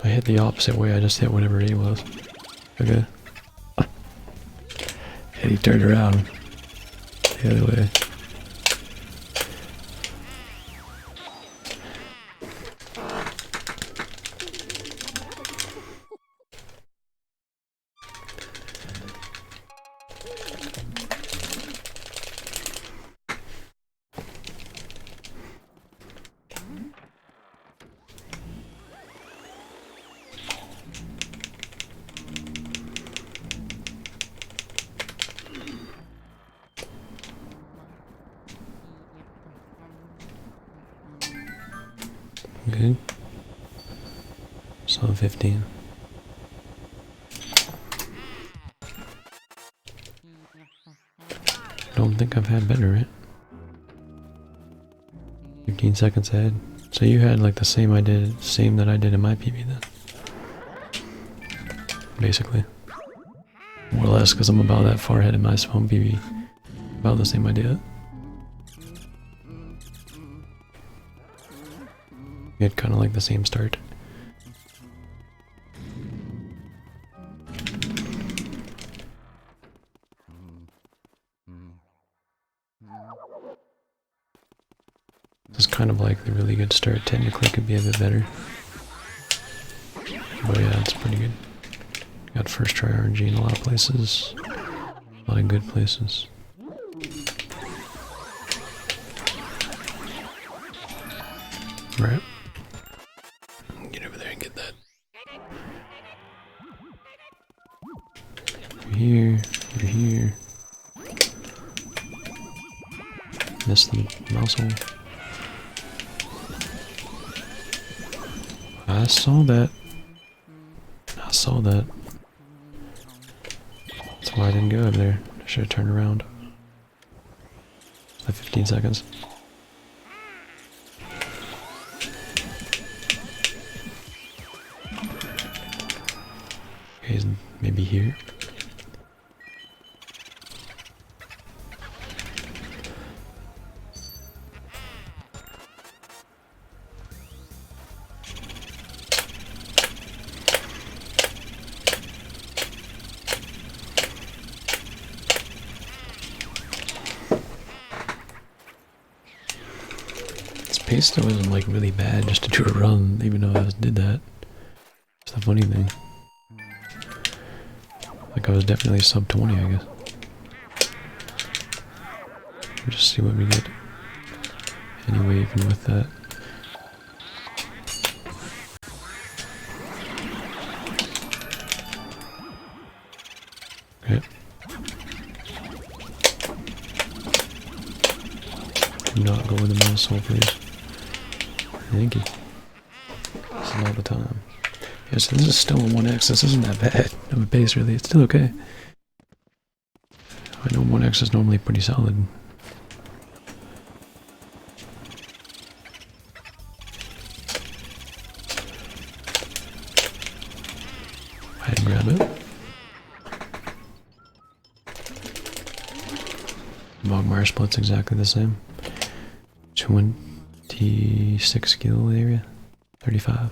I hit the opposite way, I just hit whatever A was. Okay. And he turned around the other way. good. So 15. Don't think I've had better, right? 15 seconds ahead. So you had like the same that I did in my PB then. Basically. More or less, because I'm about that far ahead in my home PB. About the same idea. We had kind of like the same start. This is kind of like the really good start. Technically could be a bit better. But yeah, it's pretty good. Got first try RNG in a lot of places. A lot of good places. Right. Get over there and get that. You're here. You're here. Missed the mouse hole. I saw that. I saw that. That's why I didn't go over there. I should have turned around. Like 15 seconds. Okay, maybe here. Pace still wasn't like really bad just to do a run, even though I did that. It's the funny thing. Like I was definitely sub 20, I guess. Just see what we get. Anyway, even with that. Okay. Do not go with the mouse hole, please. Thank you. This is all the time. Yeah, so this is still a 1x. This isn't that bad of a pace, really. It's still okay. I know 1x is normally pretty solid. I didn't grab it. Bogmire split's exactly the same. 26 skill area, 35.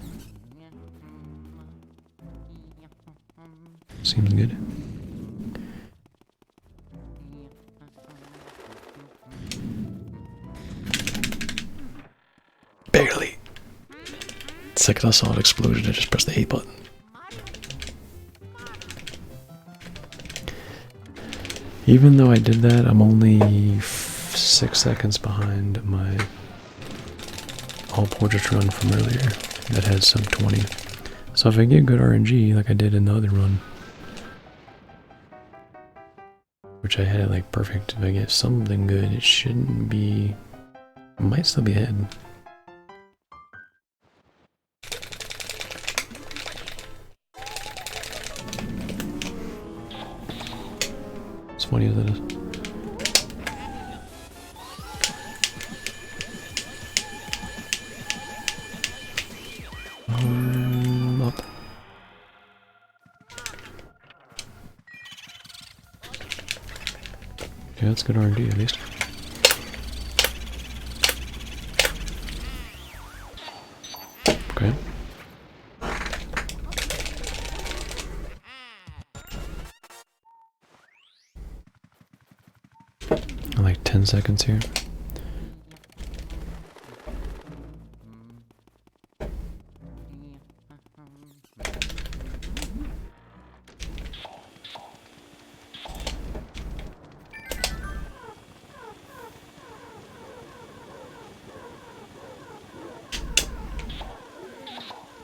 Seems good. Barely. The second I saw it exploded, I just pressed the A button. Even though I did that, I'm only 6 seconds behind my all portrait run from earlier that had sub 20. So if I get good RNG like I did in the other run, which I had it like perfect, if I get something good, it shouldn't be, it might still be ahead. As funny as that is. Up. Okay, that's good R&D at least. Okay. Like 10 seconds here.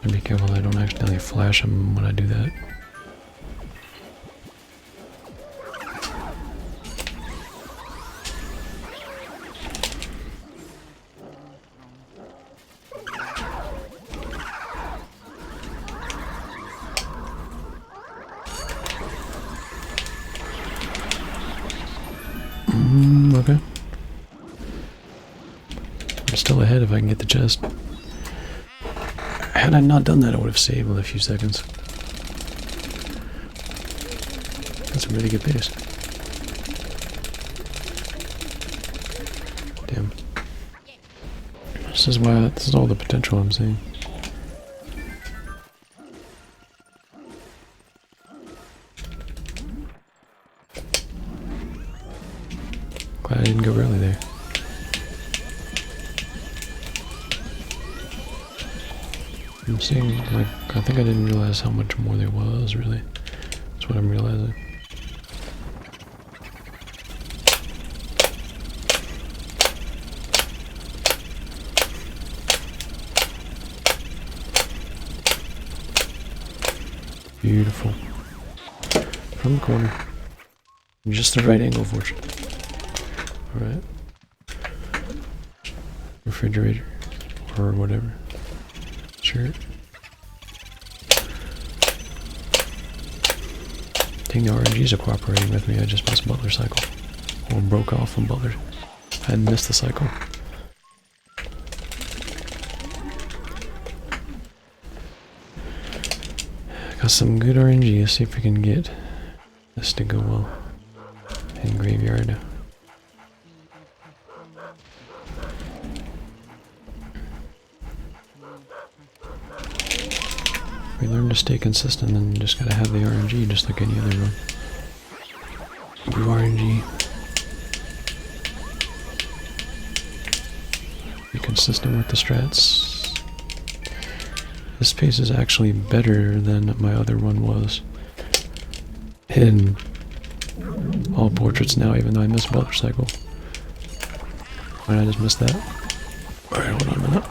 Be careful I don't accidentally flash him when I do that. if I can get the chest. Had I not done that, I would have saved a few seconds. That's a really good pace. Damn. This is all the potential I'm seeing. Glad I didn't go early there. I'm seeing, like, I think I didn't realize how much more there was, really. That's what I'm realizing. Beautiful. From the corner. Just the right angle, fortunately. Alright. Refrigerator. Or whatever. Shirt. I think the RNGs are cooperating with me. I just missed Butler cycle. Or broke off from Butler. I had missed the cycle. Got some good RNG. Let's see if we can get this to go well. In graveyard. We learn to stay consistent and just gotta have the RNG just like any other run. Blue RNG. Be consistent with the strats. This pace is actually better than my other one was. In all portraits now, even though I missed Butler cycle. Why did I just miss that? Alright, hold on a minute.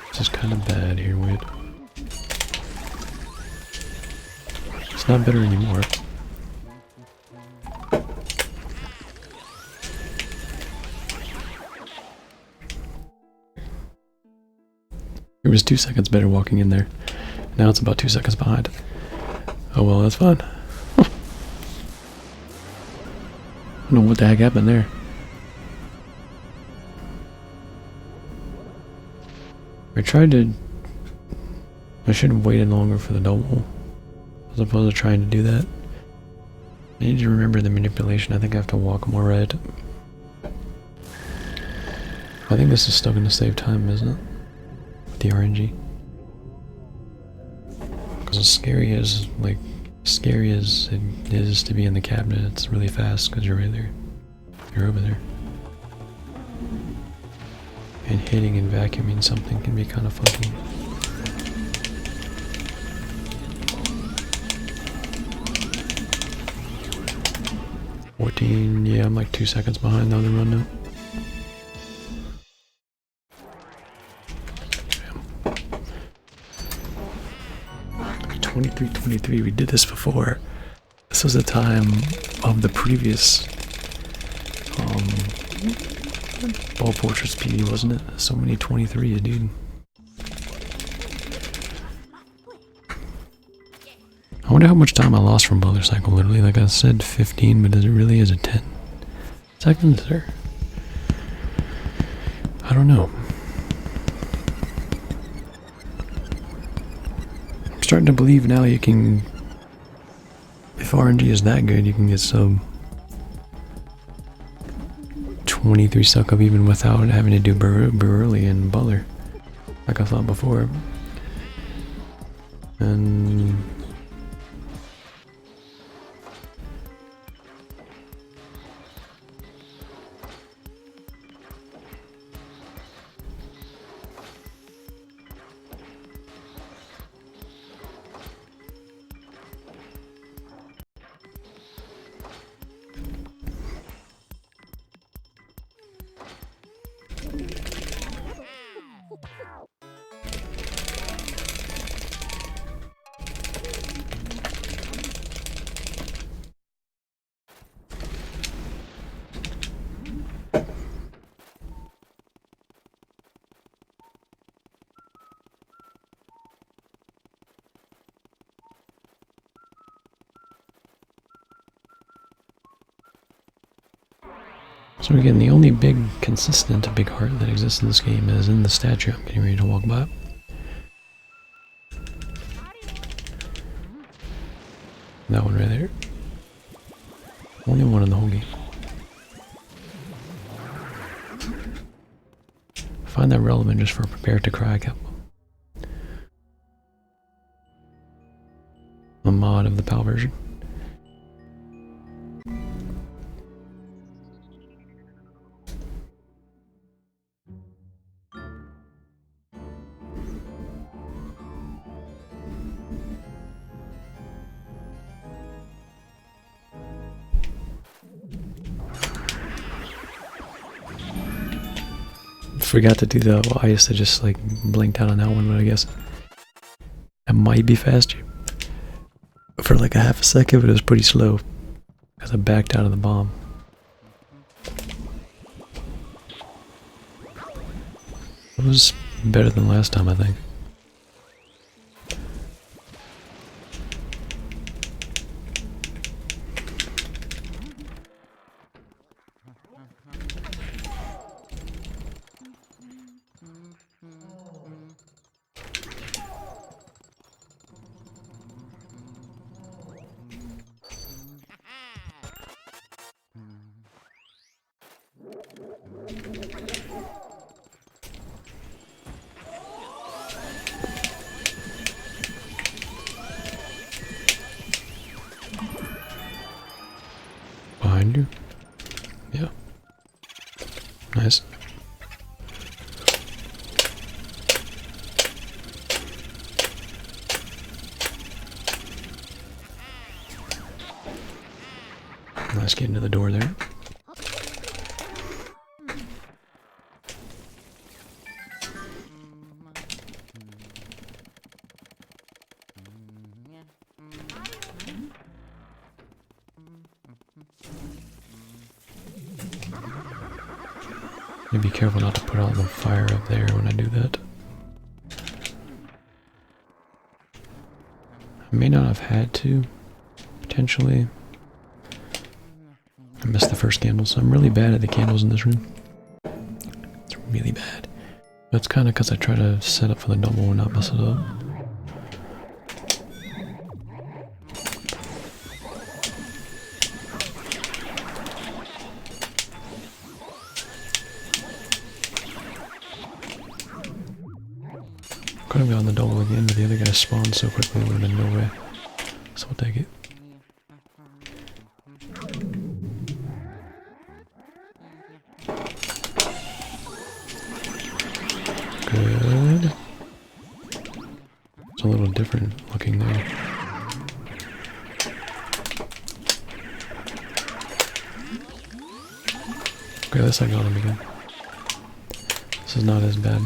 This is kind of bad here, wait. It's not better anymore. It was 2 seconds better walking in there. Now it's about 2 seconds behind. Oh well, that's fine. I don't know what the heck happened there. I should have waited longer for the double, as opposed to trying to do that. I need to remember the manipulation. I think I have to walk more right. I think this is still going to save time, isn't it? With the RNG. Because as scary as it is to be in the cabinet, it's really fast because you're right there. You're over there. And hitting and vacuuming something can be kind of funky. Yeah, I'm like 2 seconds behind the other run now. 23-23, we did this before. This was the time of the previous Ball Portraits PD, wasn't it? So many 23, dude. I wonder how much time I lost from Butler cycle, literally. Like I said 15, but it really is a 10 seconds or? I don't know. I'm starting to believe now you can, if RNG is that good, you can get sub 23 suck up even without having to do Burley and Butler, like I thought before. And So again, the only big consistent big heart that exists in this game is in the statue I'm getting ready to walk by. That one right there. Only one in the whole game. Find that relevant just for Prepare to Cry Cap. A mod of the PAL version. Forgot to do that. Well, I used to just like blinked out on that one, but I guess it might be faster. For like a half a second, but it was pretty slow because I backed out of the bomb. It was better than last time, I think. Behind you? Yeah. Nice. Let's get into the door there. Be careful not to put out the fire up there when I do that. I may not have had to, potentially. I missed the first candle, so I'm really bad at the candles in this room. It's really bad. That's kind of because I try to set up for the double and not mess it up. Could have gone the double again, but the other guy spawned so quickly there would have been no way. So we'll take it. Good. It's a little different looking there. Okay, this I got him again. This is not as bad.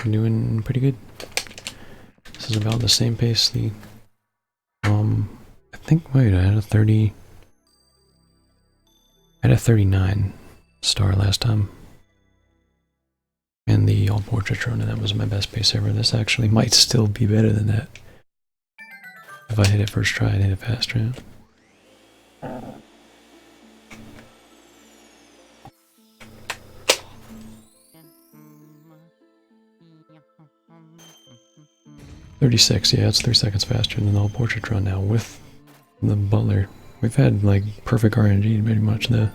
I'm doing pretty good. This is about the same pace. I think, wait, I had a 30. I had a 39 star last time. And the all portrait run, and that was my best pace ever. This actually might still be better than that. If I hit it first try, I'd hit it faster. Yeah. $36, yeah, it's 3 seconds faster than the whole portrait run now with the butler. We've had like perfect RNG pretty much there.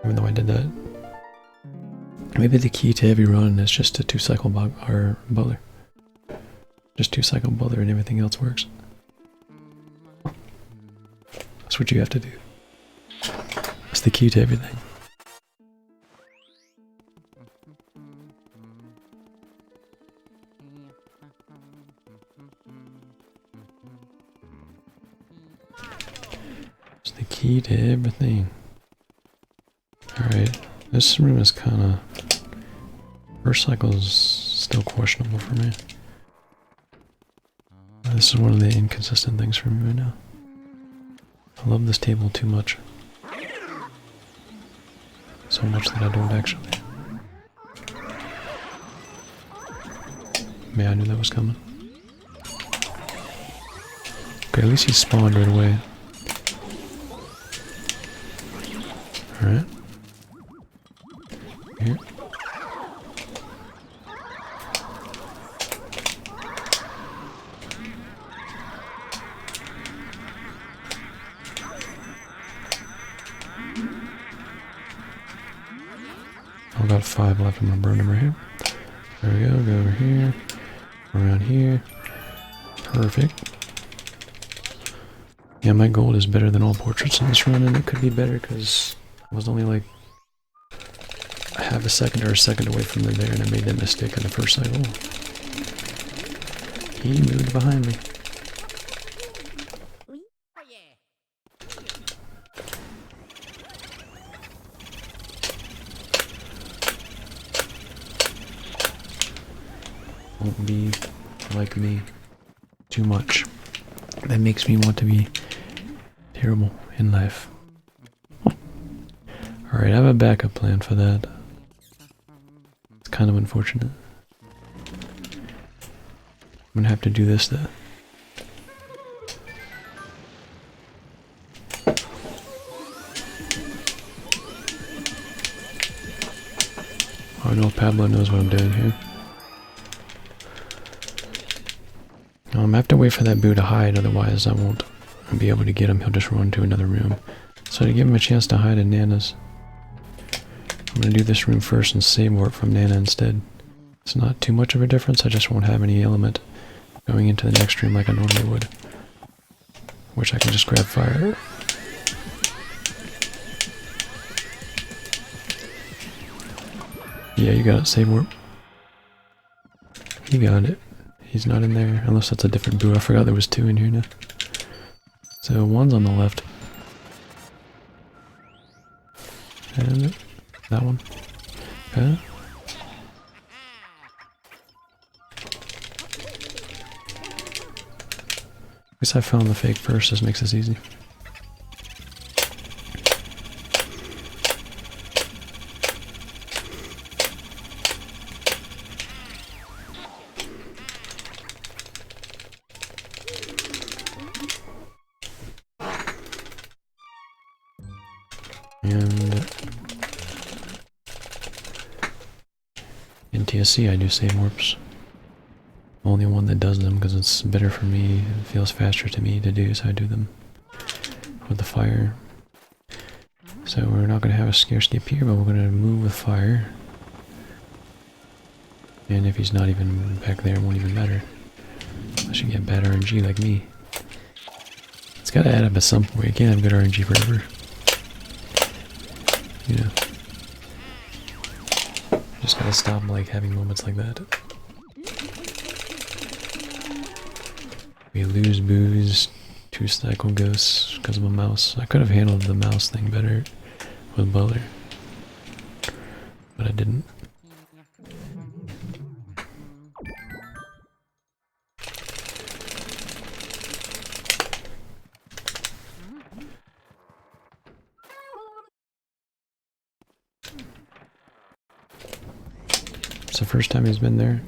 Even though I did that. Maybe the key to every run is just a 2-cycle butler. Just 2-cycle butler and everything else works. That's what you have to do. That's the key to everything. It's the key to everything. Alright, this room is kinda... First cycle is still questionable for me. This is one of the inconsistent things for me right now. I love this table too much. So much that I don't actually. Man, I knew that was coming. Okay, at least he spawned right away. Alright. Here. I've got 5 left. I'm gonna burn them right here. There we go. Go over here. Around here. Perfect. Yeah, my gold is better than all portraits in this run, and it could be better because I was only like half a second or a second away from there, and I made that mistake in the first cycle. He moved behind me. Won't be like me too much. That makes me want to be terrible in life. Alright, I have a backup plan for that. It's kind of unfortunate. I'm gonna have to do this though. Oh no, Pablo knows what I'm doing here. I have to wait for that boo to hide, otherwise I won't be able to get him. He'll just run to another room. So to give him a chance to hide in Nana's, I'm going to do this room first and save warp from Nana instead. It's not too much of a difference, I just won't have any element going into the next room like I normally would. Which I can just grab fire. Yeah, you got it, save warp. You got it. He's not in there, unless that's a different boo. I forgot there was 2 in here now. So one's on the left. And that one. Okay. At least I found the fake first, this makes this easy. And in TSC I do save warps. Only one that does them because it's better for me. It feels faster to me to do, so I do them with the fire. So we're not going to have a scare skip here, but we're going to move with fire. And if he's not even back there, it won't even matter. I should get bad RNG like me. It's got to add up at some point. You can't have good RNG forever. You know. Just gotta stop like having moments like that. We lose boos, 2 cycle ghosts because of a mouse. I could have handled the mouse thing better with Butler, but I didn't. It's the first time he's been there.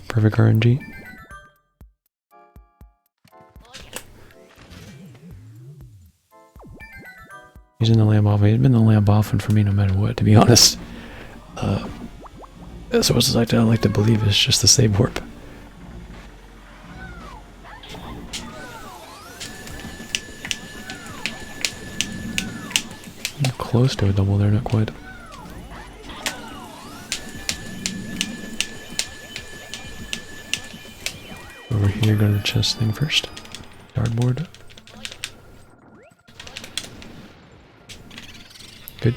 Perfect RNG. He's in the lamp off. He's been the lamp often for me no matter what, to be honest. So what's like I like to believe it's just the save warp. I'm close to a double there, not quite. Over here, go to the chest thing first. Dartboard. Good.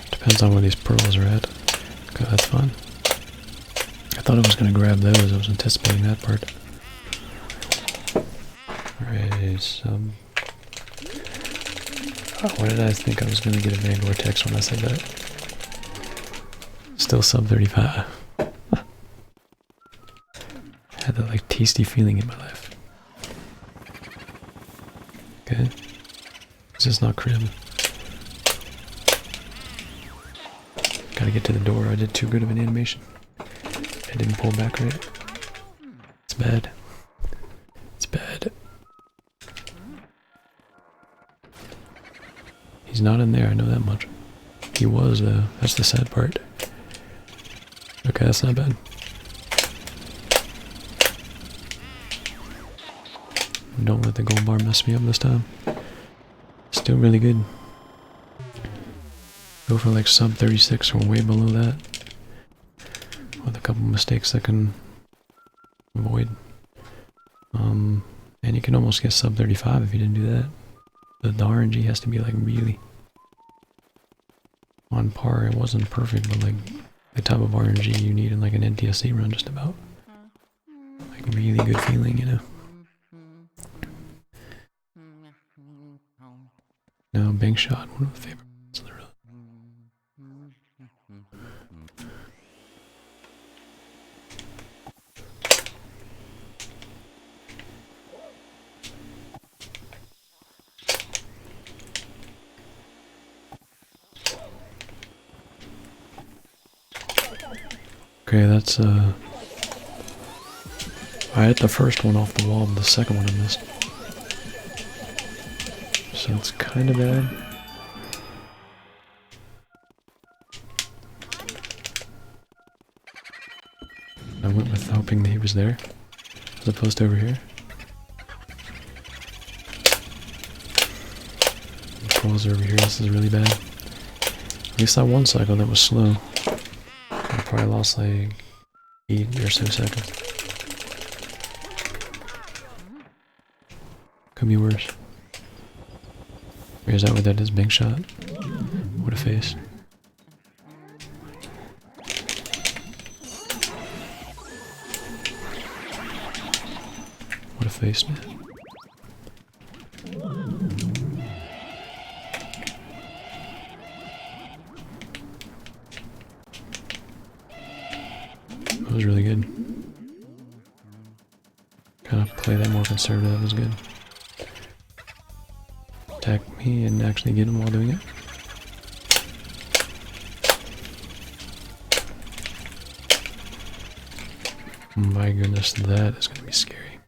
Depends on where these pearls are at. Okay, that's fine. I thought I was going to grab those. I was anticipating that part. Alright, sub. Oh, why did I think I was going to get a Van Vortex when I said that? Still sub 35. had that like tasty feeling in my life. Okay. This is not crib. Gotta get to the door. I did too good of an animation. I didn't pull back right. It's bad. It's bad. He's not in there, I know that much. He was though. That's the sad part. Okay, that's not bad. Don't let the gold bar mess me up this time. Still really good. Go for like sub 36 or way below that. With a couple mistakes that can avoid. And you can almost get sub 35 if you didn't do that. The RNG has to be like really on par. It wasn't perfect, but like the type of RNG you need in like an NTSC run just about. Like really good feeling, you know. No, bank shot, one of my favorites. Okay, that's I hit the first one off the wall, but the second one I missed. So it's kind of bad. I went with hoping that he was there, as opposed to over here. The pros are over here, this is really bad. At least that one cycle that was slow. I probably lost like 8 or so seconds. Could be worse. Or is that what that is? Bank shot? What a face. What a face, man. That was really good. Kind of play that more conservative was good. Attack me and actually get him while doing it. My goodness, that is going to be scary.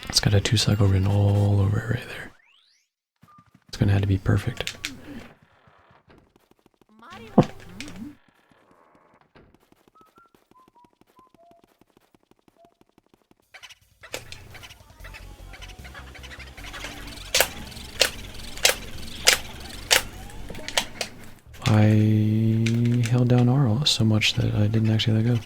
It's got a 2-cycle written all over it right there. It's going to have to be perfect. I held down R so much that I didn't actually let go.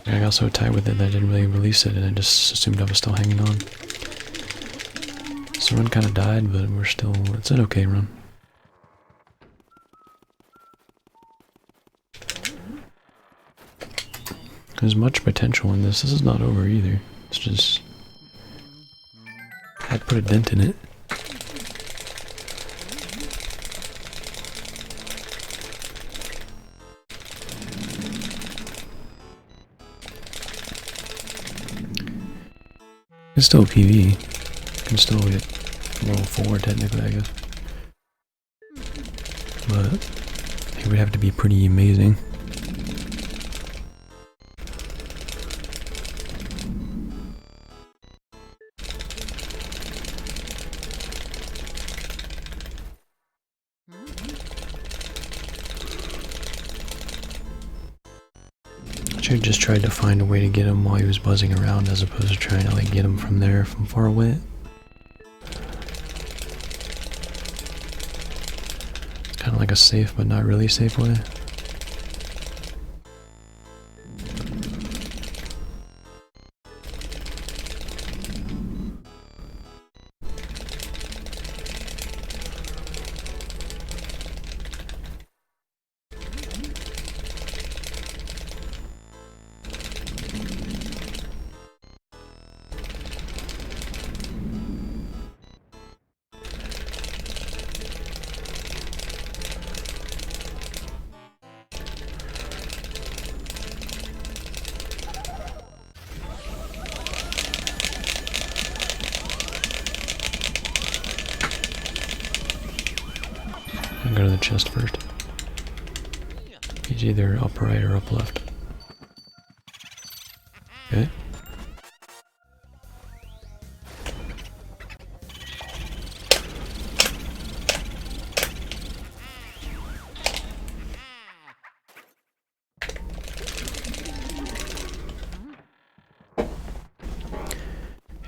I got so tight with it that I didn't really release it and I just assumed I was still hanging on. So run kind of died, but we're still, it's an okay run. There's much potential in this. This is not over either. It's just... I had to put a dent in it. It's still PV. You can still get level 4 technically, I guess. But it would have to be pretty amazing. I should have just tried to find a way to get him while he was buzzing around as opposed to trying to like get him from there from far away. It's kind of like a safe but not really safe way. chest first. He's either up right or up left. Okay.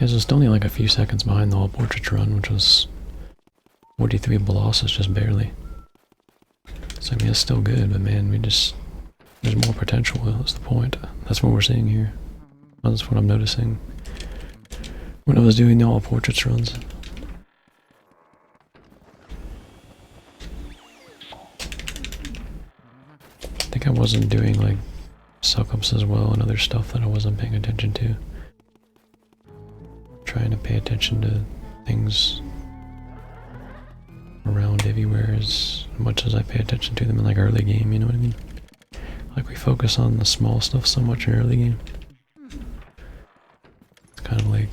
Yeah, so it's only like a few seconds behind the All Portraits run, which was 43 Blosses, just barely. So I mean, it's still good, but man, there's more potential, that's the point. That's what we're seeing here. That's what I'm noticing when I was doing the All Portraits runs. I think I wasn't doing like suck-ups as well and other stuff that I wasn't paying attention to. Trying to pay attention to things around everywhere as much as I pay attention to them in like early game, you know what I mean? Like we focus on the small stuff so much in early game. It's kind of like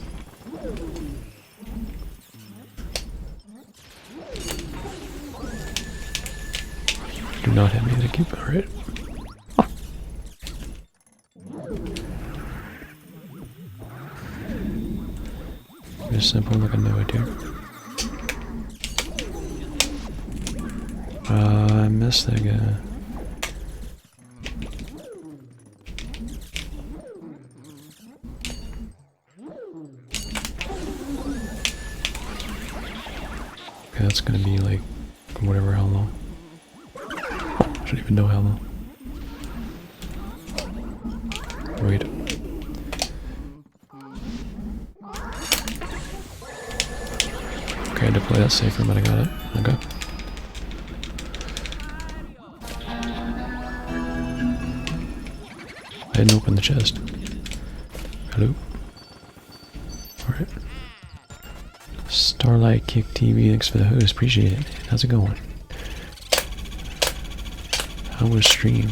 do not hit me to keep it right. Just simple like a no idea. I missed that guy. Okay, that's gonna be like whatever, how long. I don't even know how long. Wait. Okay, I had to play that safer, but I got it. Okay. I didn't open the chest. Hello? Alright. Starlight Kick TV, thanks for the host, appreciate it. How's it going? How was stream?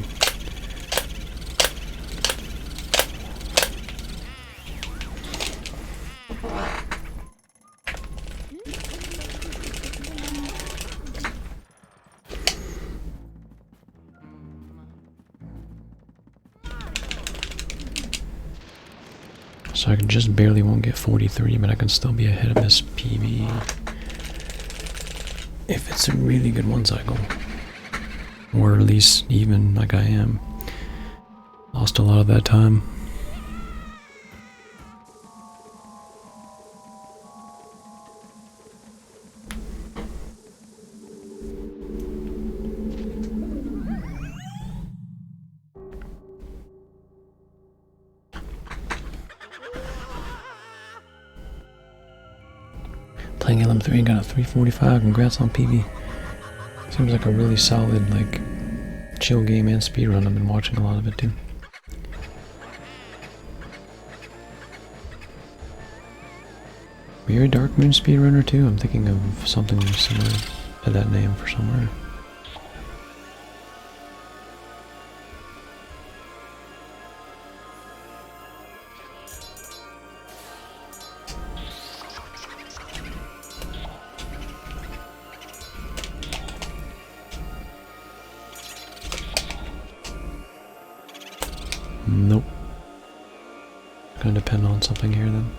So I can just barely won't get 43, but I can still be ahead of this PB if it's a really good one cycle. Or at least even like I am. Lost a lot of that time. Playing LM3 and got a 345. Congrats on PB. Seems like a really solid, like, chill game and speedrun. I've been watching a lot of it too. You're a Dark Moon speedrunner too? I'm thinking of something similar to that name for somewhere. Nope. Gonna depend on something here then.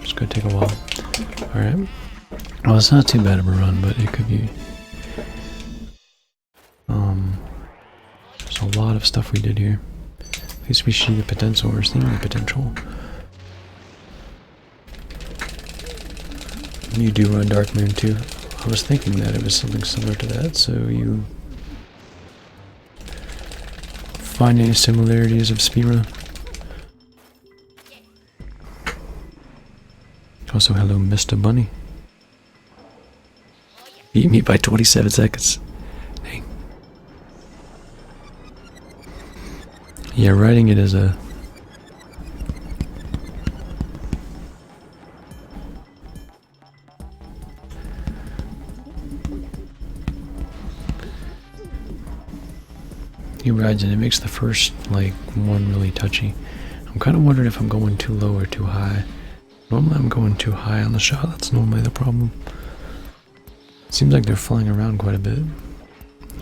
It's gonna take a while. Alright. Well, it's not too bad of a run, but it could be. There's a lot of stuff we did here. At least we see the potential, or seeing the potential. You do run Dark Moon too. I was thinking that it was something similar to that, so you find any similarities of speedrun? Also, hello, Mr. Bunny. Beat me by 27 seconds. Dang. Yeah, writing it as a... He rides and it makes the first, like, one really touchy. I'm kind of wondering if I'm going too low or too high. Normally I'm going too high on the shot, that's normally the problem. Seems like they're flying around quite a bit.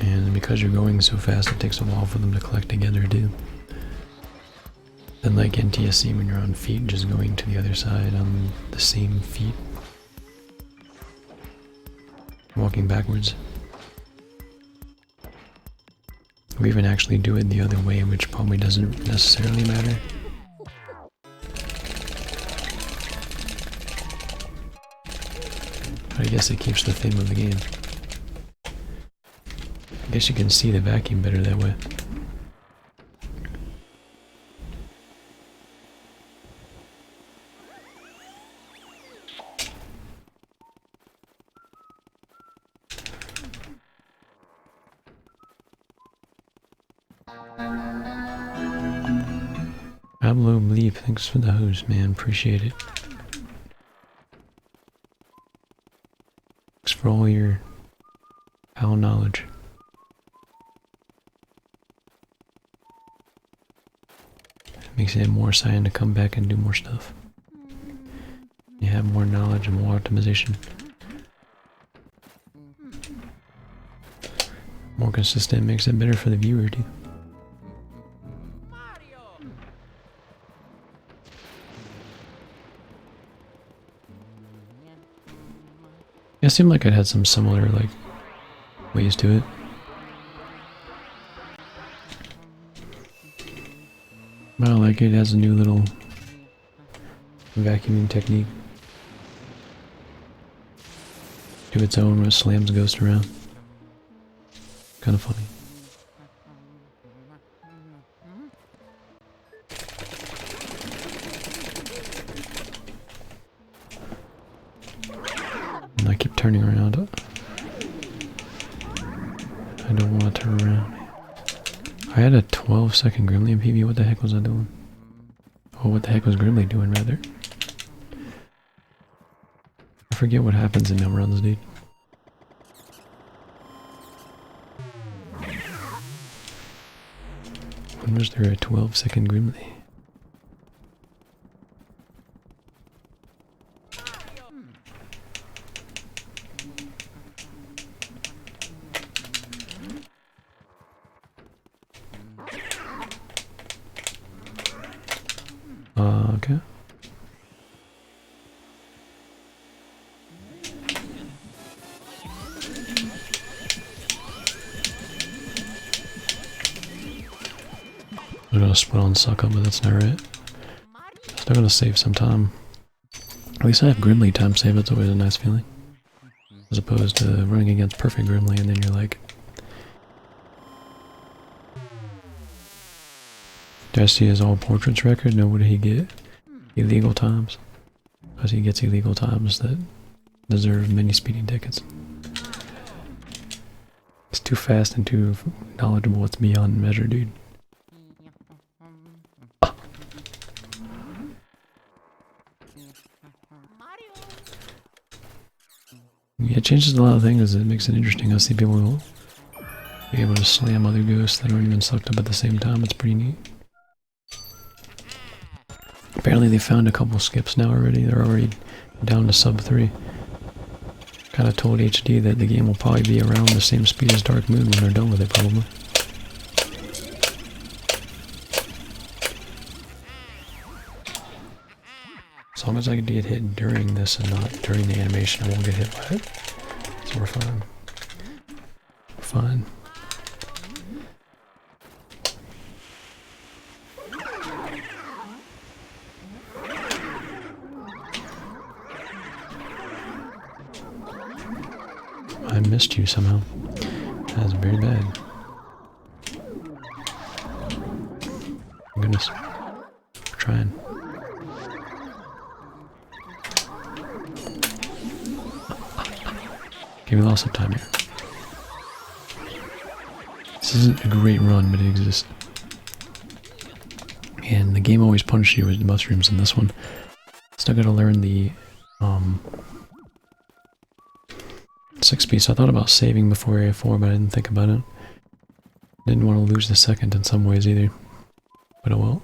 And because you're going so fast, it takes a while for them to collect together too. And like NTSC, when you're on feet, just going to the other side on the same feet. Walking backwards. We even actually do it the other way, which probably doesn't necessarily matter. But I guess it keeps the theme of the game. I guess you can see the vacuum better that way. Pablo Bleep, thanks for the host, man. Appreciate it. Thanks for all your PAL knowledge. Makes it more exciting to come back and do more stuff. You have more knowledge and more optimization. More consistent makes it better for the viewer, too. It seemed like it had some similar, like, ways to it. But I like it. It has a new little vacuuming technique to its own, where it slams Ghost around. Kind of funny. And I keep turning around. I don't want to turn around. I had a 12-second Grimly in PB. What the heck was I doing? Oh, what the heck was Grimly doing, rather? I forget what happens in them runs, dude. When was there a 12-second Grimly? Okay. I'm gonna split on suck up, but that's not right. Still gonna save some time. At least I have Grimly time save, that's always a nice feeling. As opposed to running against perfect Grimly and then you're like... Did I see his all portraits record? No, what did he get? Illegal times. Because he gets illegal times that deserve many speeding tickets. It's too fast and too knowledgeable, it's beyond measure, dude. Yeah, it changes a lot of things, it makes it interesting. I see people be able to slam other ghosts that aren't even sucked up at the same time, it's pretty neat. Apparently they found a couple skips now already, they're already down to sub 3. Kinda told HD that the game will probably be around the same speed as Dark Moon when they're done with it, probably. As long as I can get hit during this and not during the animation, I won't get hit by it. So we're fine. We're fine. I missed you somehow. That's very bad. Goodness. We're trying. Okay, we lost some time here. This isn't a great run, but it exists. And the game always punishes you with the mushrooms in this one. Still gotta learn the 6-piece. I thought about saving before Area 4, but I didn't think about it. Didn't want to lose the second in some ways either. But oh well.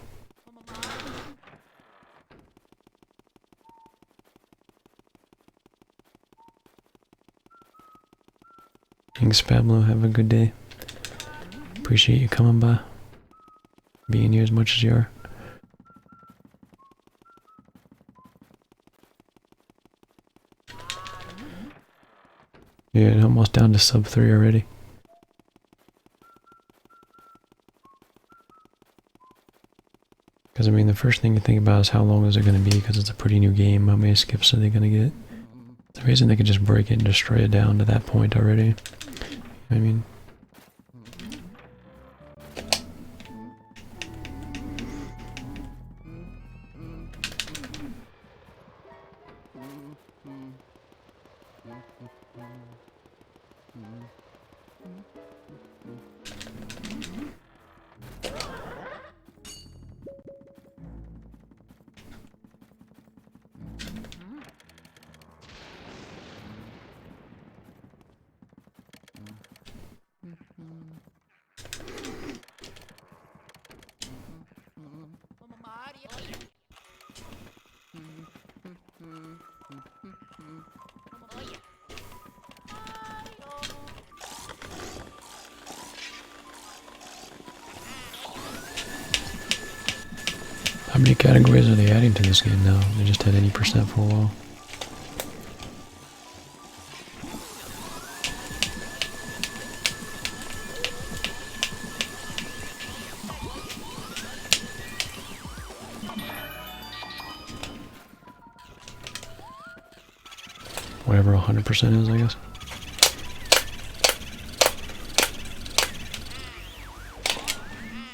Thanks, Pablo. Have a good day. Appreciate you coming by. Being here as much as you are. Yeah, almost down to sub 3 already. Because, I mean, the first thing you think about is how long is it going to be, because it's a pretty new game. How many skips are they going to get? It's amazing they could just break it and destroy it down to that point already. You know what I mean? How many categories are they adding to this game now? They just had 80% for a while. Whatever 100% is, I guess.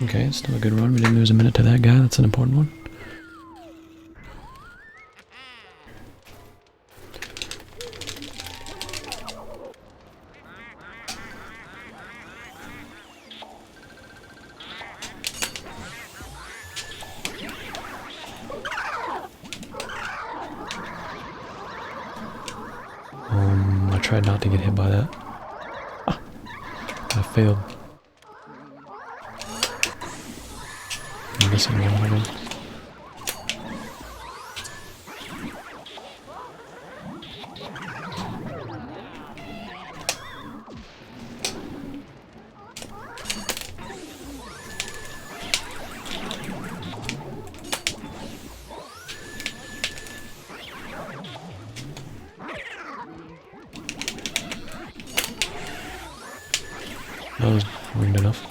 Okay, it's still a good run. We didn't lose a minute to that guy. That's an important one. I tried not to get hit by that. I failed. I'm missing one of them. That was winged enough.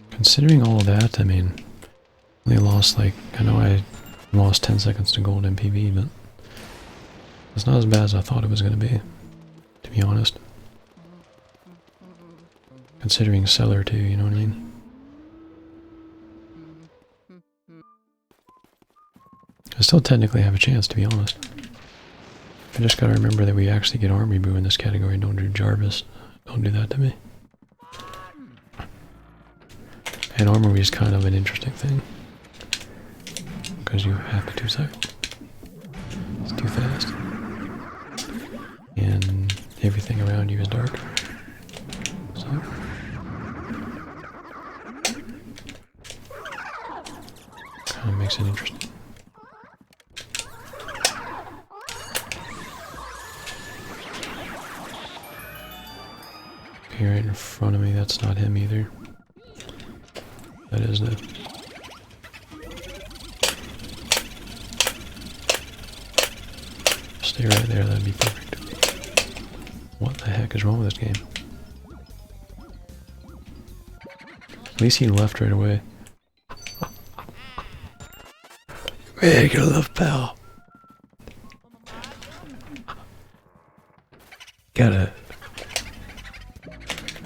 Considering all of that, I mean, they lost like, I know I lost 10 seconds to gold MPV, but it's not as bad as I thought it was going to be honest. Considering seller too, you know what I mean? I still technically have a chance, to be honest. I just gotta remember that we actually get Army Boo in this category. Don't do Jarvis. Don't do that to me. And Armory is kind of an interesting thing. Because you have to 2 seconds. It's too fast. And everything around you is dark. So. Kind of makes it interesting. Right in front of me, that's not him either. That is the... Stay right there, that'd be perfect. What the heck is wrong with this game? At least he left right away. Make a love, pal. Gotta...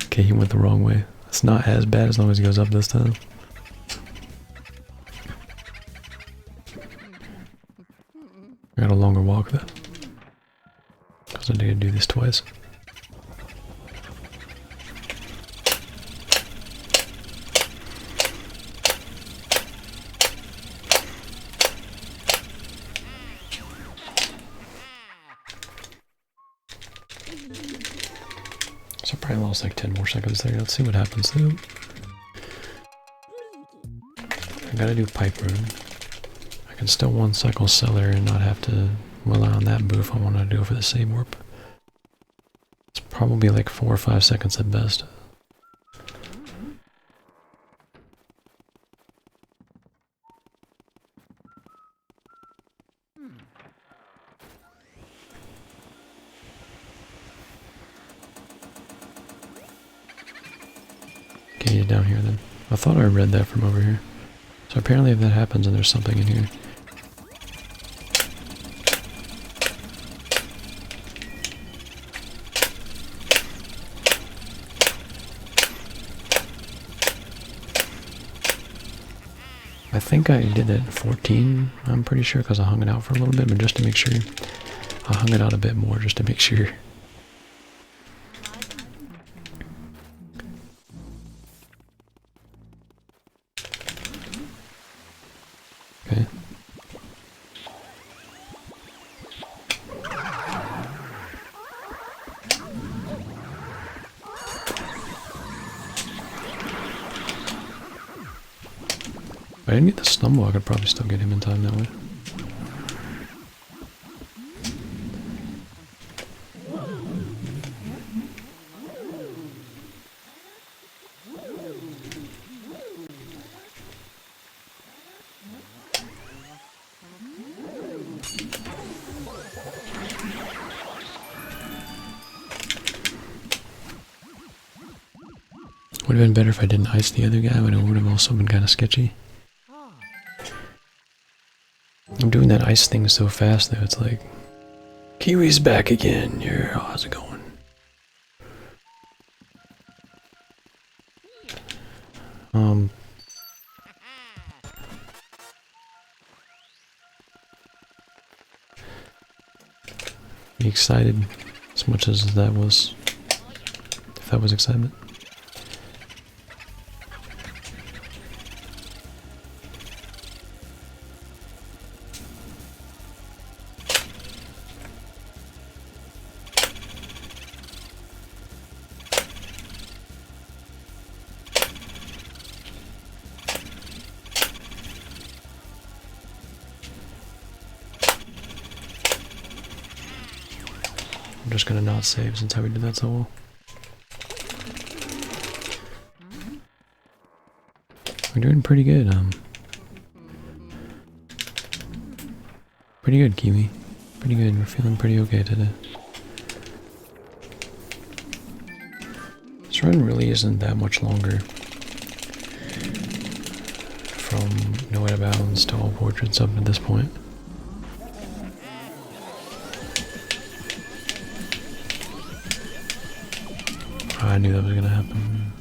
Okay, he went the wrong way. It's not as bad as long as he goes up this time. I got a longer walk though. Because I did do this twice. So I probably lost like 10 more seconds there. Let's see what happens though. I gotta do Pipe Room. I can still one cycle Cellar and not have to rely on that booth. I want to do it for the save warp. It's probably like 4 or 5 seconds at best. Get you down here then. I thought I read that from over here. So apparently if that happens, then there's something in here. I think I did it at 14, I'm pretty sure, because I hung it out for a little bit, but just to make sure. I hung it out a bit more just to make sure. Okay. If I didn't get the stumble, I could probably still get him in time that way. Would have been better if I didn't ice the other guy, but it would have also been kind of sketchy. I'm doing that ice thing so fast though, it's like, Kiwi's back again. Yeah, how's it going? Be excited as much as that was, if that was excitement. I'm just gonna not save since how we did that so well. We're doing pretty good, pretty good, Kiwi. Pretty good, we're feeling pretty okay today. This run really isn't that much longer. From No Out of Bounds to All Portraits up at this point. I knew that was gonna happen.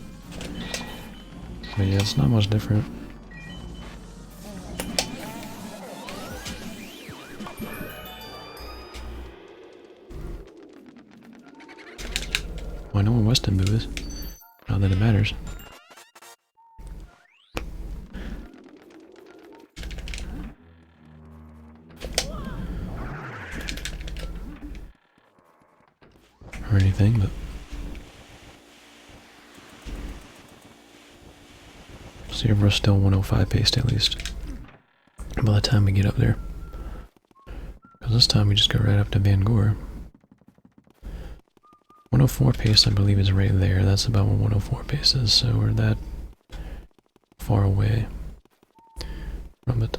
But yeah, it's not much different. Well, I know where Weston Boo is. Not that it matters. Or anything, but see if we're still 105 paced at least by the time we get up there. Because this time we just go right up to Van Gore. 104 pace I believe is right there. That's about what 104 pace is, so we're that far away from it.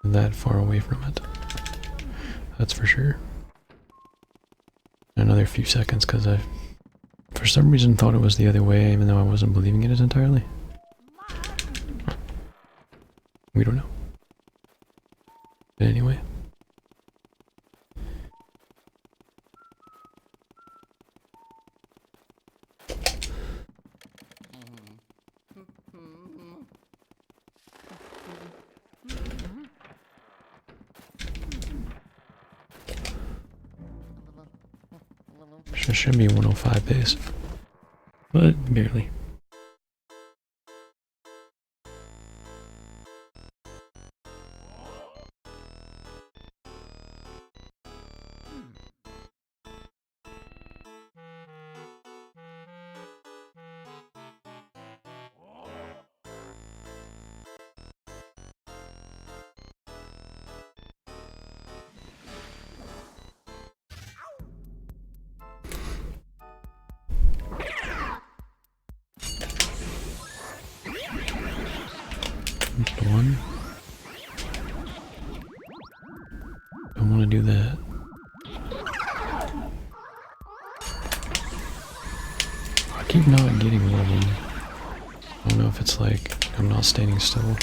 That far away from it. That's for sure. Another few seconds because I, for some reason, thought it was the other way, even though I wasn't believing it entirely. We don't know. But anyway. Should be 105 pace, but barely. One. Don't want to do that. I keep not getting one of them. I don't know if it's like I'm not standing still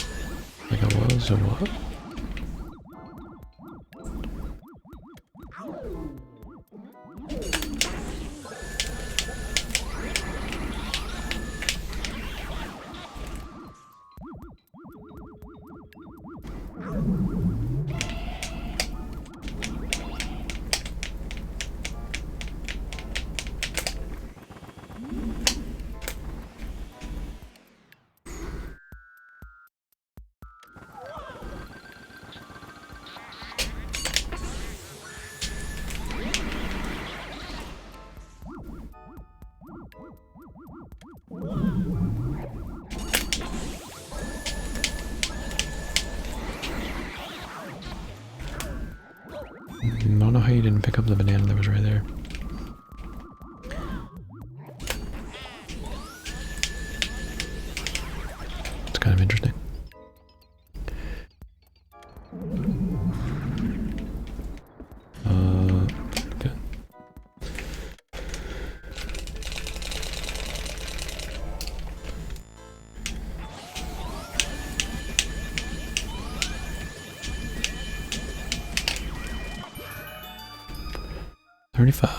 like I was or what. I don't know how you didn't pick up the banana that was right there. It's kind of interesting. Good. $35.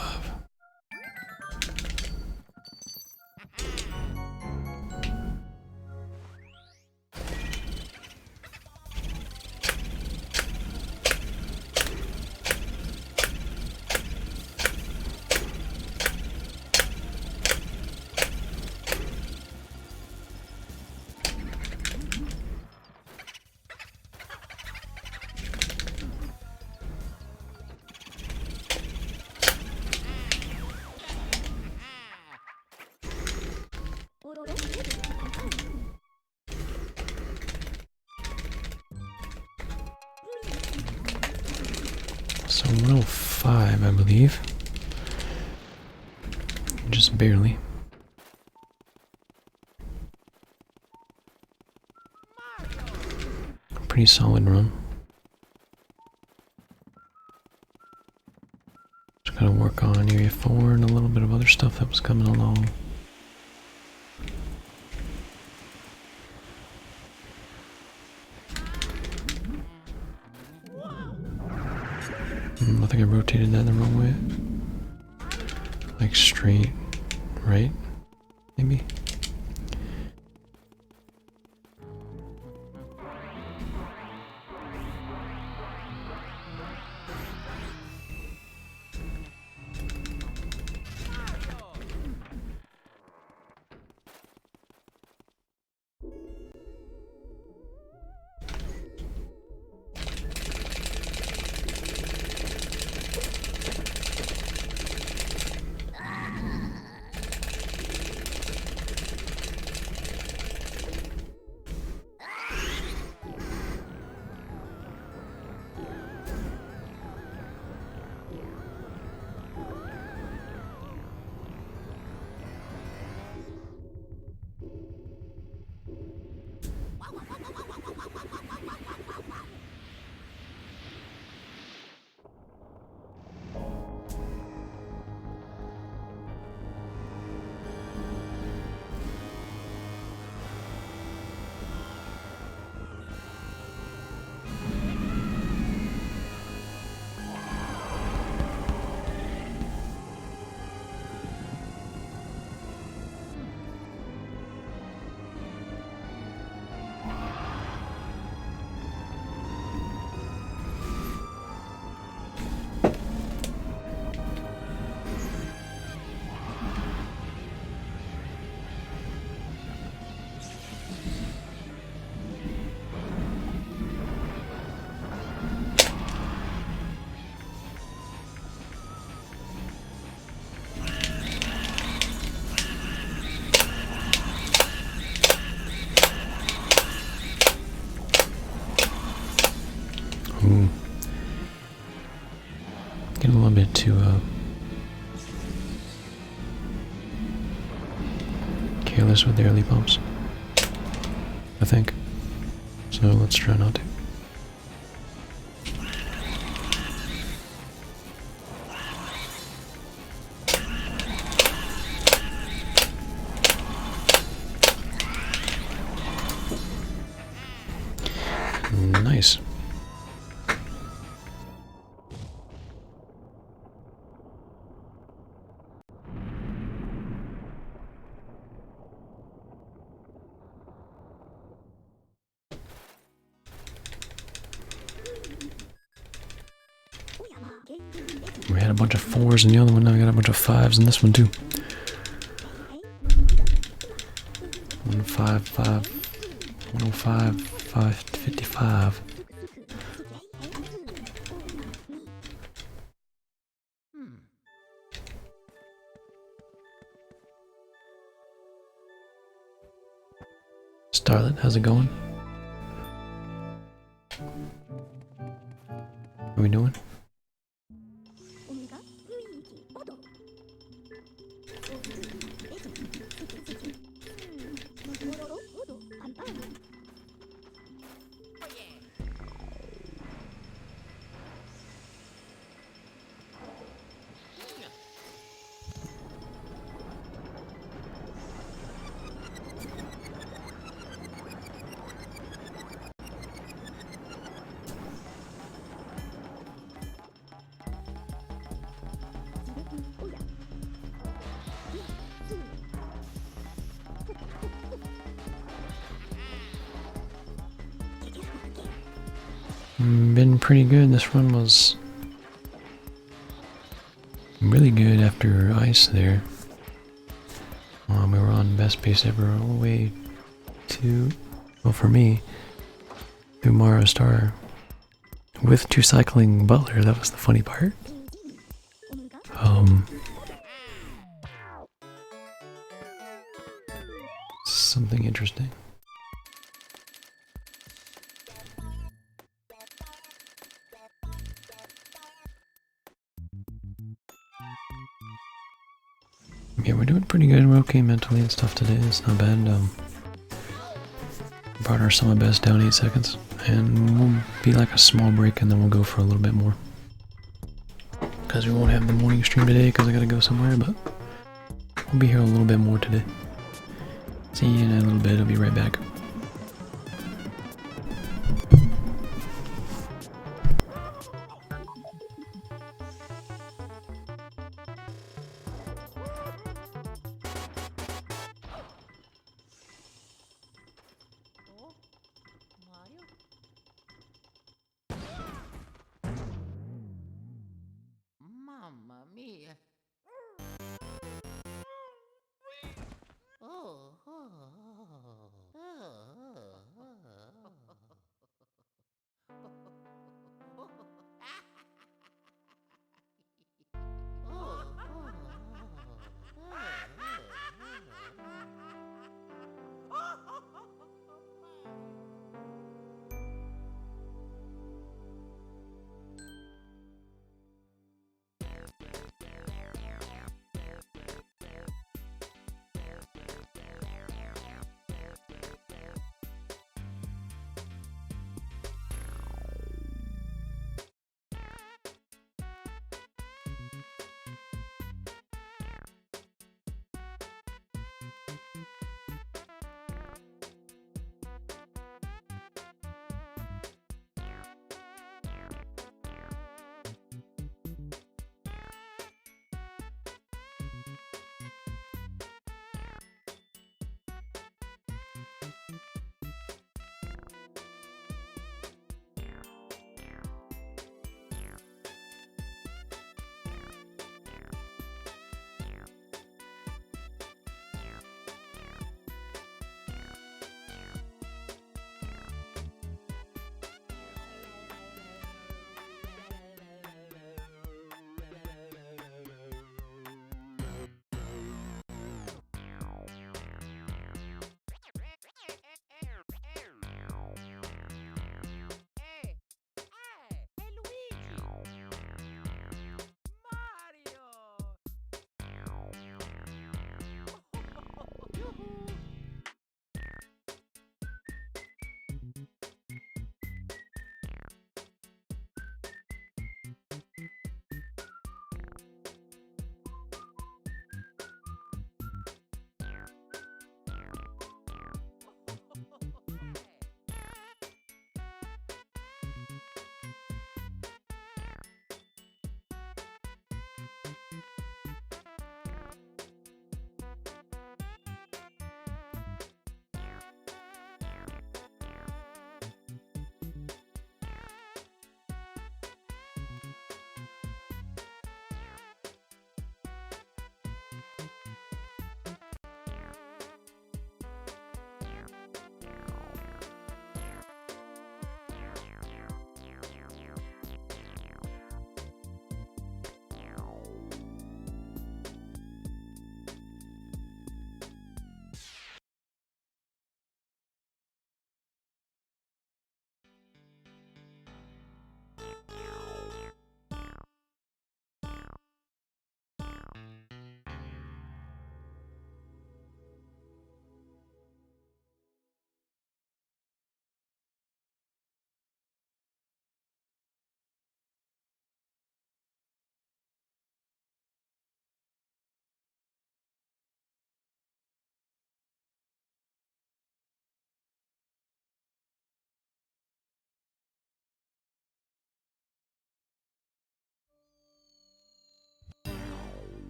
So 105, I believe. Just barely. Pretty solid run. Just gotta work on Area 4 and a little bit of other stuff that was coming along. I think I rotated that the wrong way. Like straight, right? Maybe? Ooh. Getting a little bit too careless with the early bumps, I think. So so let's try not to. Nice. We had a bunch of 4s in the other one, now we got a bunch of 5s in this one too. 155, 105, 555. Starlet, how's it going? What are we doing? Been pretty good. This run was really good after ice there. We were on best pace ever all the way to, well for me, through Mara Star. With 2 cycling Butler, that was the funny part. Something interesting. Yeah, we're doing pretty good. We're okay mentally and stuff today. It's not bad. Brought our summit best down 8 seconds. And we'll be like a small break and then we'll go for a little bit more. Because we won't have the morning stream today because I gotta go somewhere, but we'll be here a little bit more today. See you in a little bit. I'll be right back. Mamma mia. Oh, oh, oh, oh.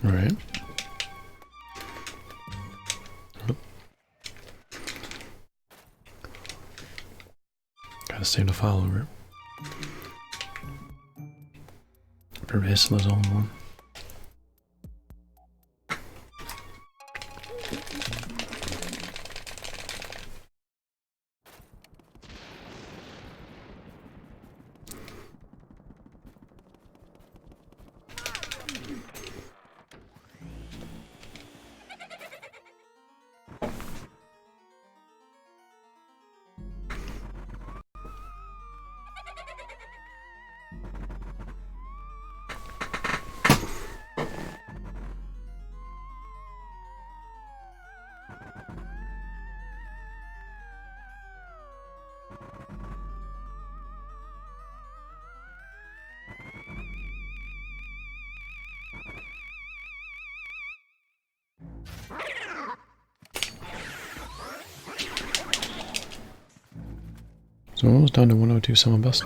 Alright. Gotta save the file over. Pervasive own one. So we're almost down to 102 summon best.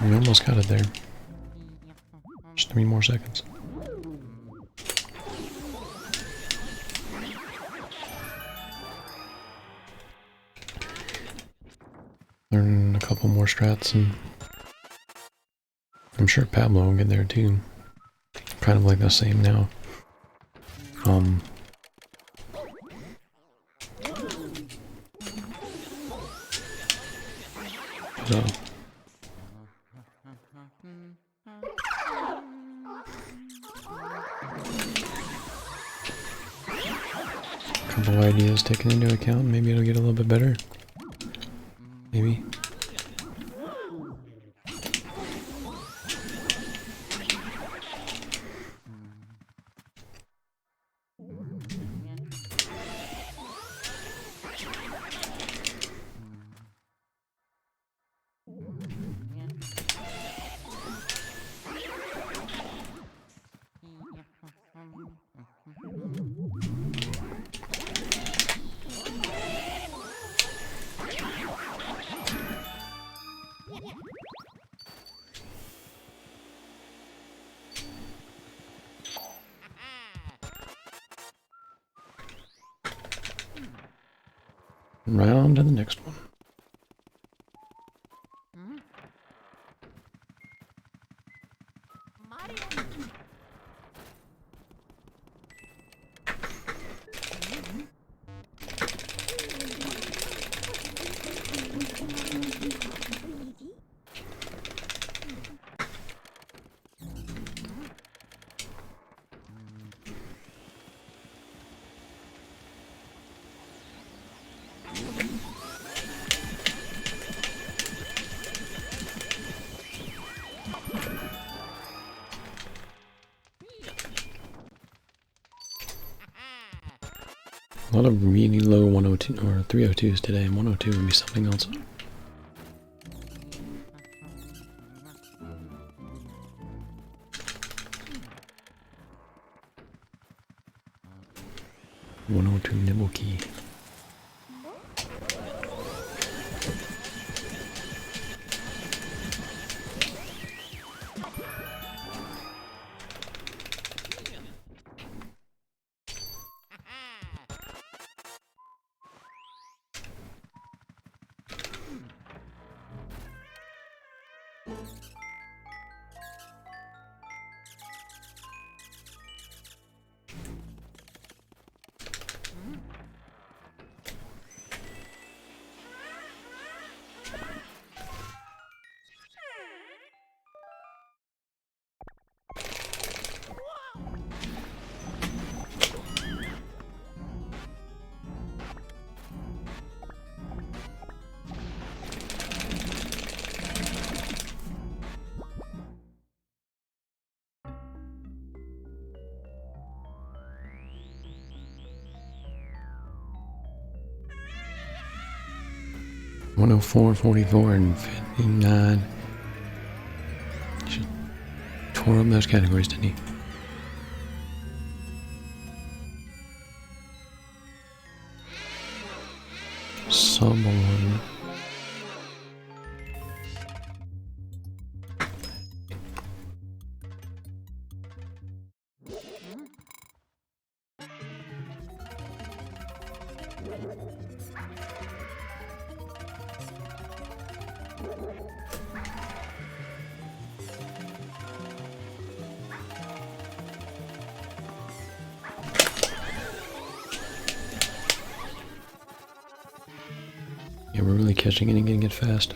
We almost got it there. Just 3 more seconds. Learn a couple more strats and I'm sure Pablo will get there too. Kind of like the same now. So couple ideas taken into account, maybe it'll get a little bit better. Maybe. Right on to the next one. A lot of really low 102 or 302s today, and 102 would be something else. Nibble key. $104, $44, and $59. Just tore up those categories, didn't he? Someone. Yeah, we're really catching it and getting it fast.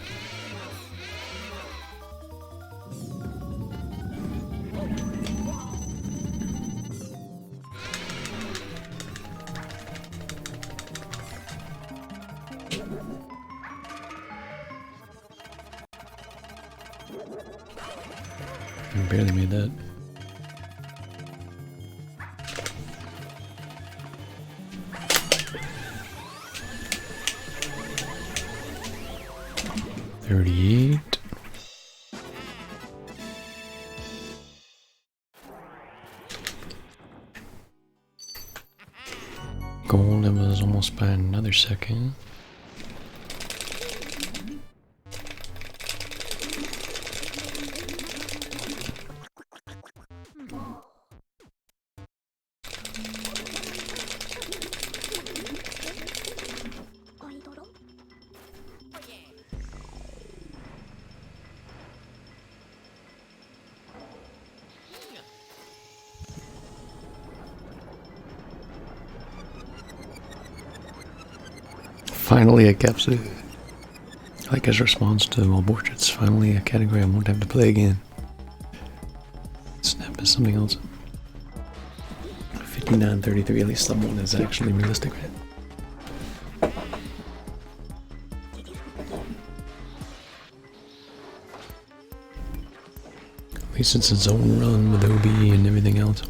I barely made that. $38. Gold, it was almost by another second. Finally a capsule. Like his response to Malborch, it's finally a category I won't have to play again. Snap is something else. 59.33, at least someone is actually realistic, right? At least it's its own run with OB and everything else.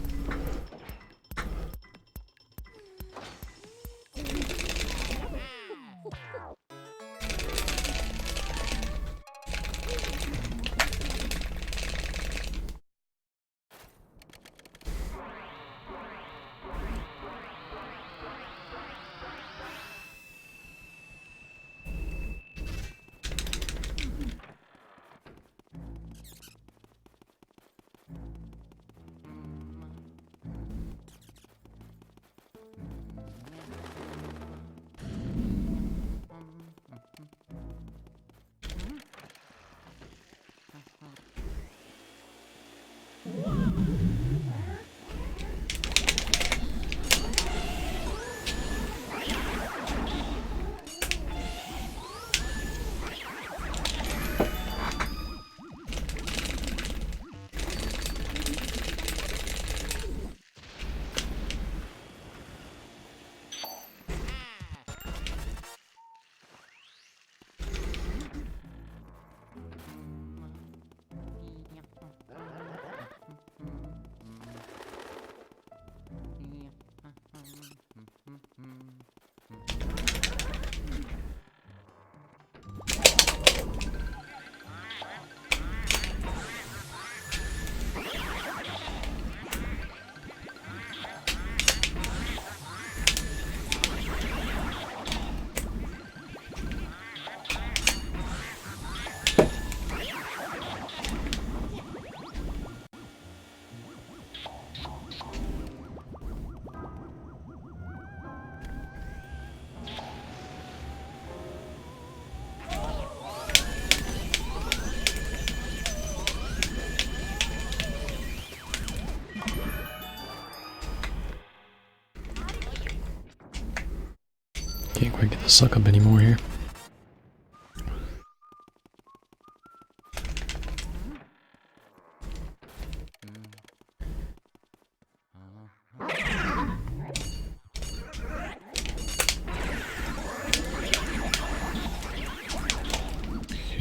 Can't quite get the suck up anymore here.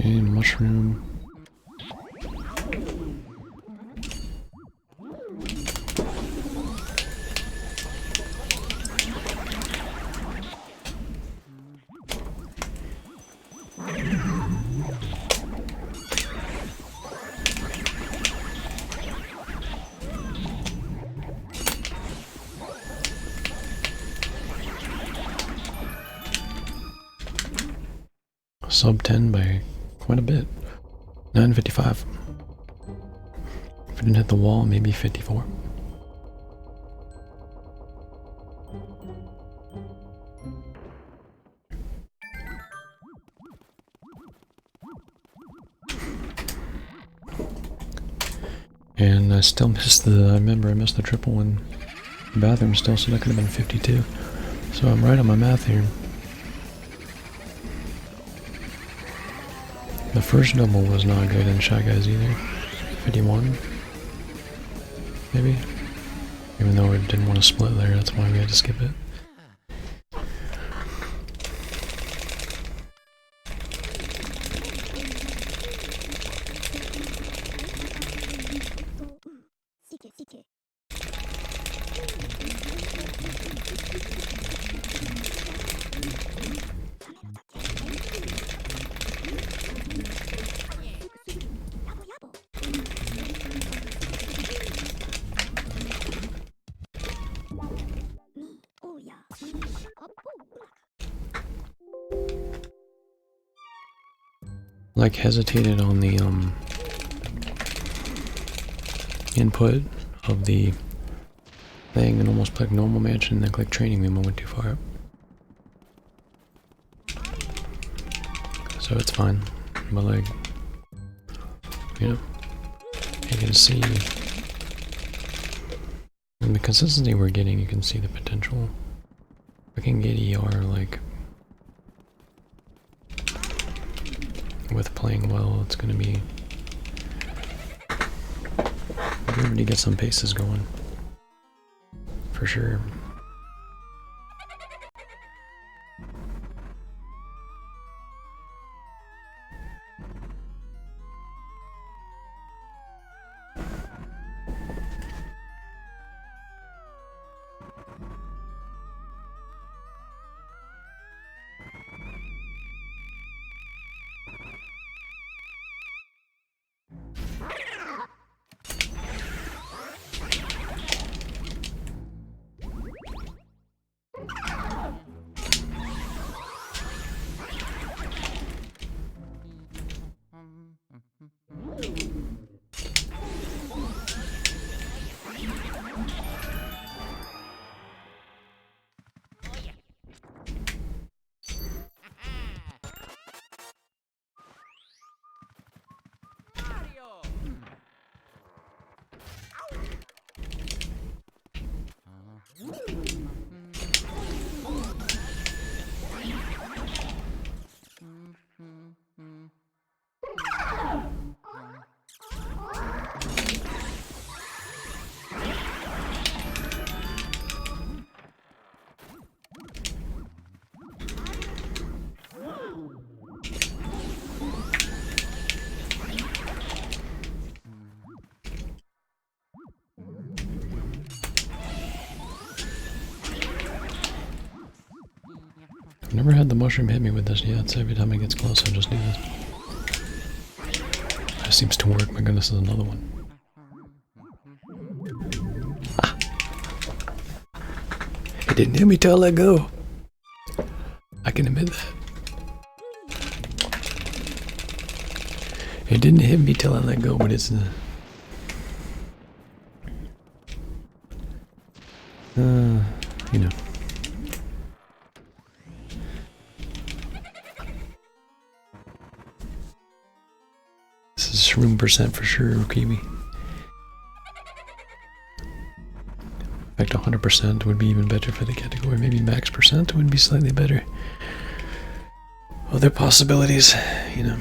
Okay, mushroom. Sub 10 by quite a bit. 955. If it didn't hit the wall, maybe 54. And I still missed I remember I missed the triple in the bathroom still, so that could have been 52. So I'm right on my math here. The first double was not good in Shy Guys either. 51, maybe? Even though we didn't want to split there, that's why we had to skip it. Like hesitated on the input of the thing and almost clicked normal match and then clicked training, then went too far up. So it's fine, but like, you know, you can see in the consistency we're getting, you can see the potential. If we can get ER like with playing well, it's gonna be, we already get some paces going for sure. I've never had the mushroom hit me with this yet, so every time it gets close, I just do this. That seems to work. My goodness, there's another one. Ah. It didn't hit me till I let go. I can admit that. It didn't hit me till I let go, but it's you know. This is shroom percent for sure, Kiwi. In fact, 100% would be even better for the category. Maybe max percent would be slightly better. Other possibilities, you know.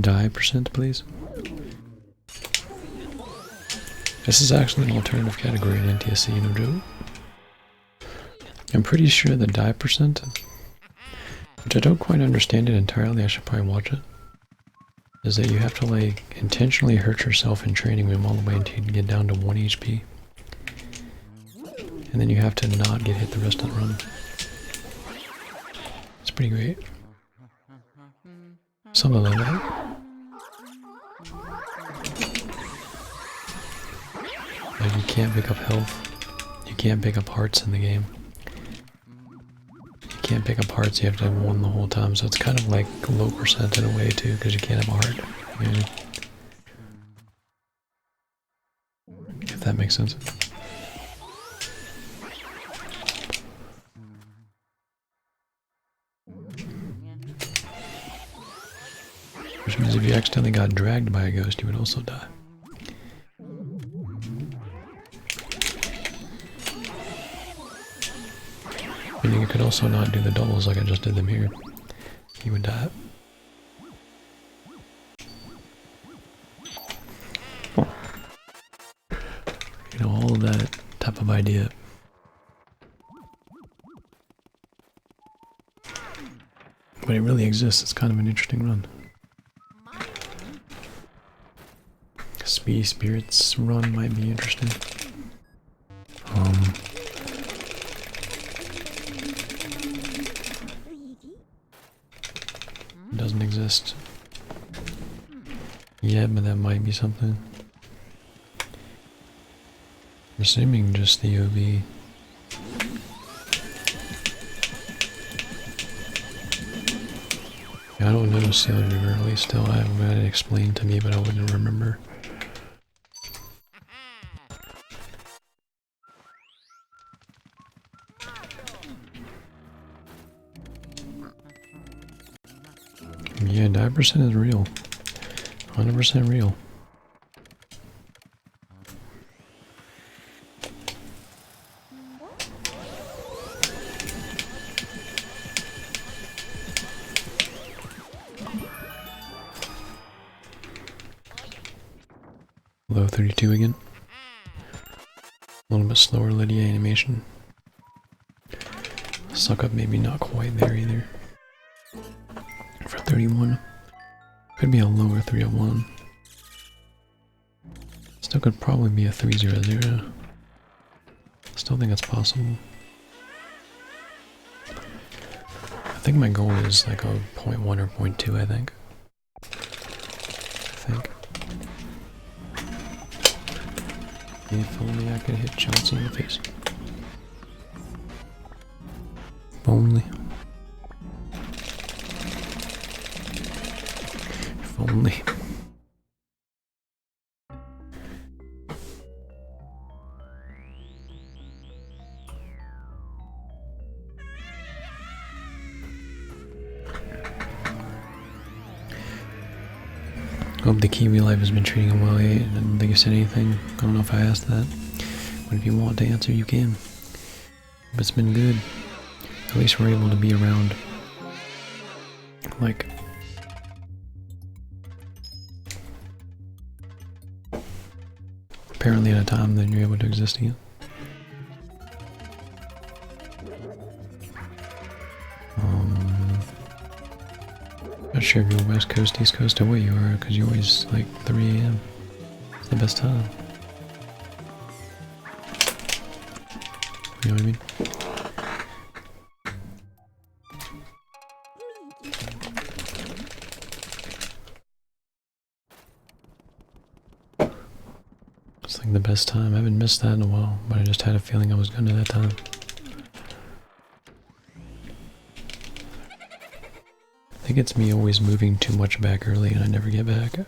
Die percent, please. This is actually an alternative category in NTSC, no joke. I'm pretty sure the die percent, which I don't quite understand it entirely, I should probably watch it, is that you have to like intentionally hurt yourself in training room all the way until you get down to 1 HP. And then you have to not get hit the rest of the run. It's pretty great. Something like that. Like you can't pick up health. You can't pick up hearts in the game. You can't pick up hearts, you have to have one the whole time. So it's kind of like low percent in a way too, because you can't have a heart. You know? that makes sense. Which means if you accidentally got dragged by a ghost, you would also die. Meaning you could also not do the doubles like I just did them here. You would die. You know, all of that type of idea. But it really exists. It's kind of an interesting run. Speedy Spirits run might be interesting. It doesn't exist yet, but that might be something. I'm assuming just the OB. I don't know Sailor River, at least still I haven't had it explained to me, but I wouldn't remember. Yeah, die percent is real. 100% real. Low 32 again. A little bit slower Lydia animation. Suck up maybe not quite there either. For 31. Could be a lower 301. Still could probably be a 300. Still think it's possible. I think my goal is like a 0.1 or 0.2, I think. If only I could hit Chelsea in the face. If only. If only. Hope the Kiwi life has been treating him well. I didn't think you said anything. I don't know if I asked that. But if you want to answer, you can. But it's been good. At least we're able to be around. Like, apparently at a time that you're able to exist again. Not sure if you're West Coast, East Coast, or what you are, because you're always like 3 AM. It's the best time. You know what I mean? It's like the best time. I haven't missed that in a while, but I just had a feeling I was going to that time. I think it's me always moving too much back early and I never get back.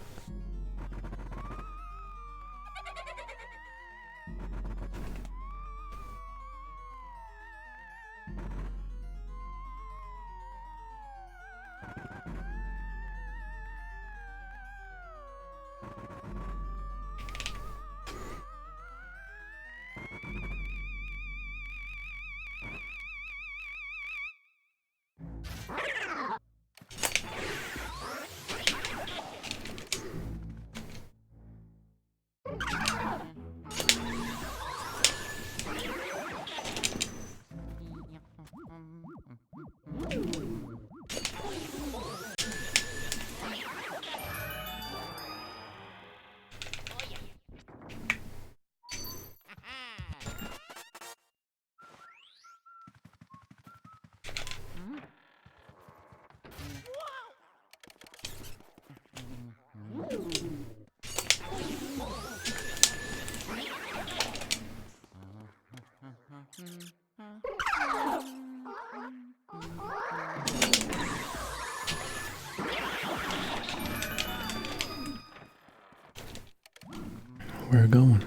We're going.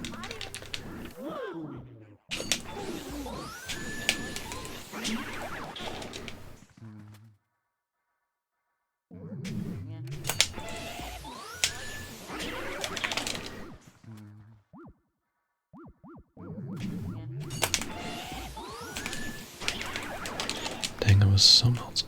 was something else.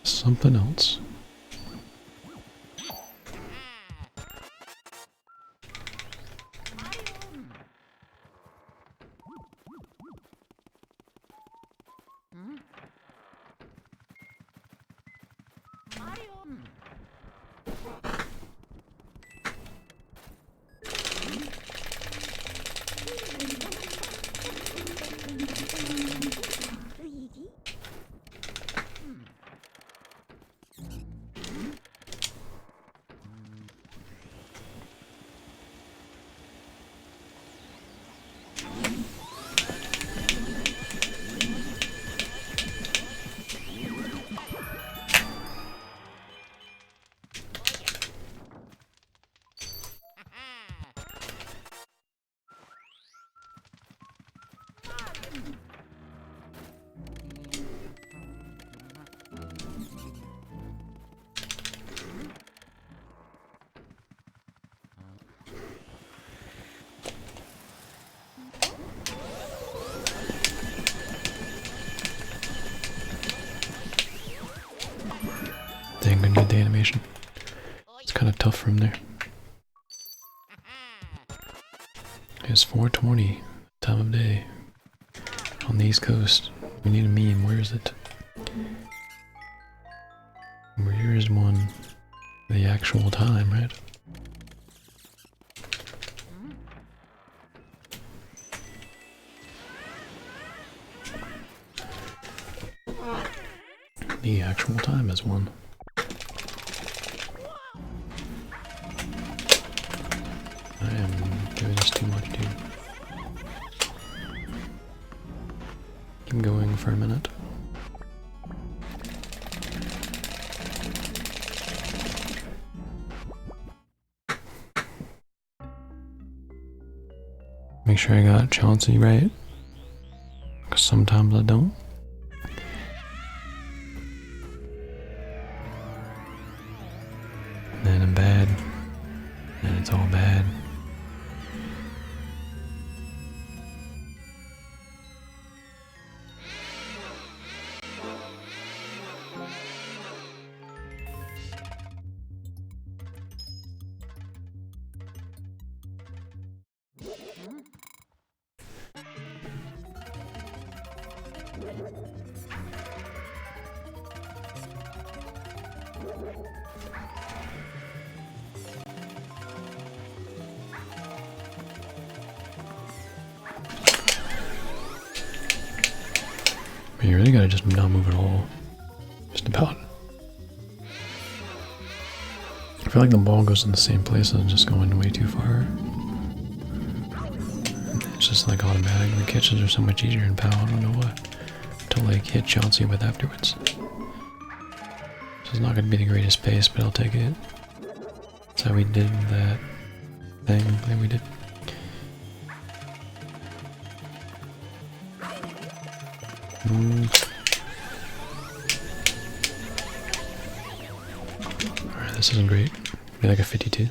Something else. Dang, I need the animation. It's kind of tough from there. It's 4:20, time of day, on the East Coast. We need a meme. Where is it? Where is one? The actual time, right? The actual time is one. I am doing this too much, dude. Keep going for a minute. Make sure I got Chauncey right, because sometimes I don't. And then I'm bad, and it's all bad. But you really gotta just not move at all. Just about. I feel like the ball goes in the same place and just going way too far. It's just like automatic. The catches are so much easier in POW. I don't know what to like hit Chauncey with afterwards. So it's not gonna be the greatest pace, but I'll take it. That's how we did that thing that we did. Alright, this isn't great. Be like a 52.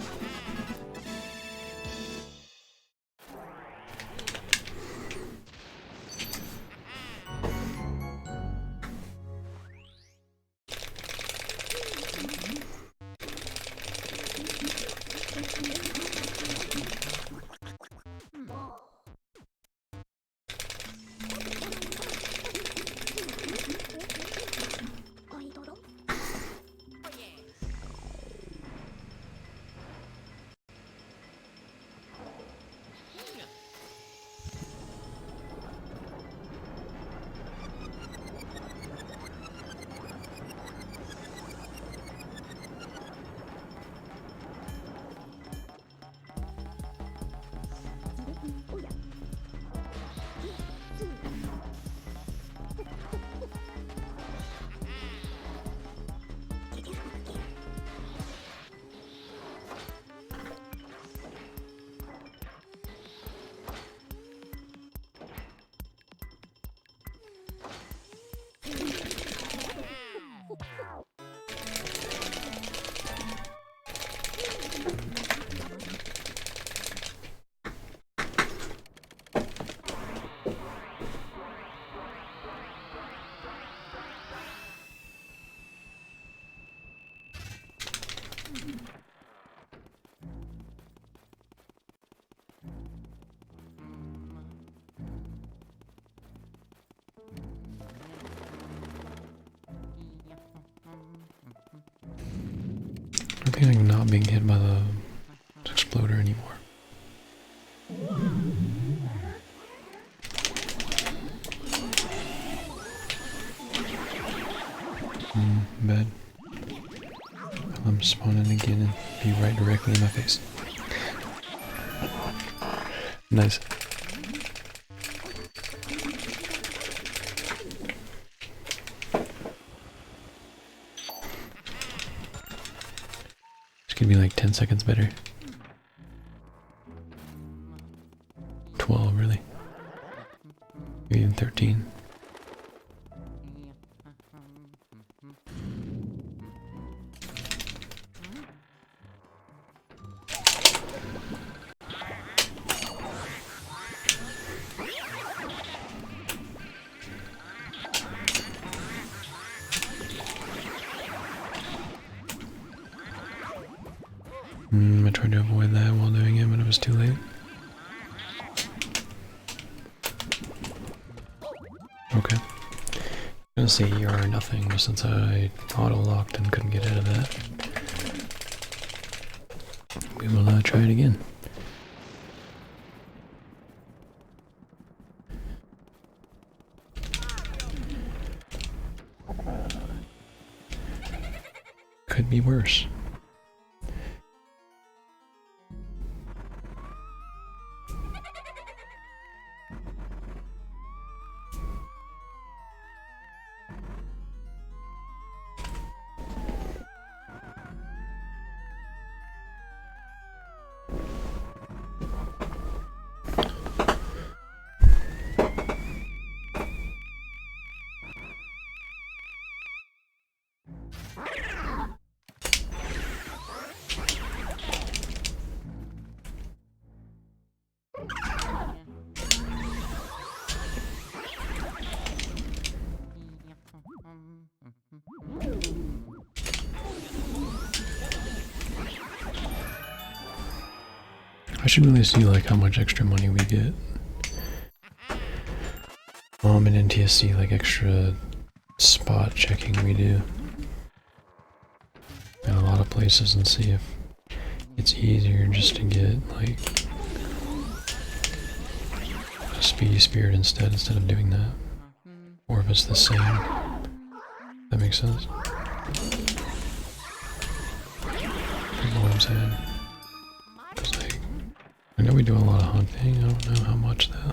me like not being hit by the exploder anymore. Bad. I'm spawning again and be right directly in my face. Nice. It's gonna be like 10 seconds better. 12 really. Maybe even 13. I tried to avoid that while doing it, but it was too late. Okay. I'm gonna say ER or nothing, but since I auto-locked and couldn't get out of that, we will try it again. Could be worse. I should really see like how much extra money we get. In NTSC, like extra spot checking we do in a lot of places, and see if it's easier just to get like a speedy spirit instead of doing that, or if it's the same. That makes sense. You know what I'm saying? Cause like, I know we do a lot of hunting. I don't know how much though.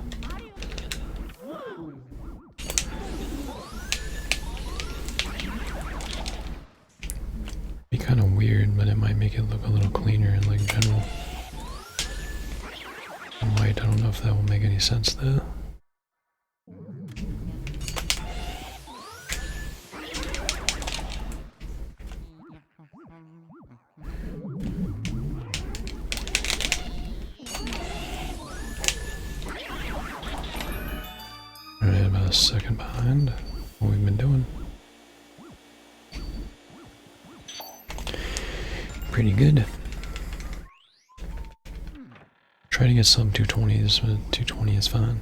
Be kind of weird, but it might make it look a little cleaner in like general. I don't know if that will make any sense though. Alright, about a second behind what we've been doing. Pretty good. Try to get some 220s, but 220 is fine.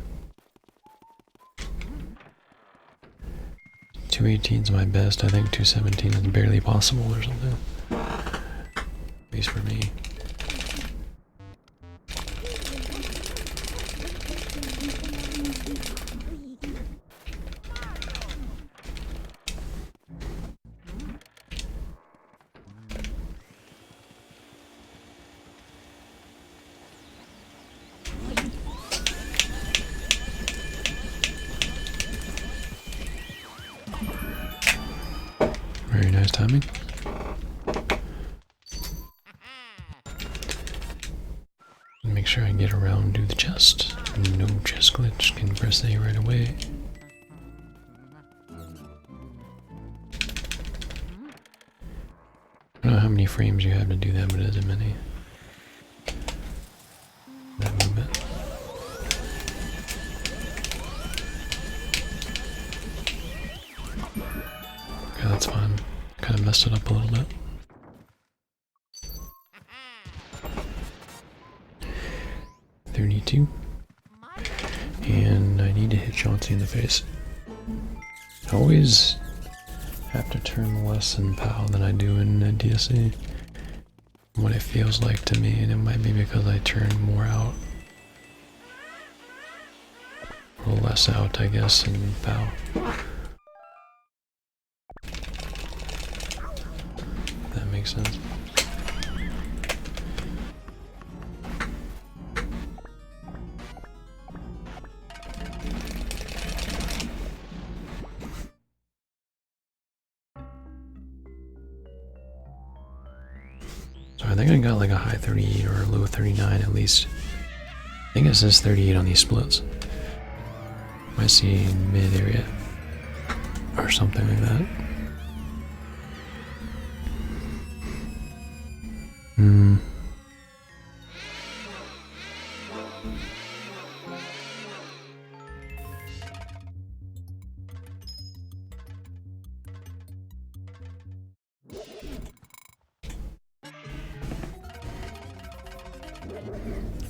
218 is my best. I think 217 is barely possible or something. At least for me. Very nice timing. Make sure I get around to the chest. No chest glitch, can press A right away. I don't know how many frames you have to do that, but it isn't many. That movement. Okay, that's fine. Kind of messed it up a little bit. .32, and I need to hit Chauncey in the face. I always have to turn less in POW than I do in DSC, what it feels like to me, and it might be because I turn more out or less out, I guess, in POW. That makes sense. So I think I got like a high 38 or a low 39 at least. I think it says 38 on these splits. Might see mid area or something like that.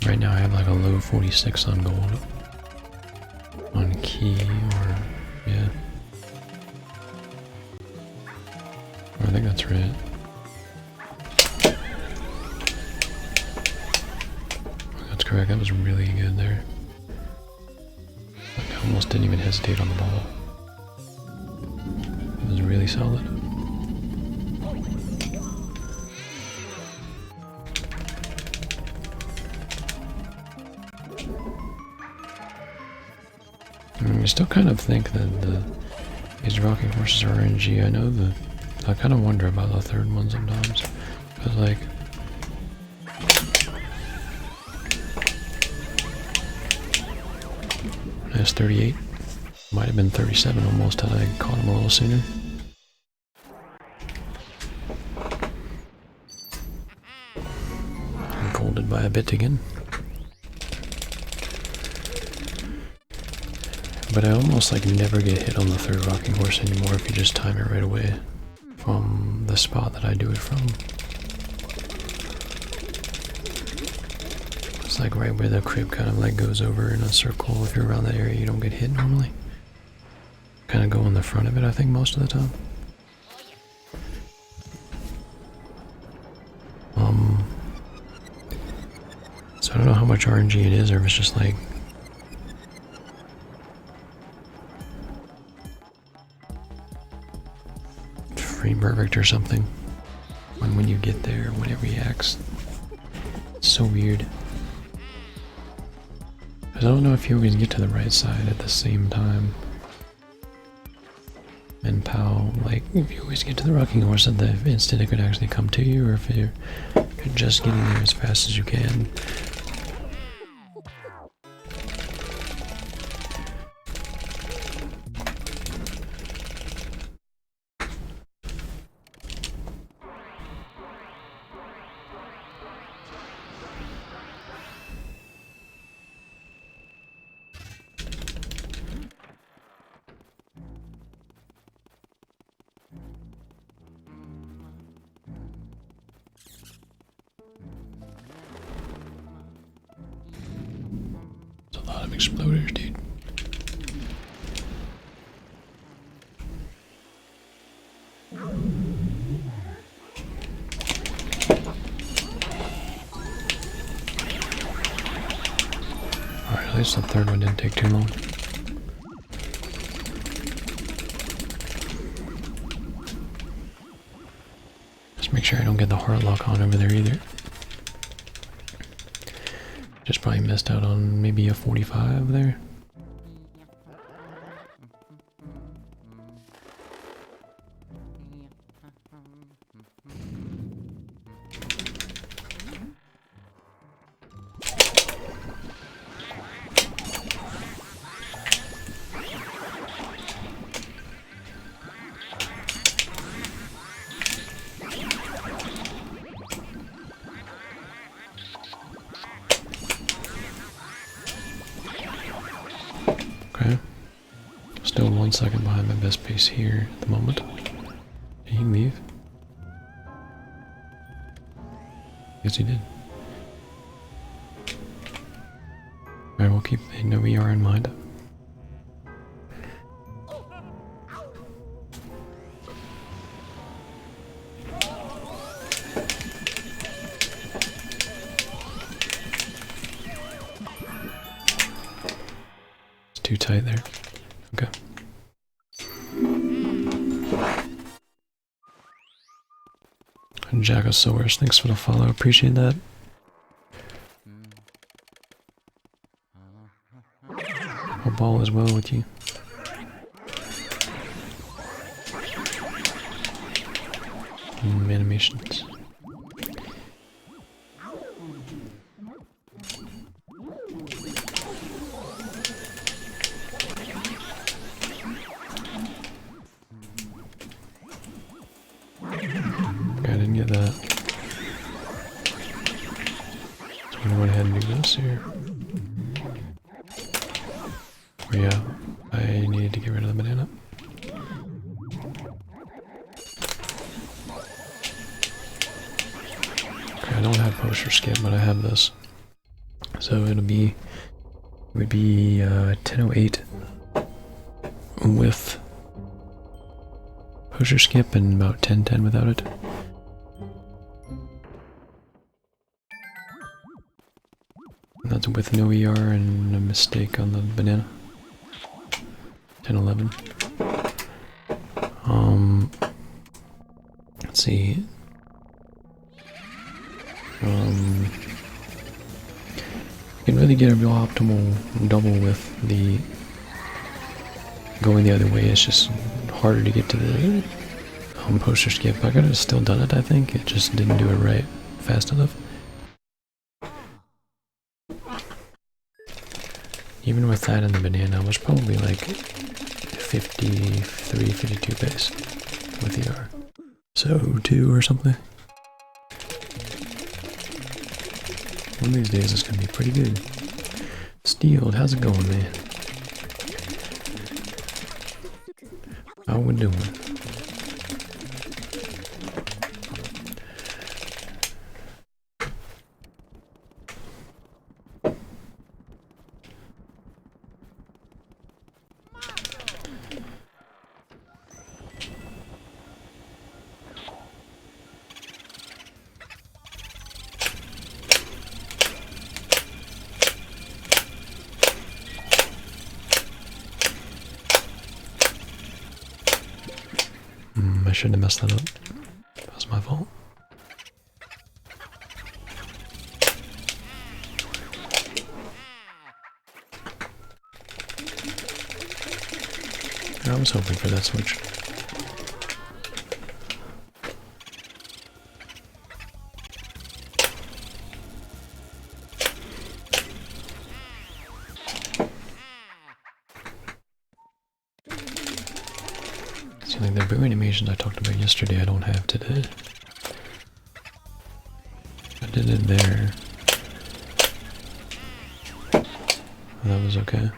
Right now I have like a low 46 on gold. On key or yeah. I think that's right. That's correct, that was really good there. Like, I almost didn't even hesitate on the ball. It was really solid. I still kind of think that these rocking horses are RNG. I know that I kind of wonder about the third one sometimes. Because like that's 38. Might have been 37 almost had I caught him a little sooner. I'm golded by a bit again. But I almost like never get hit on the third rocking horse anymore if you just time it right away from the spot that I do it from. It's like right where the crib kind of like goes over in a circle. If you're around that area, you don't get hit normally. Kind of go in the front of it, I think, most of the time. So I don't know how much RNG it is, or if it's just like frame perfect or something. When you get there, when it reacts. It's so weird. I don't know if you always get to the right side at the same time. And POW, like, if you always get to the rocking horse at the instant it could actually come to you, or if you're just getting there as fast as you can. A lot of exploders, dude. Alright, at least the third one didn't take too long. Just make sure I don't get the heart lock on over there either. Just probably missed out on maybe a 45 there. Okay. Still 1 second behind my best pace here at the moment. Did he leave? Yes, he did. Alright, we'll keep the no ER in mind. too tight there. Okay. Jackosaurus, thanks for the follow. Appreciate that. Hope all is well with you. Animations. Okay, I didn't get that. So I'm gonna go ahead and do this here. Oh yeah, I needed to get rid of the banana. Okay, I don't have poster skip, but I have this. So it would be 10:08 with poster skip and about 10:10 without it. And that's with no ER and a mistake on the banana. 10:11. Let's see. You can really get a real optimal double with the going the other way. It's just harder to get to the poster skip. I could have still done it, I think. It just didn't do it right fast enough. Even with that and the banana, I was probably like 53, 52 pace with ER. So 2 or something. One of these days it's gonna be pretty good. Steeled, how's it going, man? How we doing? I shouldn't have messed that up. That was my fault. I was hoping for that switch. See, like the brew animations I talked about yesterday, I don't have today. I did it there. That was okay.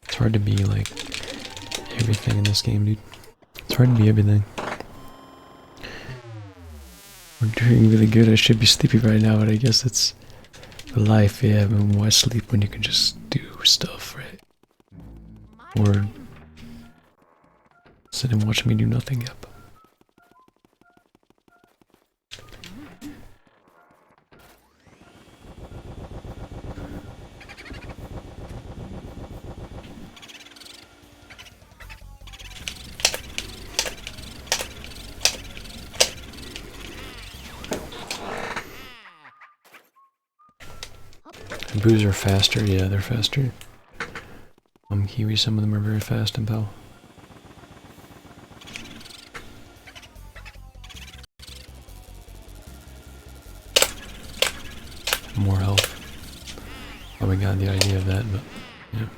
It's hard to be like everything in this game, dude. It's hard to be everything. We're doing really good. I should be sleepy right now, but I guess it's life. Yeah, but why sleep when you can just do stuff, right? Or sit and watch me do nothing. Yep. Boos are faster, yeah, they're faster. Kiwi, some of them are very fast and pal. More health. Probably got the idea of that, but yeah.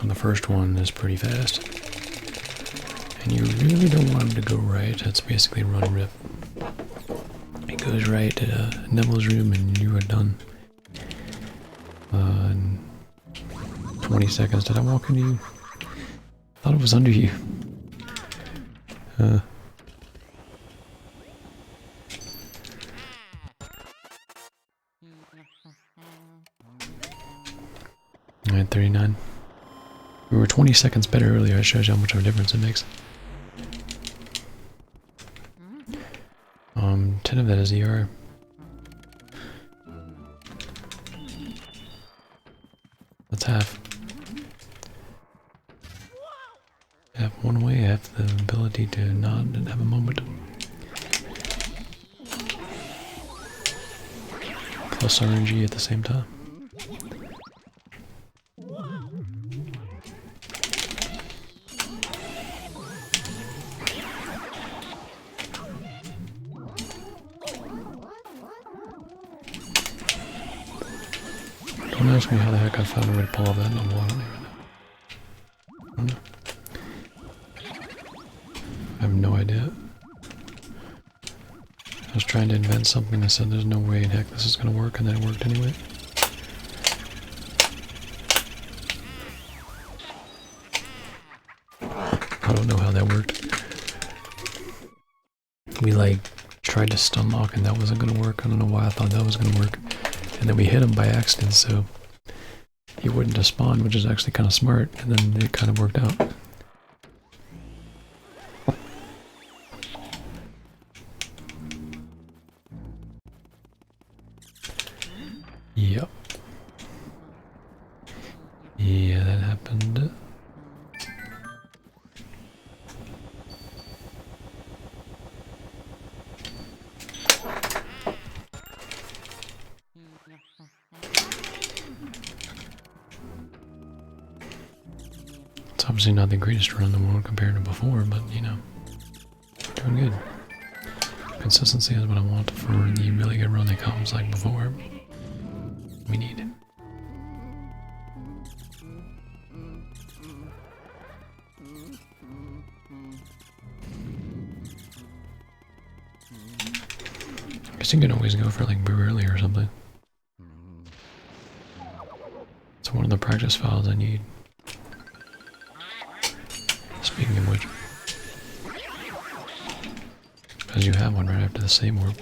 And the first one is pretty fast. And you really don't want him to go right. That's basically run rip. It goes right to Neville's room and you are done. 20 seconds. Did I walk into you? Thought it was under you. Alright, 39. We were 20 seconds better earlier. It shows you how much of a difference it makes. 10 of that is ER. It's half. I have one way, I have the ability to not have a moment. Plus RNG at the same time. Don't ask me how the heck I found a way to pull off that level, I don't even know. I don't know. I have no idea. I was trying to invent something, I said there's no way in heck this is gonna work, and then it worked anyway. I don't know how that worked. We like tried to stun lock and that wasn't gonna work. I don't know why I thought that was gonna work. And then we hit him by accident, so he wouldn't have spawned, which is actually kind of smart, and then it kind of worked out. Yep. Yeah, that happened. It's obviously not the greatest run in the world compared to before, but you know, doing good. Consistency is what I want for the really good run that comes like before. We need it. I guess you can always go for like brew early or something. It's one of the practice files I need. Speaking of which, because you have one right after the save warp.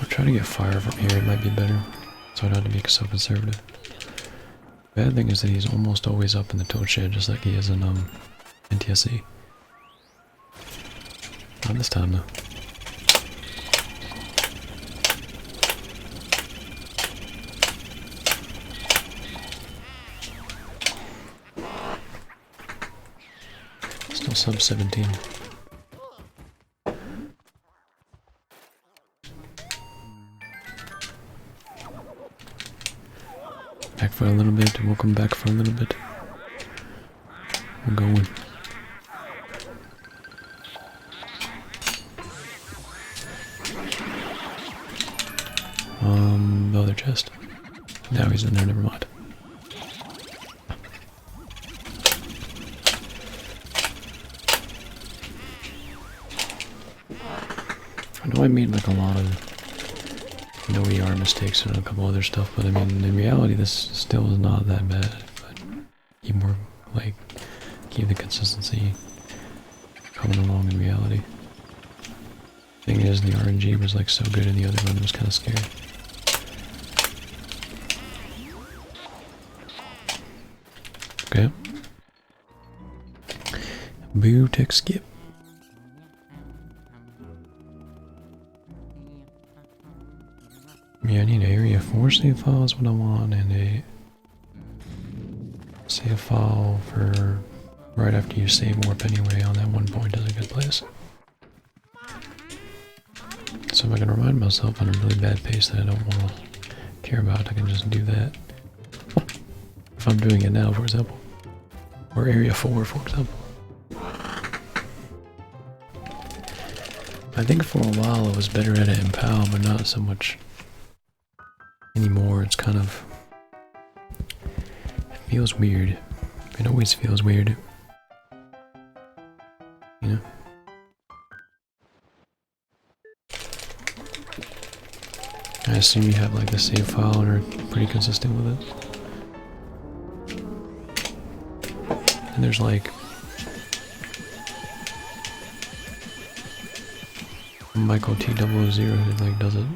Try to get fire from here, it might be better, so I don't have to be so conservative. Bad thing is that he's almost always up in the toad shed, just like he is in NTSC. Not this time though. Still sub 17. Back for a little bit, we'll come back for a little bit. We're going. The other chest. Now he's in there, never mind. I know I made like a lot of no ER mistakes and a couple other stuff, but I mean, in reality, this still is not that bad. But keep more, like, keep the consistency coming along in reality. Thing is, the RNG was like so good in the other one, it was kind of scary. Okay. Boo, tick, skip. Yeah, I need an area 4 save file is what I want, and a save file for right after you save warp anyway on that one point is a good place. So if I can remind myself on a really bad pace that I don't want to care about, I can just do that. If I'm doing it now, for example. Or area 4, for example. I think for a while I was better at it in PAL, but not so much anymore. It's kind of, it feels weird. It always feels weird, you know. I assume you have like the save file and are pretty consistent with it. And there's like Michael T000 who like does it.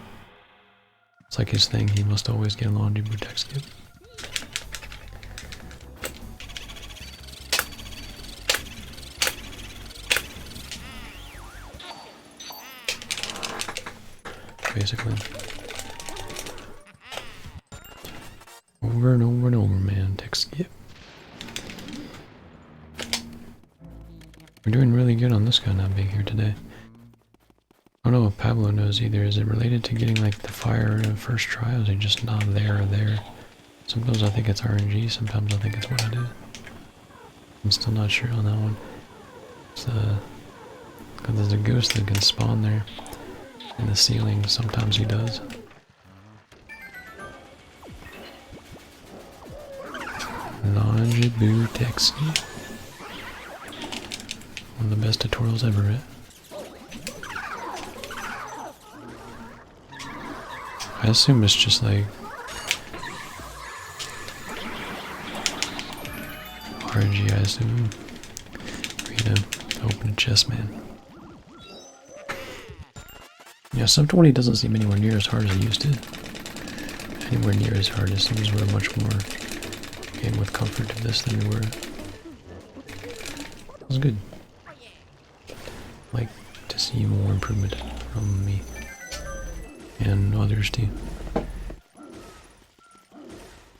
It's like his thing. He must always get a laundry protect skip. Basically. Over and over and over, man. Tech skip. We're doing really good on this guy not being here today. I don't know if Pablo knows either. Is it related to getting like the fire in the first try, or is it just not there or there? Sometimes I think it's RNG, sometimes I think it's what I did. I'm still not sure on that one. It's, cause there's a ghost that can spawn there in the ceiling. Sometimes he does. Longibu Texi. One of the best tutorials ever read. I assume it's just like RNG, I assume. For you to open a chest, man. Yeah, sub 20 doesn't seem anywhere near as hard as it used to. Anywhere near as hard. It seems we're much more game with comfort to this than we were. It was good. Like to see more improvement from me and others too.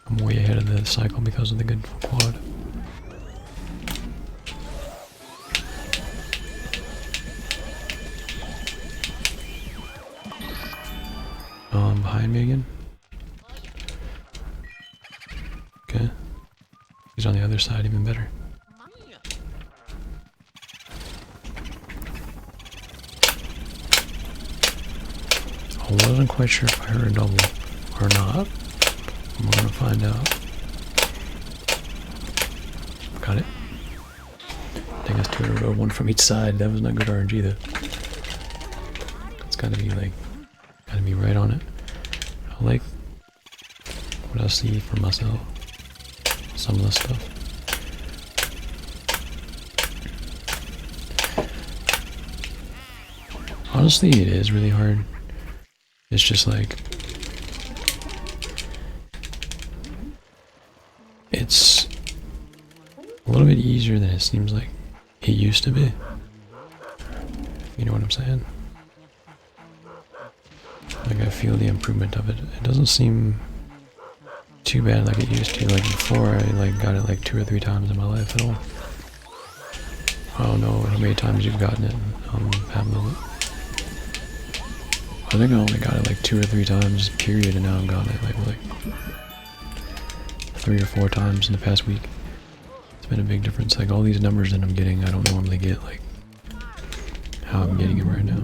I'm way ahead of the cycle because of the good quad. Behind me again. Okay. He's on the other side, even better. I wasn't quite sure if I heard a double or not. We're gonna find out. Got it. I think that's two in a row, one from each side. That was not good RNG though. It's gotta be like, gotta be right on it. I like what I see for myself. Some of the stuff. Honestly, it is really hard. It's just like, it's a little bit easier than it seems like it used to be. You know what I'm saying? Like I feel the improvement of it. It doesn't seem too bad like it used to. Like before, I like got it like 2 or 3 times in my life at all. I don't know how many times you've gotten it, Pablo. I think I only got it like 2 or 3 times, period, and now I've gotten it like 3 or 4 times in the past week. It's been a big difference. Like all these numbers that I'm getting, I don't normally get like how I'm getting it right now.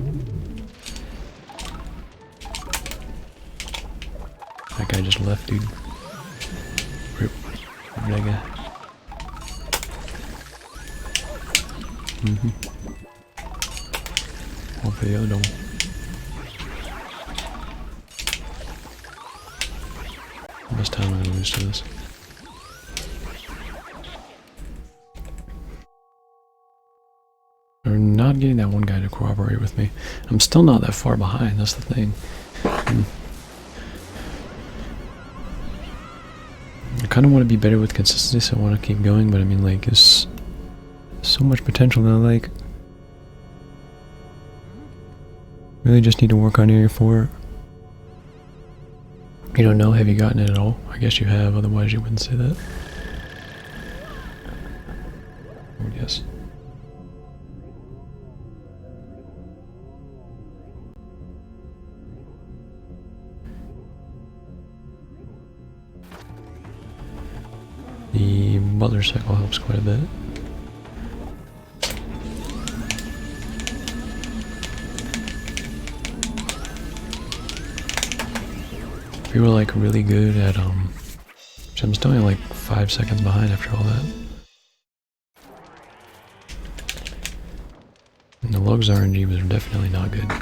That guy just left, dude. Rip. That guy. One for the other double. How much time am I gonna lose to this? We're not getting that one guy to cooperate with me. I'm still not that far behind, that's the thing. I kind of want to be better with consistency, so I want to keep going, but I mean, like, there's so much potential that, like, really just need to work on Area 4. You don't know, have you gotten it at all? I guess you have, otherwise you wouldn't say that. I would guess. The Butler cycle helps quite a bit. We were like really good at I'm still only like 5 seconds behind after all that. And the Lugs RNG was definitely not good.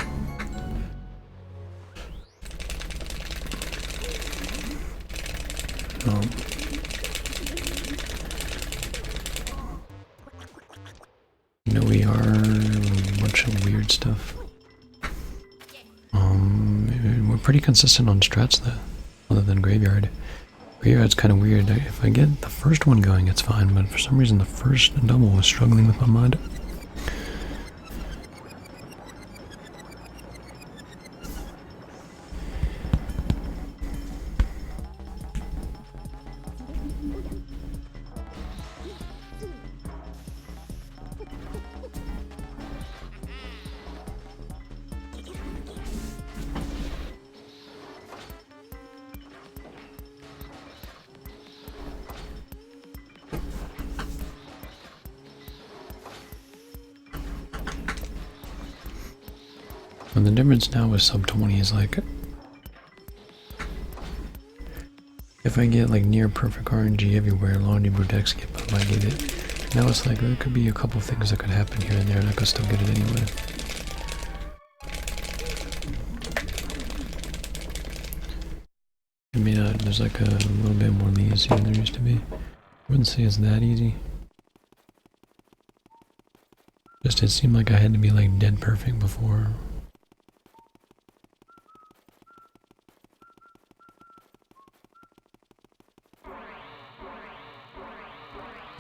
You know, we are a bunch of weird stuff. pretty consistent on strats though, other than Graveyard. Graveyard's kind of weird. If I get the first one going, it's fine, but for some reason the first double was struggling with my mind. And the difference now with sub 20 is like, if I get like near perfect RNG everywhere, Lonely Brudex skip, I might get it. Now it's like, there could be a couple things that could happen here and there and I could still get it anyway. I mean, there's like a little bit more leniency than there used to be. I wouldn't say it's that easy. Just it seemed like I had to be like dead perfect before.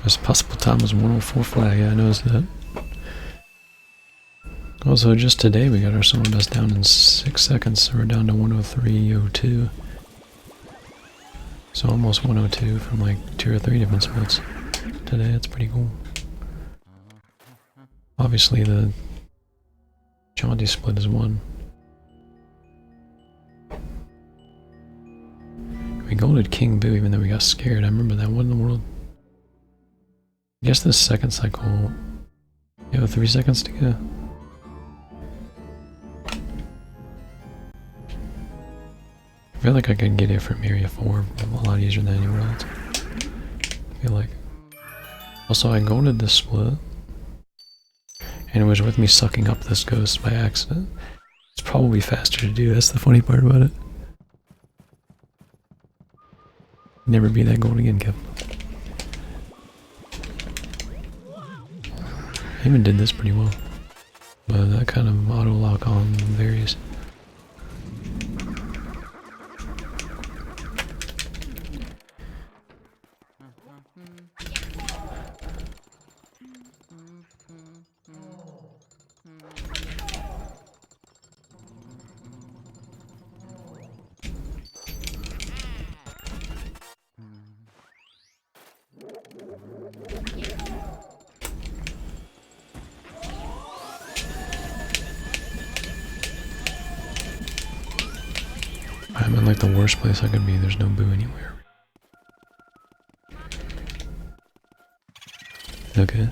There's possible time was 104 flag, yeah, I noticed that. Also, just today we got our solo best down in 6 seconds, so we're down to 103.02. So almost 102 from like 2 or 3 different splits today, that's pretty cool. Obviously the Jaunty split is 1. We golded King Boo even though we got scared, I remember that. What in the world? I guess this second cycle, you have 3 seconds to go. I feel like I could get it from Area 4 a lot easier than anywhere else. I feel like. Also, I golded this split, and it was with me sucking up this ghost by accident. It's probably faster to do, that's the funny part about it. Never be that gold again, Kev. I even did this pretty well, but that kind of auto lock on varies. I'm in like the worst place I could be, there's no boo anywhere. Okay.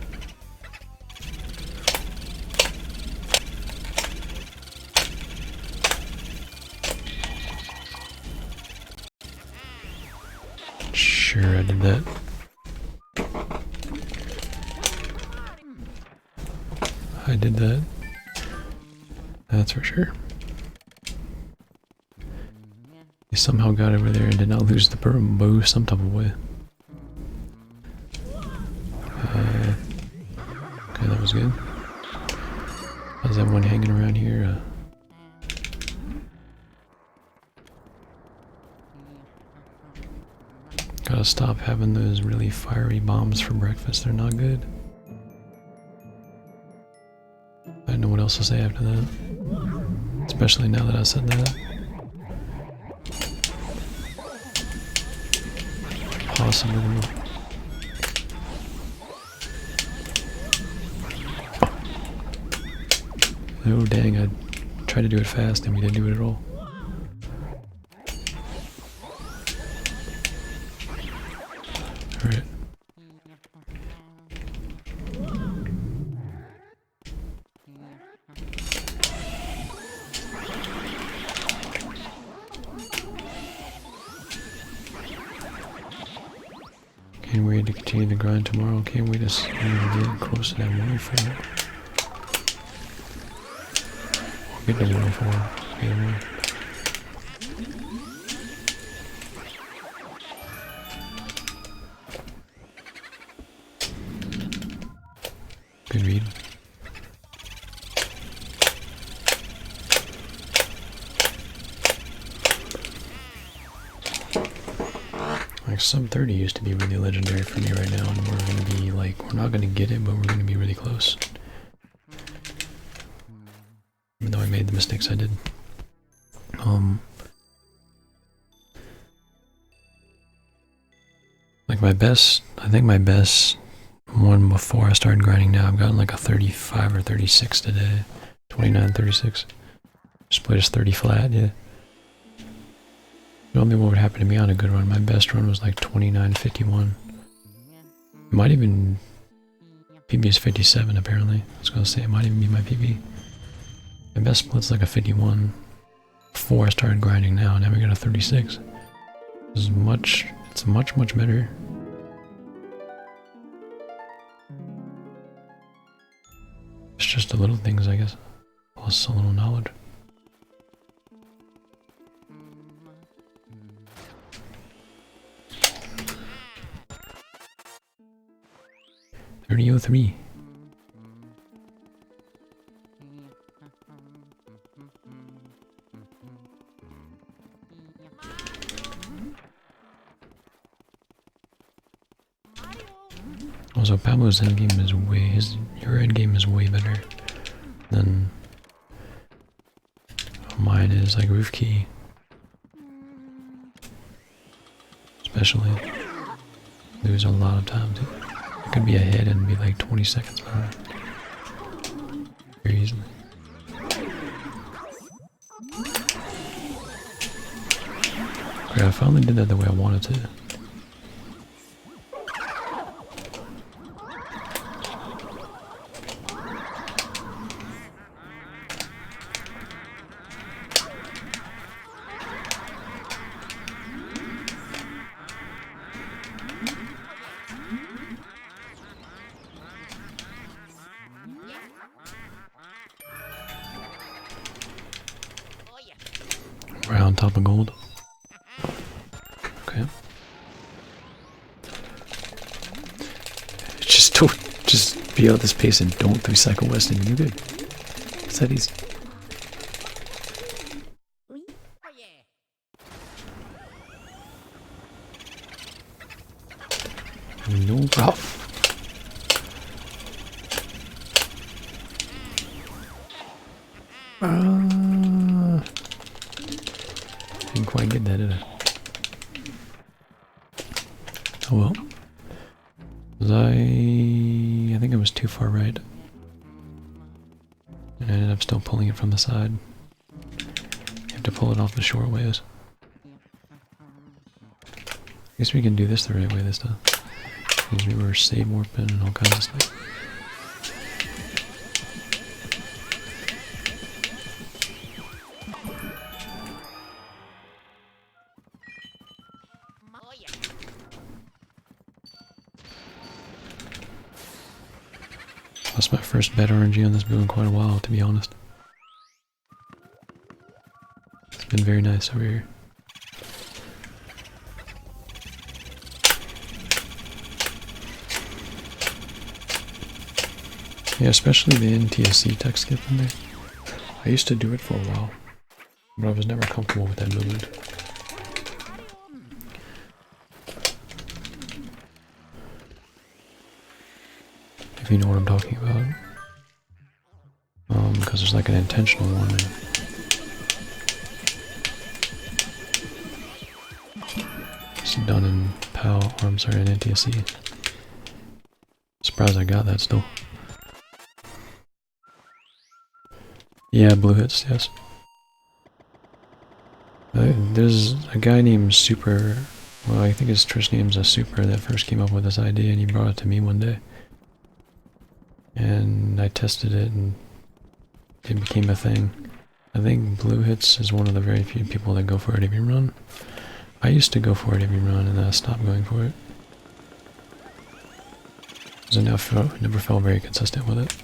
Sure, I did that. I did that. That's for sure. He somehow got over there and did not lose the bow some type of way. Okay, that was good. How's everyone hanging around here? Gotta stop having those really fiery bombs for breakfast, they're not good. I don't know what else to say after that. Especially now that I said that. Possible. Oh dang, I tried to do it fast and we didn't do it at all. Alright. Can't wait to continue the grind tomorrow. Can't wait to see get close to that 104. Get to 104. Either way. Good read. sub 30 used to be really legendary for me right now, and we're gonna be like, we're not gonna get it, but we're gonna be really close. Even though I made the mistakes I did. Like my best, I think my best one before I started grinding now, I've gotten like a 35 or 36 today. 29, 36. Just played as 30 flat, yeah. Normally what would happen to me on a good run, my best run was like 29, 51. It might even, PB is 57 apparently. I was gonna say it might even be my PB. My best split's like a 51 before I started grinding now, and now we got a 36. It's much better. It's just the little things, I guess. Plus a little knowledge. $30.03. Also, Pablo's endgame is your endgame is way better than mine is, like Roof Key. Especially. Lose a lot of time too. I could be ahead and be like 20 seconds behind. Very easily. Great, I finally did that the way I wanted to. We're on top of gold. Okay. Just be out this pace and don't 3-cycle west and you're good. It's that easy. No problem. Didn't quite get that, did I? Oh well. I think I was too far right. And I ended up still pulling it from the side. You have to pull it off the short ways. I guess we can do this the right way this time. Because we were save warping and all kinds of stuff. That's my first bet RNG on this build in quite a while, to be honest. It's been very nice over here. Yeah, especially the NTSC tech skip in there. I used to do it for a while, but I was never comfortable with that movement. If you know what I'm talking about. Because there's like an intentional one. It's done in PAL, or I'm sorry, in NTSC. Surprised I got that still. Yeah, blue hits, yes. There's a guy named Super, well I think his Twitch name's a Super, that first came up with this idea and he brought it to me one day. And I tested it and it became a thing. I think blue hits is one of the very few people that go for it every run. I used to go for it every run and then I stopped going for it. Because I never felt very consistent with it.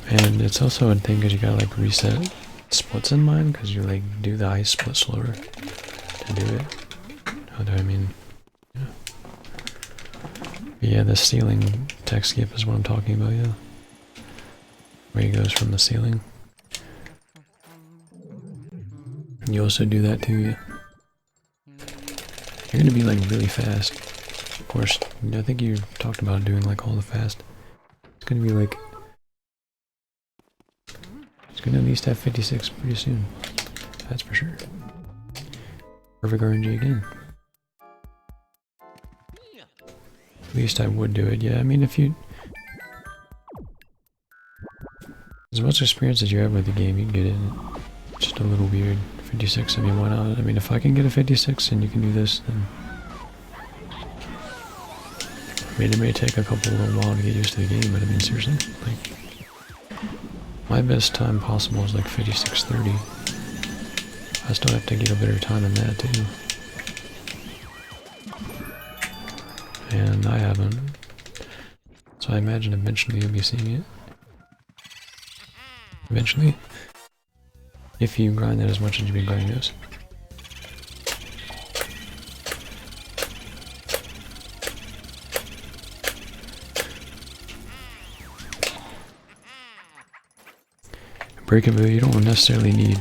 And it's also a thing because you gotta like reset splits in mine because you like do the ice split slower to do it. How do I mean? Yeah. But yeah, the ceiling tech skip is what I'm talking about, yeah. Where he goes from the ceiling. You also do that too, yeah. you're gonna be like really fast. Of course, I think you talked about doing like all the fast. It's gonna be like, it's gonna at least have 56 pretty soon. That's for sure. Perfect RNG again. At least I would do it, yeah. I mean, if you... As much experience as you have with the game, you'd get it. Just a little weird. 56, I mean, why not? I mean, if I can get a 56 and you can do this, then... I mean, it may take a little while to get used to the game, but I mean, seriously, like... My best time possible is like 56:30. I still have to get a better time than that, too. And I haven't. So I imagine eventually you'll be seeing it. Eventually. If you grind that as much as you've been grinding this. Breakaboo, you don't necessarily need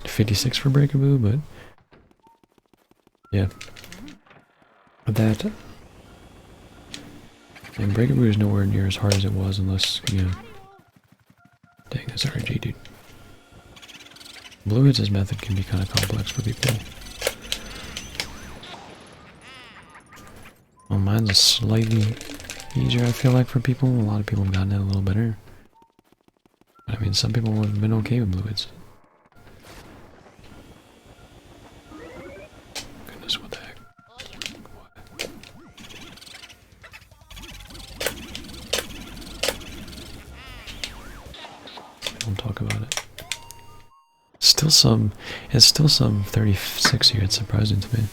56 for Breakaboo, but yeah. But that, and Breakaboo is nowhere near as hard as it was unless, you know, dang, that's RNG, dude. Bluehead's method can be kind of complex for people. Well, mine's a slightly easier, I feel like, for people. A lot of people have gotten it a little better. But I mean, some people have been okay with Blueheads. Goodness, what the heck? What? Don't talk about it. It's still some 36 here, it's surprising to me.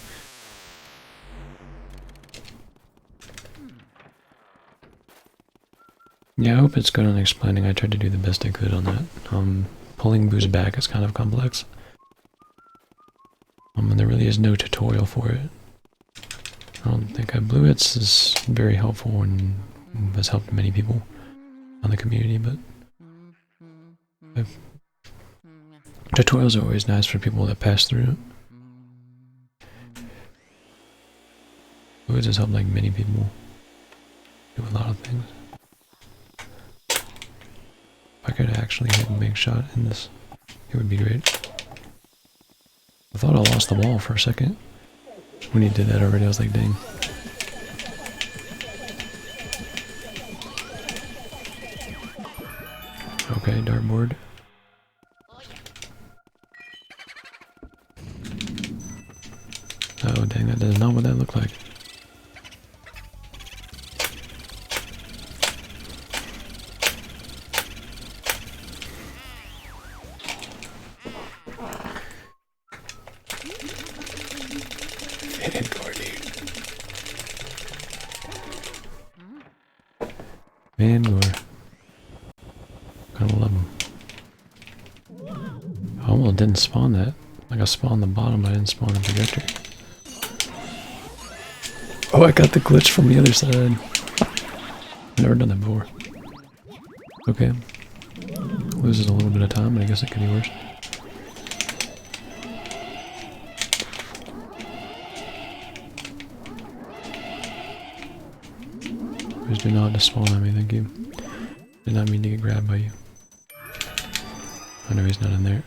Yeah, I hope it's good on explaining. I tried to do the best I could on that. Pulling Boo's back is kind of complex. And there really is no tutorial for it. I don't think Blueheads is very helpful and has helped many people on the community, but tutorials are always nice for people that pass through it. Blueheads has helped like many people do a lot of things. If I could actually hit a big shot in this, it would be great. I thought I lost the wall for a second. When he did that already, I was like, dang. Okay, dartboard. Oh, dang, that is not what that looked like. Vangor. Gotta love him. I almost didn't spawn that. Like I spawned the bottom, but I didn't spawn the projector. Oh, I got the glitch from the other side. Never done that before. Okay. Loses a little bit of time, but I guess it could be worse. Please do not despawn on me, thank you. Did not mean to get grabbed by you. I know he's not in there.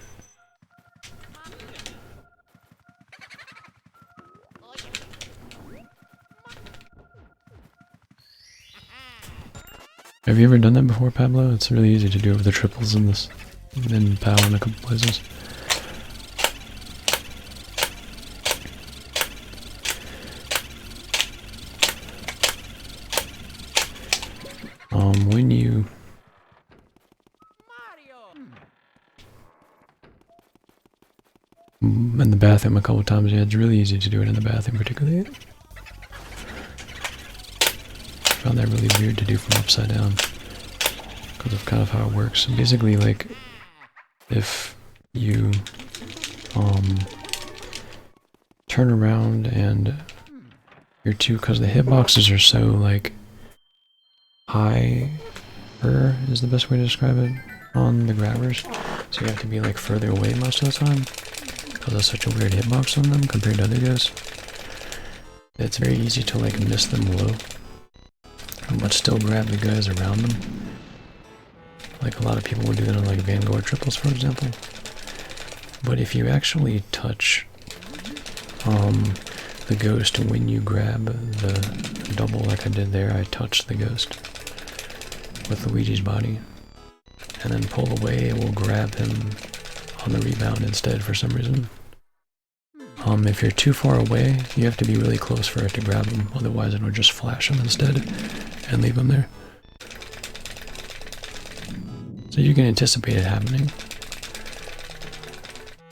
Have you ever done that before, Pablo? It's really easy to do with the triples in this, and then POW in a couple places. When you in the bathroom a couple times, yeah, it's really easy to do it in the bathroom, particularly. Found that really weird to do from upside down because of kind of how it works. Basically, like if you turn around and your two, because the hitboxes are so like higher is the best way to describe it on the grabbers, so you have to be like further away most of the time because there's such a weird hitbox on them compared to other guys. It's very easy to like miss them low, but still grab the guys around them. Like a lot of people would do that on like Vanguard triples, for example. But if you actually touch the ghost when you grab the double like I did there, I touched the ghost with Luigi's body, and then pull away, it will grab him on the rebound instead for some reason. If you're too far away, you have to be really close for it to grab him, otherwise it will just flash him instead and leave him there. So you can anticipate it happening.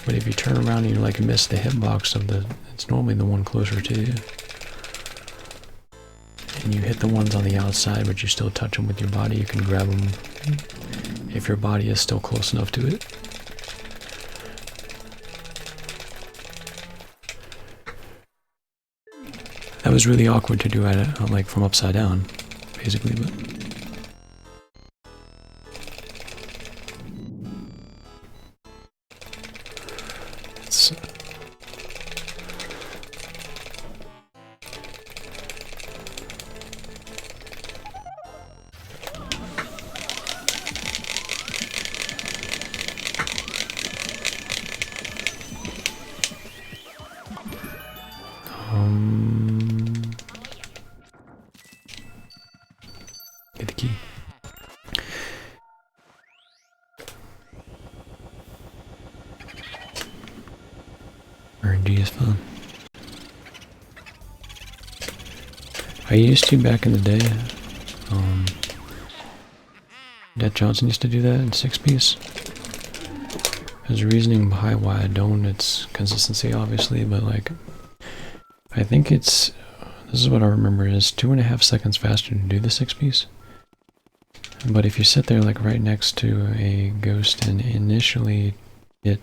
But if you turn around and you like miss the hitbox of it's normally the one closer to you. And you hit the ones on the outside, but you still touch them with your body, you can grab them if your body is still close enough to it. That was really awkward to do at like from upside down, basically, but it's get the key. RNG is fun. I used to back in the day. Death Johnson used to do that in 6-piece. There's reasoning behind why I don't. It's consistency, obviously, but like, I think this is what I remember, is 2.5 seconds faster to do the 6-piece. But if you sit there like right next to a ghost and initially hit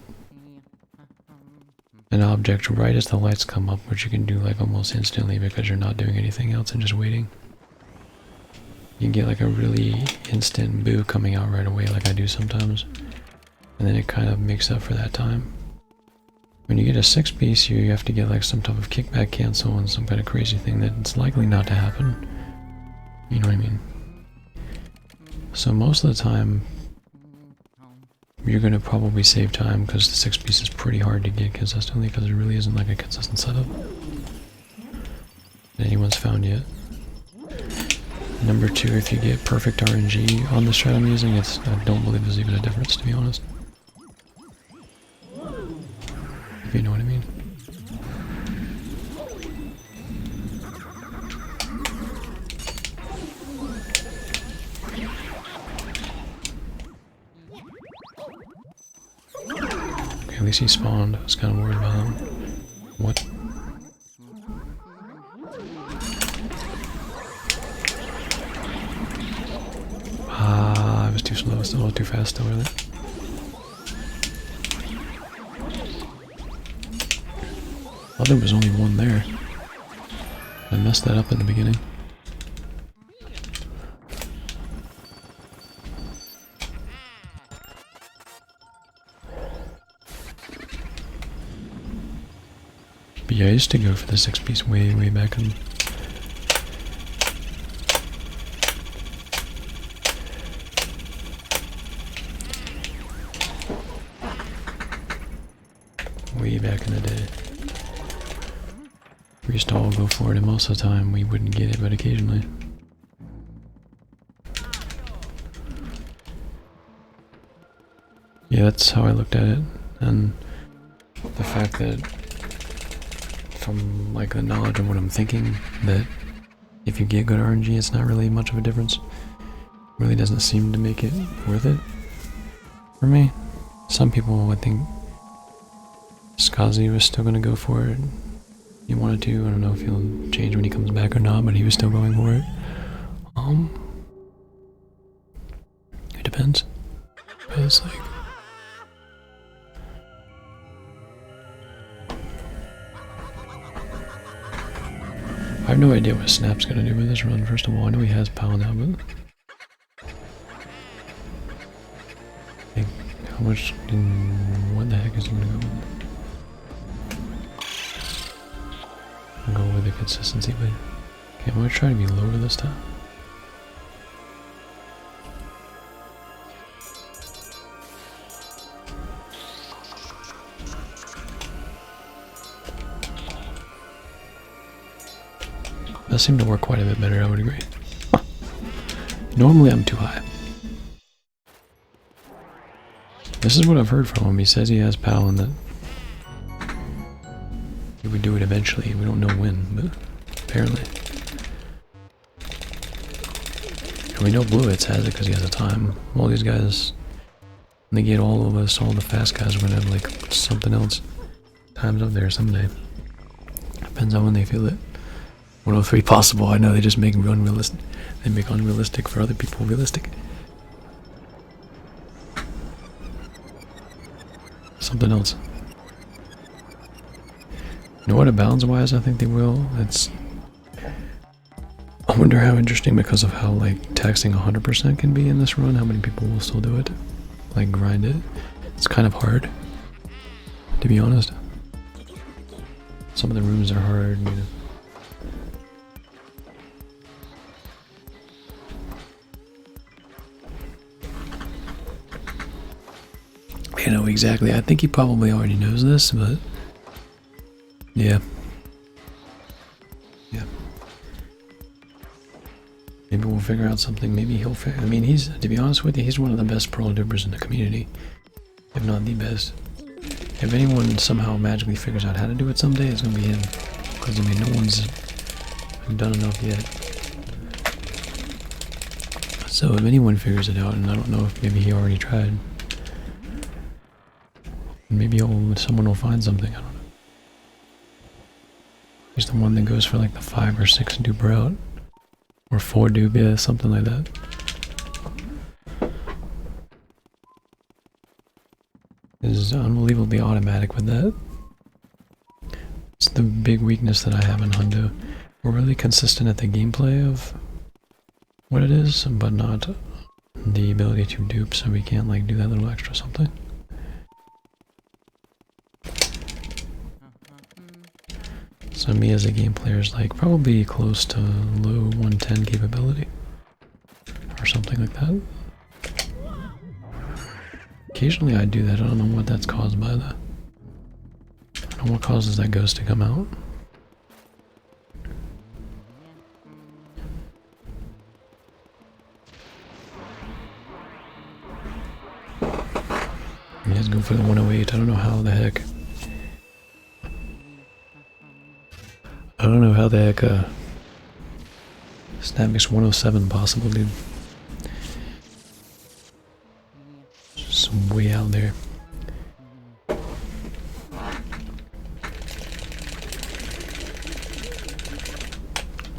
an object right as the lights come up, which you can do like almost instantly because you're not doing anything else and just waiting, you can get like a really instant boo coming out right away like I do sometimes. And then it kind of makes up for that time. When you get a 6-piece, you have to get like some type of kickback cancel and some kind of crazy thing that it's likely not to happen. You know what I mean? So most of the time, you're going to probably save time because the 6-piece is pretty hard to get consistently because it really isn't like a consistent setup that anyone's found yet. Number 2, if you get perfect RNG on the strat I'm using, I don't believe there's even a difference, to be honest. If you know what I mean. Okay, at least he spawned. I was kind of worried about him. What? I was too slow, still a little too fast still, really. Oh, there was only one there. I messed that up in the beginning. But yeah, I used to go for the 6-piece way back in. Way back in the day. We used to all go for it, and most of the time we wouldn't get it, but occasionally. Yeah, that's how I looked at it, and the fact that from like the knowledge of what I'm thinking, that if you get good RNG, it's not really much of a difference. Really doesn't seem to make it worth it for me. Some people would think Skazi was still gonna go for it. He wanted to. I don't know if he'll change when he comes back or not, but he was still going for it. It depends. Because like, I have no idea what Snap's gonna do with this run. First of all, I know he has POW now, but like, how much? What the heck is he gonna go with? I'll go with the consistency, but okay, I'm gonna try to be lower this time. That seemed to work quite a bit better, I would agree. Huh. Normally I'm too high. This is what I've heard from him. He says he has PAL and that he would do it eventually. We don't know when, but apparently. And we know Bluehits has it because he has a time. All these guys, when they get all of us, all the fast guys are going to have like something else. Times up there someday. Depends on when they feel it. 103 possible. I know they just make unrealistic. They make unrealistic for other people realistic. Something else. You know what? Balance wise, I think they will. It's. I wonder how interesting because of how like taxing 100% can be in this run. How many people will still do it? Like grind it. It's kind of hard, to be honest. Some of the rooms are hard, you know. You know, exactly. I think he probably already knows this, but yeah. Yeah. Maybe we'll figure out something. Maybe he'll figure. I mean, he's, to be honest with you, he's one of the best Pearl Dupers in the community, if not the best. If anyone somehow magically figures out how to do it someday, it's gonna be him. Because I mean, no one's done enough yet. So if anyone figures it out, and I don't know if maybe he already tried. Maybe someone will find something, I don't know. He's the one that goes for like the 5 or 6 dupe route. Or 4 dupe, yeah, something like that. Is unbelievably automatic with that. It's the big weakness that I have in Hundo. We're really consistent at the gameplay of what it is, but not the ability to dupe, so we can't like do that little extra something. So me as a game player is like probably close to low 110 capability. Or something like that. Occasionally I do that, I don't know what that's caused by though. I don't know what causes that ghost to come out. You guys go for the 108, I don't know how the heck. I don't know how the heck Snap makes 107 possible, dude. Just way out there.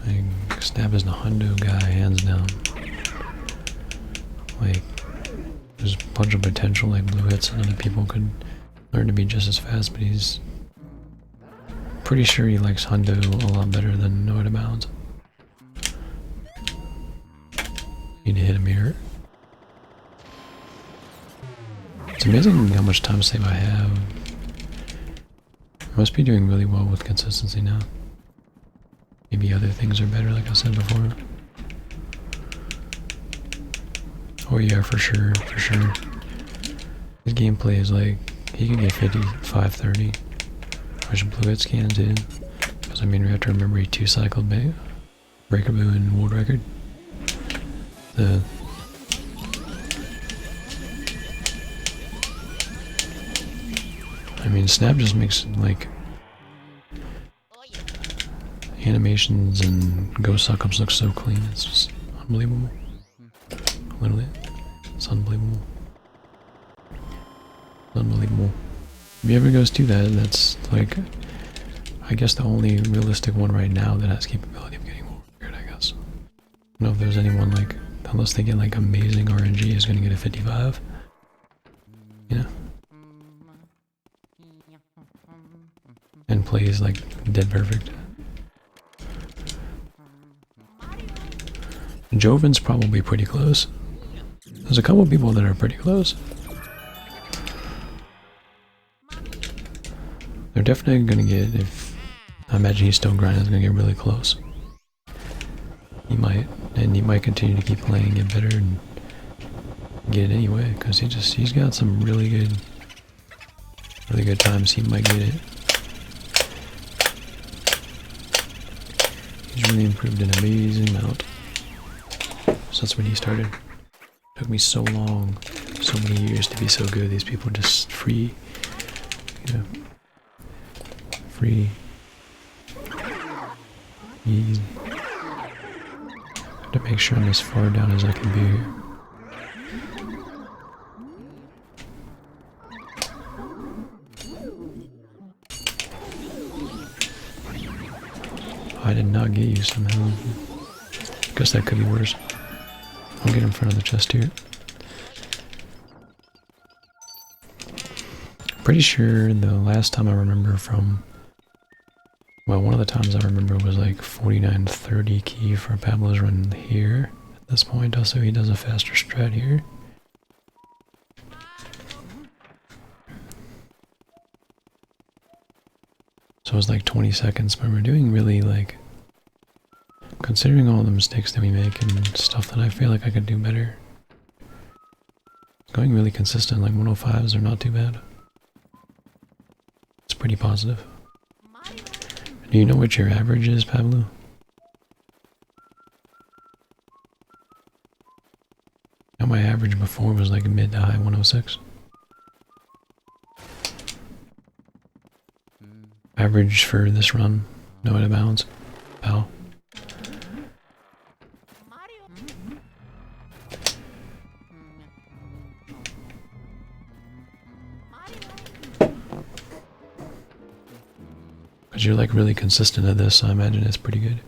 Like, Snap is the Hundo guy, hands down. Like, there's a bunch of potential, like Bluehits and other people could learn to be just as fast, but he's pretty sure he likes Hundo a lot better than No Out of Bounds. Need to hit a mirror. It's amazing how much time save I have. I must be doing really well with consistency now. Maybe other things are better, like I said before. Oh yeah, for sure, for sure. His gameplay is like, he can get 55, 30. Which Bluehits can too. Because I mean, we have to remember he 2-cycled Breakaboo and world record. I mean, Snap just makes like animations and ghost suck-ups look so clean. It's just unbelievable. Literally, it's unbelievable. Unbelievable. If he ever goes to that, that's like, I guess the only realistic one right now that has capability of getting world record, I guess. I don't know if there's anyone like, unless they get like amazing RNG, is gonna get a 55. You know? And plays like dead perfect. Joven's probably pretty close. There's a couple of people that are pretty close. They're definitely gonna get, if I imagine he's still grinding. It's gonna get really close. He might, and he might continue to keep playing, get better, and get it anyway. Cause he's got some really good times. He might get it. He's really improved an amazing amount. So that's when he started. Took me so long, so many years to be so good. These people just free, free, easy. Have to make sure I'm as far down as I can be here. I did not get you somehow. Guess that could be worse. I'll get in front of the chest here. Pretty sure the last time I remember from, well, one of the times I remember was like 4930 key for Pablo's run here at this point. Also, he does a faster strat here. So it was like 20 seconds, but we're doing really like, considering all the mistakes that we make and stuff that I feel like I could do better. Going really consistent, like 105s are not too bad. It's pretty positive. Do you know what your average is, Pablo? Now my average before was like mid to high 106. Average for this run, no out of bounds, pal. Because you're like really consistent at this, so I imagine it's pretty good.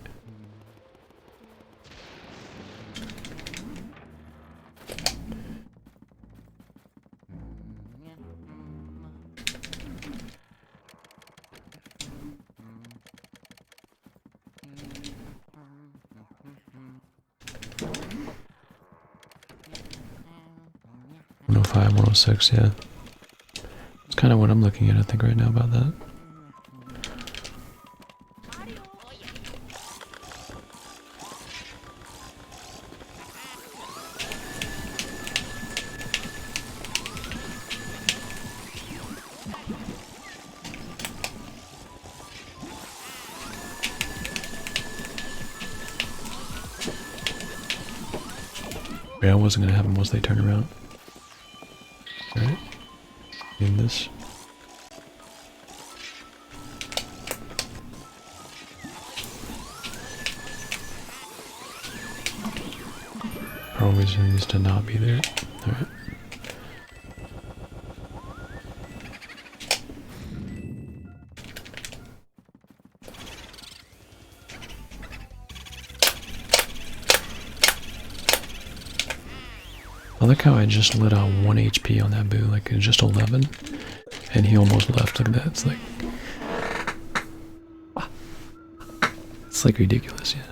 $105, 106, yeah. It's kind of what I'm looking at, I think, right now about that. Yeah, I wasn't gonna happen once they turn around. Alright. In this. Always needs to not be there. Alright. I like how I just let out 1 HP on that boo, like it's just 11, and he almost left like that. It's like ridiculous, yeah.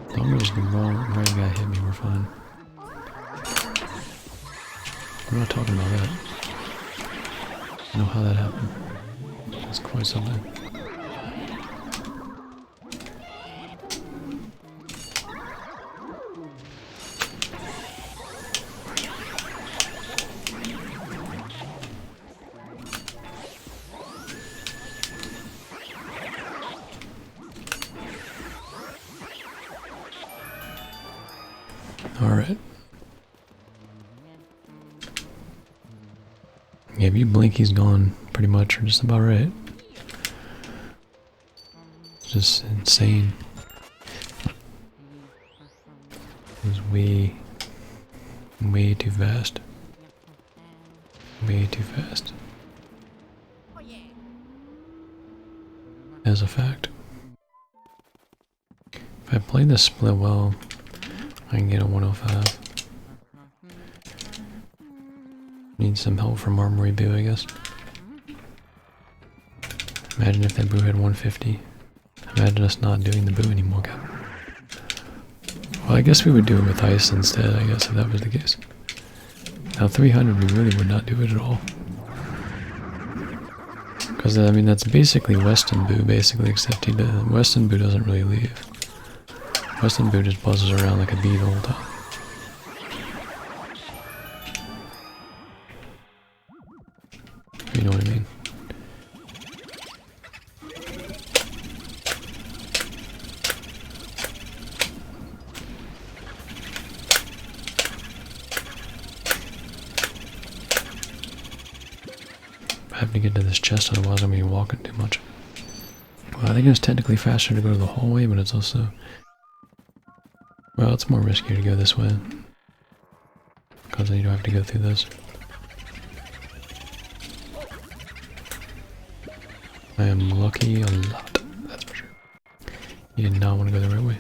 As long as the right guy hit me, we're fine. I'm not talking about that. I know how that happened. That's quite something. Alright. Yeah, if you blink, he's gone pretty much, or just about right. It's just insane. It was way too fast. Way too fast. As a fact. If I play this split well, I can get a 105. Need some help from Armory Boo, I guess. Imagine if that boo had 150. Imagine us not doing the boo anymore, Cap. Well, I guess we would do it with ice instead, I guess, if that was the case. Now 300, we really would not do it at all. Because, I mean, that's basically Weston Boo, basically, except Weston Boo doesn't really leave. Weston Boo just buzzes around like a bee the whole time. You know what I mean? I have to get to this chest, otherwise I'm going to be walking too much. Well, I think it's technically faster to go to the hallway, but it's also... Well, it's more risky to go this way. Because then you don't have to go through this. I am lucky a lot, that's for sure. You did not want to go the right way.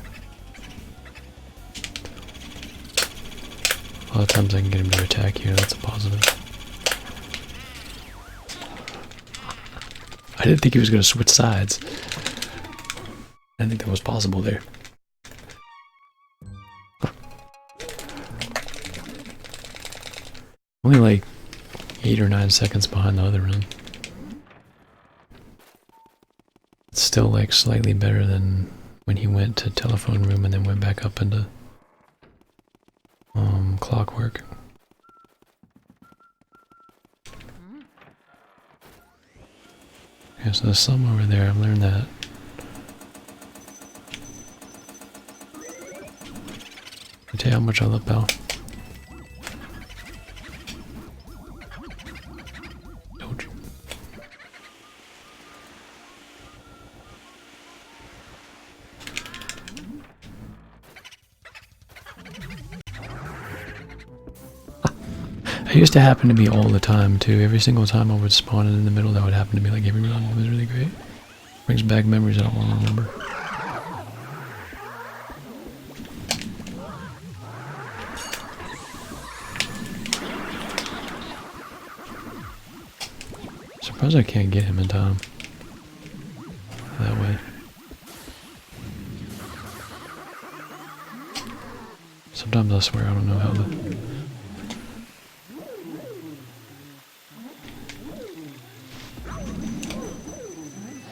A lot of times I can get him to attack you, that's a positive. I didn't think he was going to switch sides. I didn't think that was possible there. Only like 8 or 9 seconds behind the other run. It's still like slightly better than when he went to telephone room and then went back up into clockwork. Okay, so there's some over there, I've learned that. I tell you how much I love Pal. Don't you? It used to happen to me all the time too. Every single time I would spawn in the middle, that would happen to me like every run. It was really great. Brings back memories I don't want to remember. Surprised I can't get him in time. That way. Sometimes I swear I don't know how to...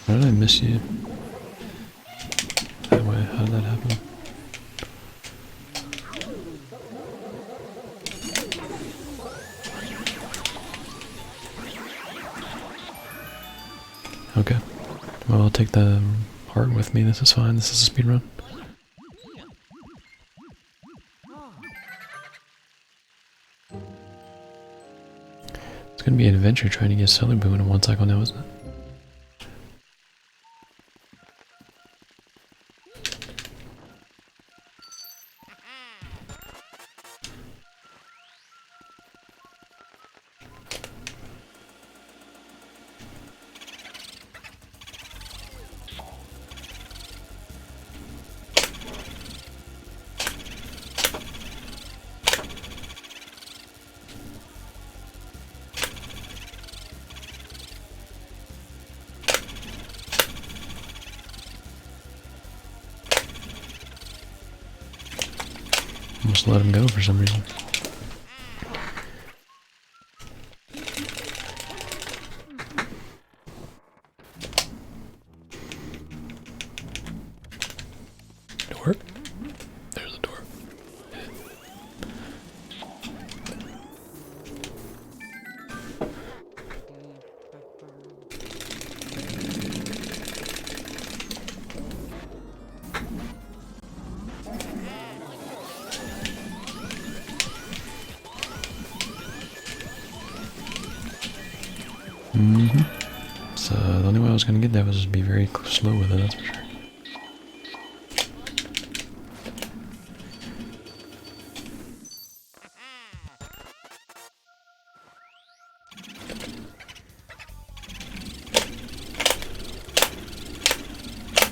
How did I miss you? That way, how did that happen? Okay. Well, I'll take the heart with me. This is fine. This is a speed run. It's gonna be an adventure trying to get Cellar Boo in one cycle now, isn't it? Almost let him go for some reason. Door? There's a door. So the only way I was going to get that was to be very slow with it, that's for sure.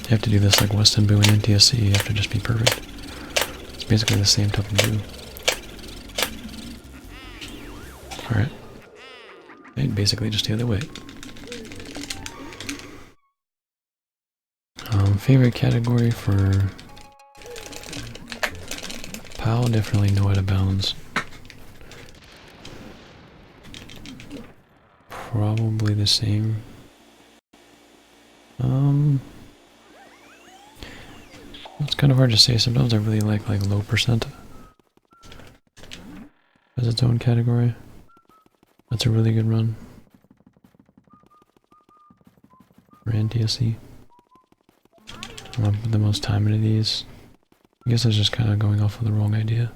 You have to do this like Weston Boo and NTSC, you have to just be perfect. It's basically the same type of boo. Alright. And basically just the other way. favorite category for POW, definitely No Out of Bounds. Probably the same. It's kind of hard to say. Sometimes I really like Low Percent as its own category. That's a really good run for NTSC. I want to put the most time into these. I guess I was just kind of going off of the wrong idea.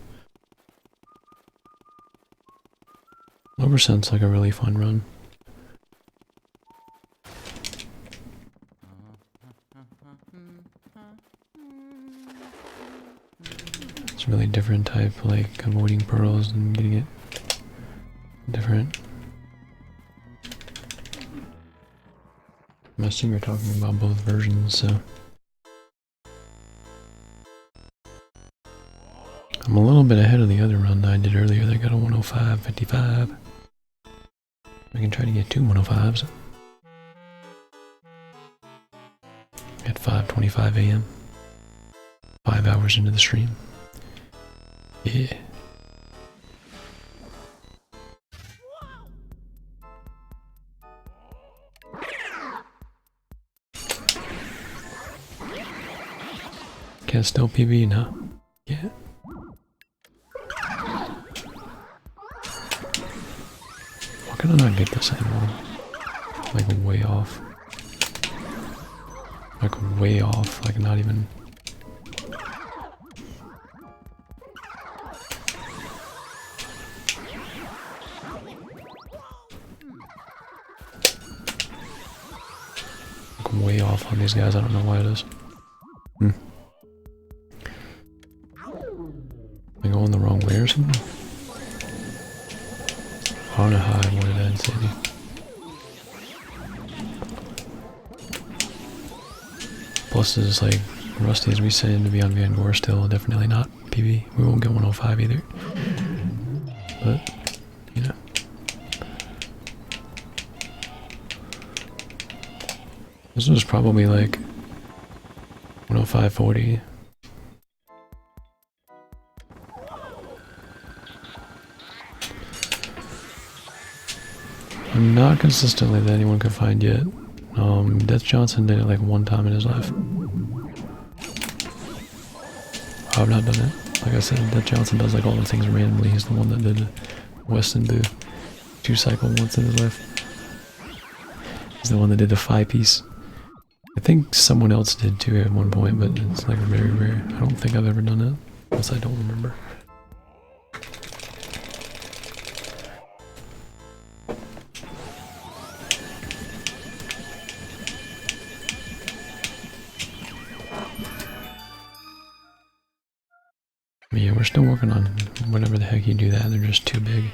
Low Percent's like a really fun run. It's a really different type, like avoiding pearls and getting it different. I'm assuming you're talking about both versions, so. I'm a little bit ahead of the other run that I did earlier that got a 105.55. I can try to get 2 105s at 5:25 AM. 5 hours into the stream. Yeah. Can still PB now. Yeah. Why can I not get this anymore? Like way off. Like way off. Like not even. Like way off on these guys. I don't know why it is. Am I going the wrong way or something? I don't know how I wanted that in City. Plus, it's like rusty as we said to be on Van Gore still, definitely not PB. We won't get 105 either. But, you know. This was probably like 105.40. Not consistently that anyone could find yet. Death Johnson did it like one time in his life. I've not done it. Like I said, Death Johnson does like all the things randomly. He's the one that did Weston Boo 2 cycle once in his life. He's the one that did the 5-piece. I think someone else did too at one point, but it's like very rare. I don't think I've ever done it, unless I don't remember. But yeah, we're still working on whatever the heck you do that. They're just too big.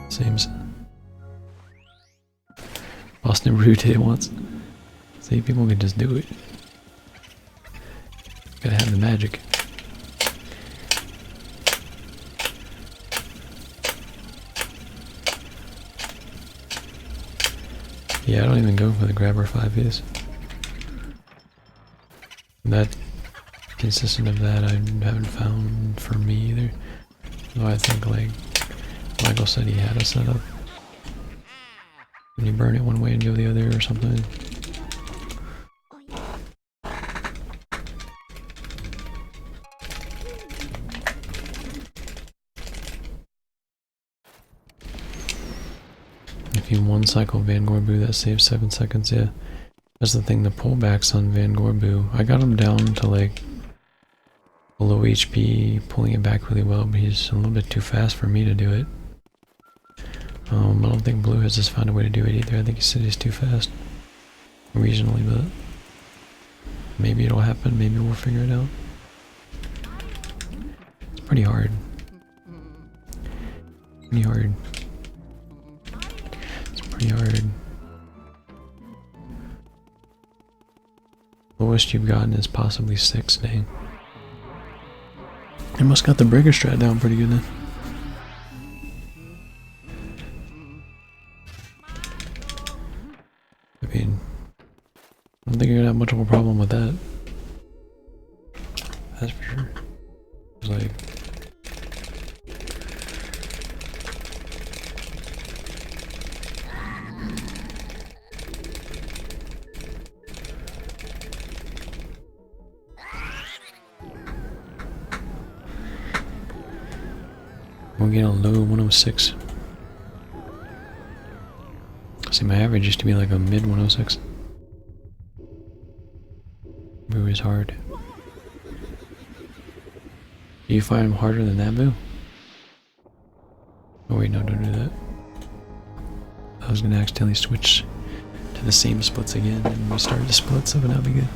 Seems. Boston Brew did it once. See, people can just do it. Gotta have the magic. Yeah, I don't even go for the grabber 5-piece. That consistent of that I haven't found for me either. Though I think like Michael said he had a setup. When you burn it one way and go the other or something. If you one cycle Van Gore Boo, that saves 7 seconds, yeah. That's the thing, the pullbacks on Van Gore Boo. I got him down to like low HP, pulling it back really well, but he's a little bit too fast for me to do it. I don't think Blue has just found a way to do it either. I think he said he's too fast. Reasonably, but maybe it'll happen, maybe we'll figure it out. It's pretty hard. Pretty hard. It's pretty hard. Lowest you've gotten is possibly 6, dang. I must got the breaker strat down pretty good then. I mean, I don't think you're gonna have much of a problem with that. harder. It's like we'll get a low 106. See, my average used to be like a mid 106. Boo is hard. Do you find him harder than that, Boo? Oh wait, no, don't do that. I was gonna accidentally switch to the same splits again and restart the splits, so it would not be good.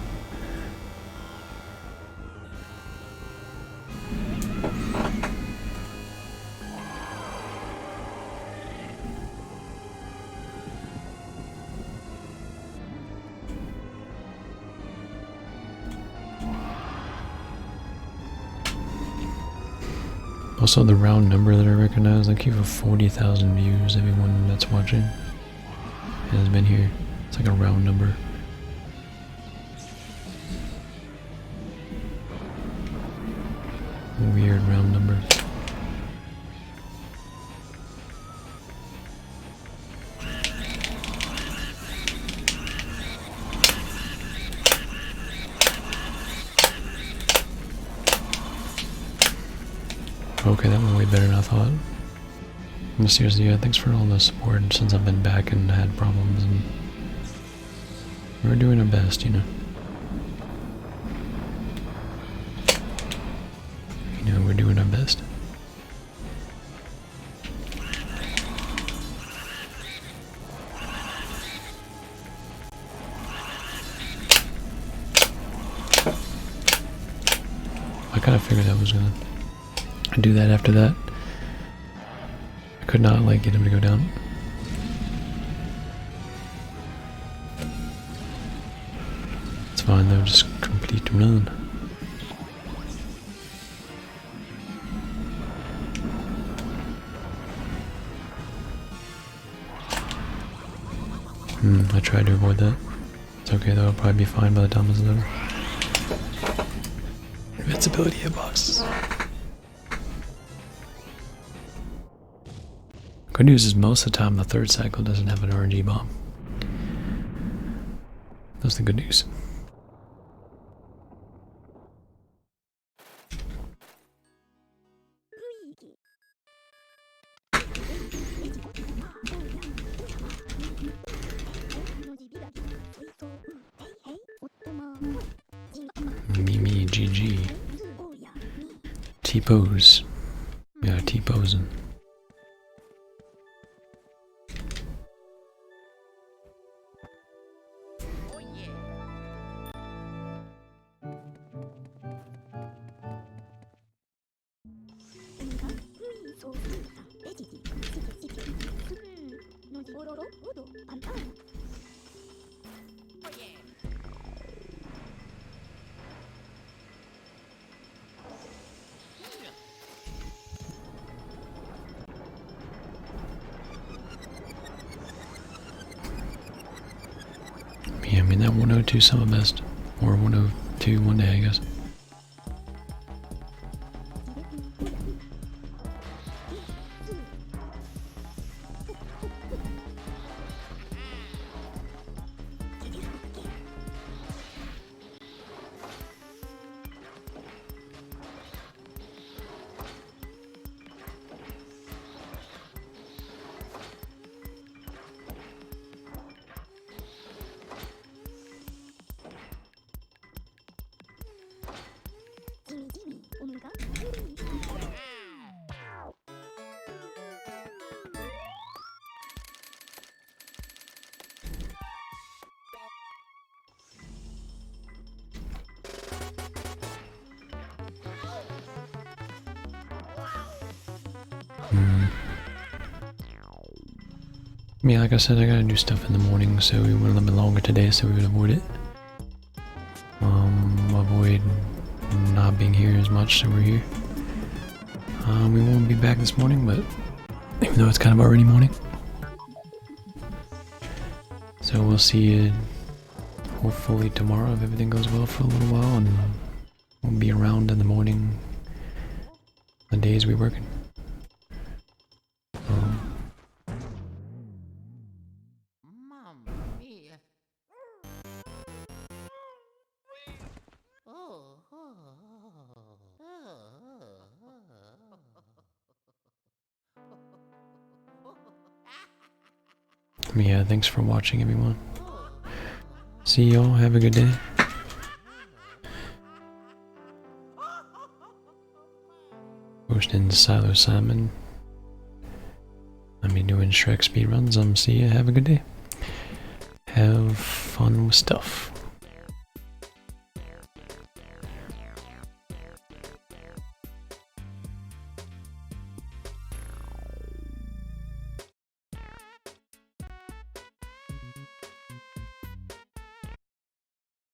Also, the round number that I recognize, like you have 40,000 views, everyone that's watching has been here. It's like a round number. Weird round number. Okay, that went way better than I thought. And seriously, yeah, thanks for all the support since I've been back and had problems, and we're doing our best, you know. You know, we're doing our best. I kind of figured I was gonna do that after that. I could not like get him to go down. It's fine though, just complete run. I tried to avoid that. It's okay though, I'll probably be fine by the time it's over. Invincibility hitboxes. Good news is most of the time the third cycle doesn't have an RNG bomb. That's the good news. Mimi GG. T-pose. Yeah, T-posing. Yeah, I mean that 102 summer best. Or 102 one day, I guess. Yeah, like I said, I gotta do stuff in the morning, so we went a little bit longer today so we would avoid it. Avoid not being here as much, so we're here. We won't be back this morning, but even though it's kind of already morning. So we'll see you hopefully tomorrow if everything goes well for a little while, and We'll be around in the morning. The days we working. Mamma mia. Oh, Yeah, thanks for watching, everyone. See y'all. Have a good day. Hosting Silo Simon. I'll be doing Shrek speedruns. See ya. Have a good day. Have fun with stuff.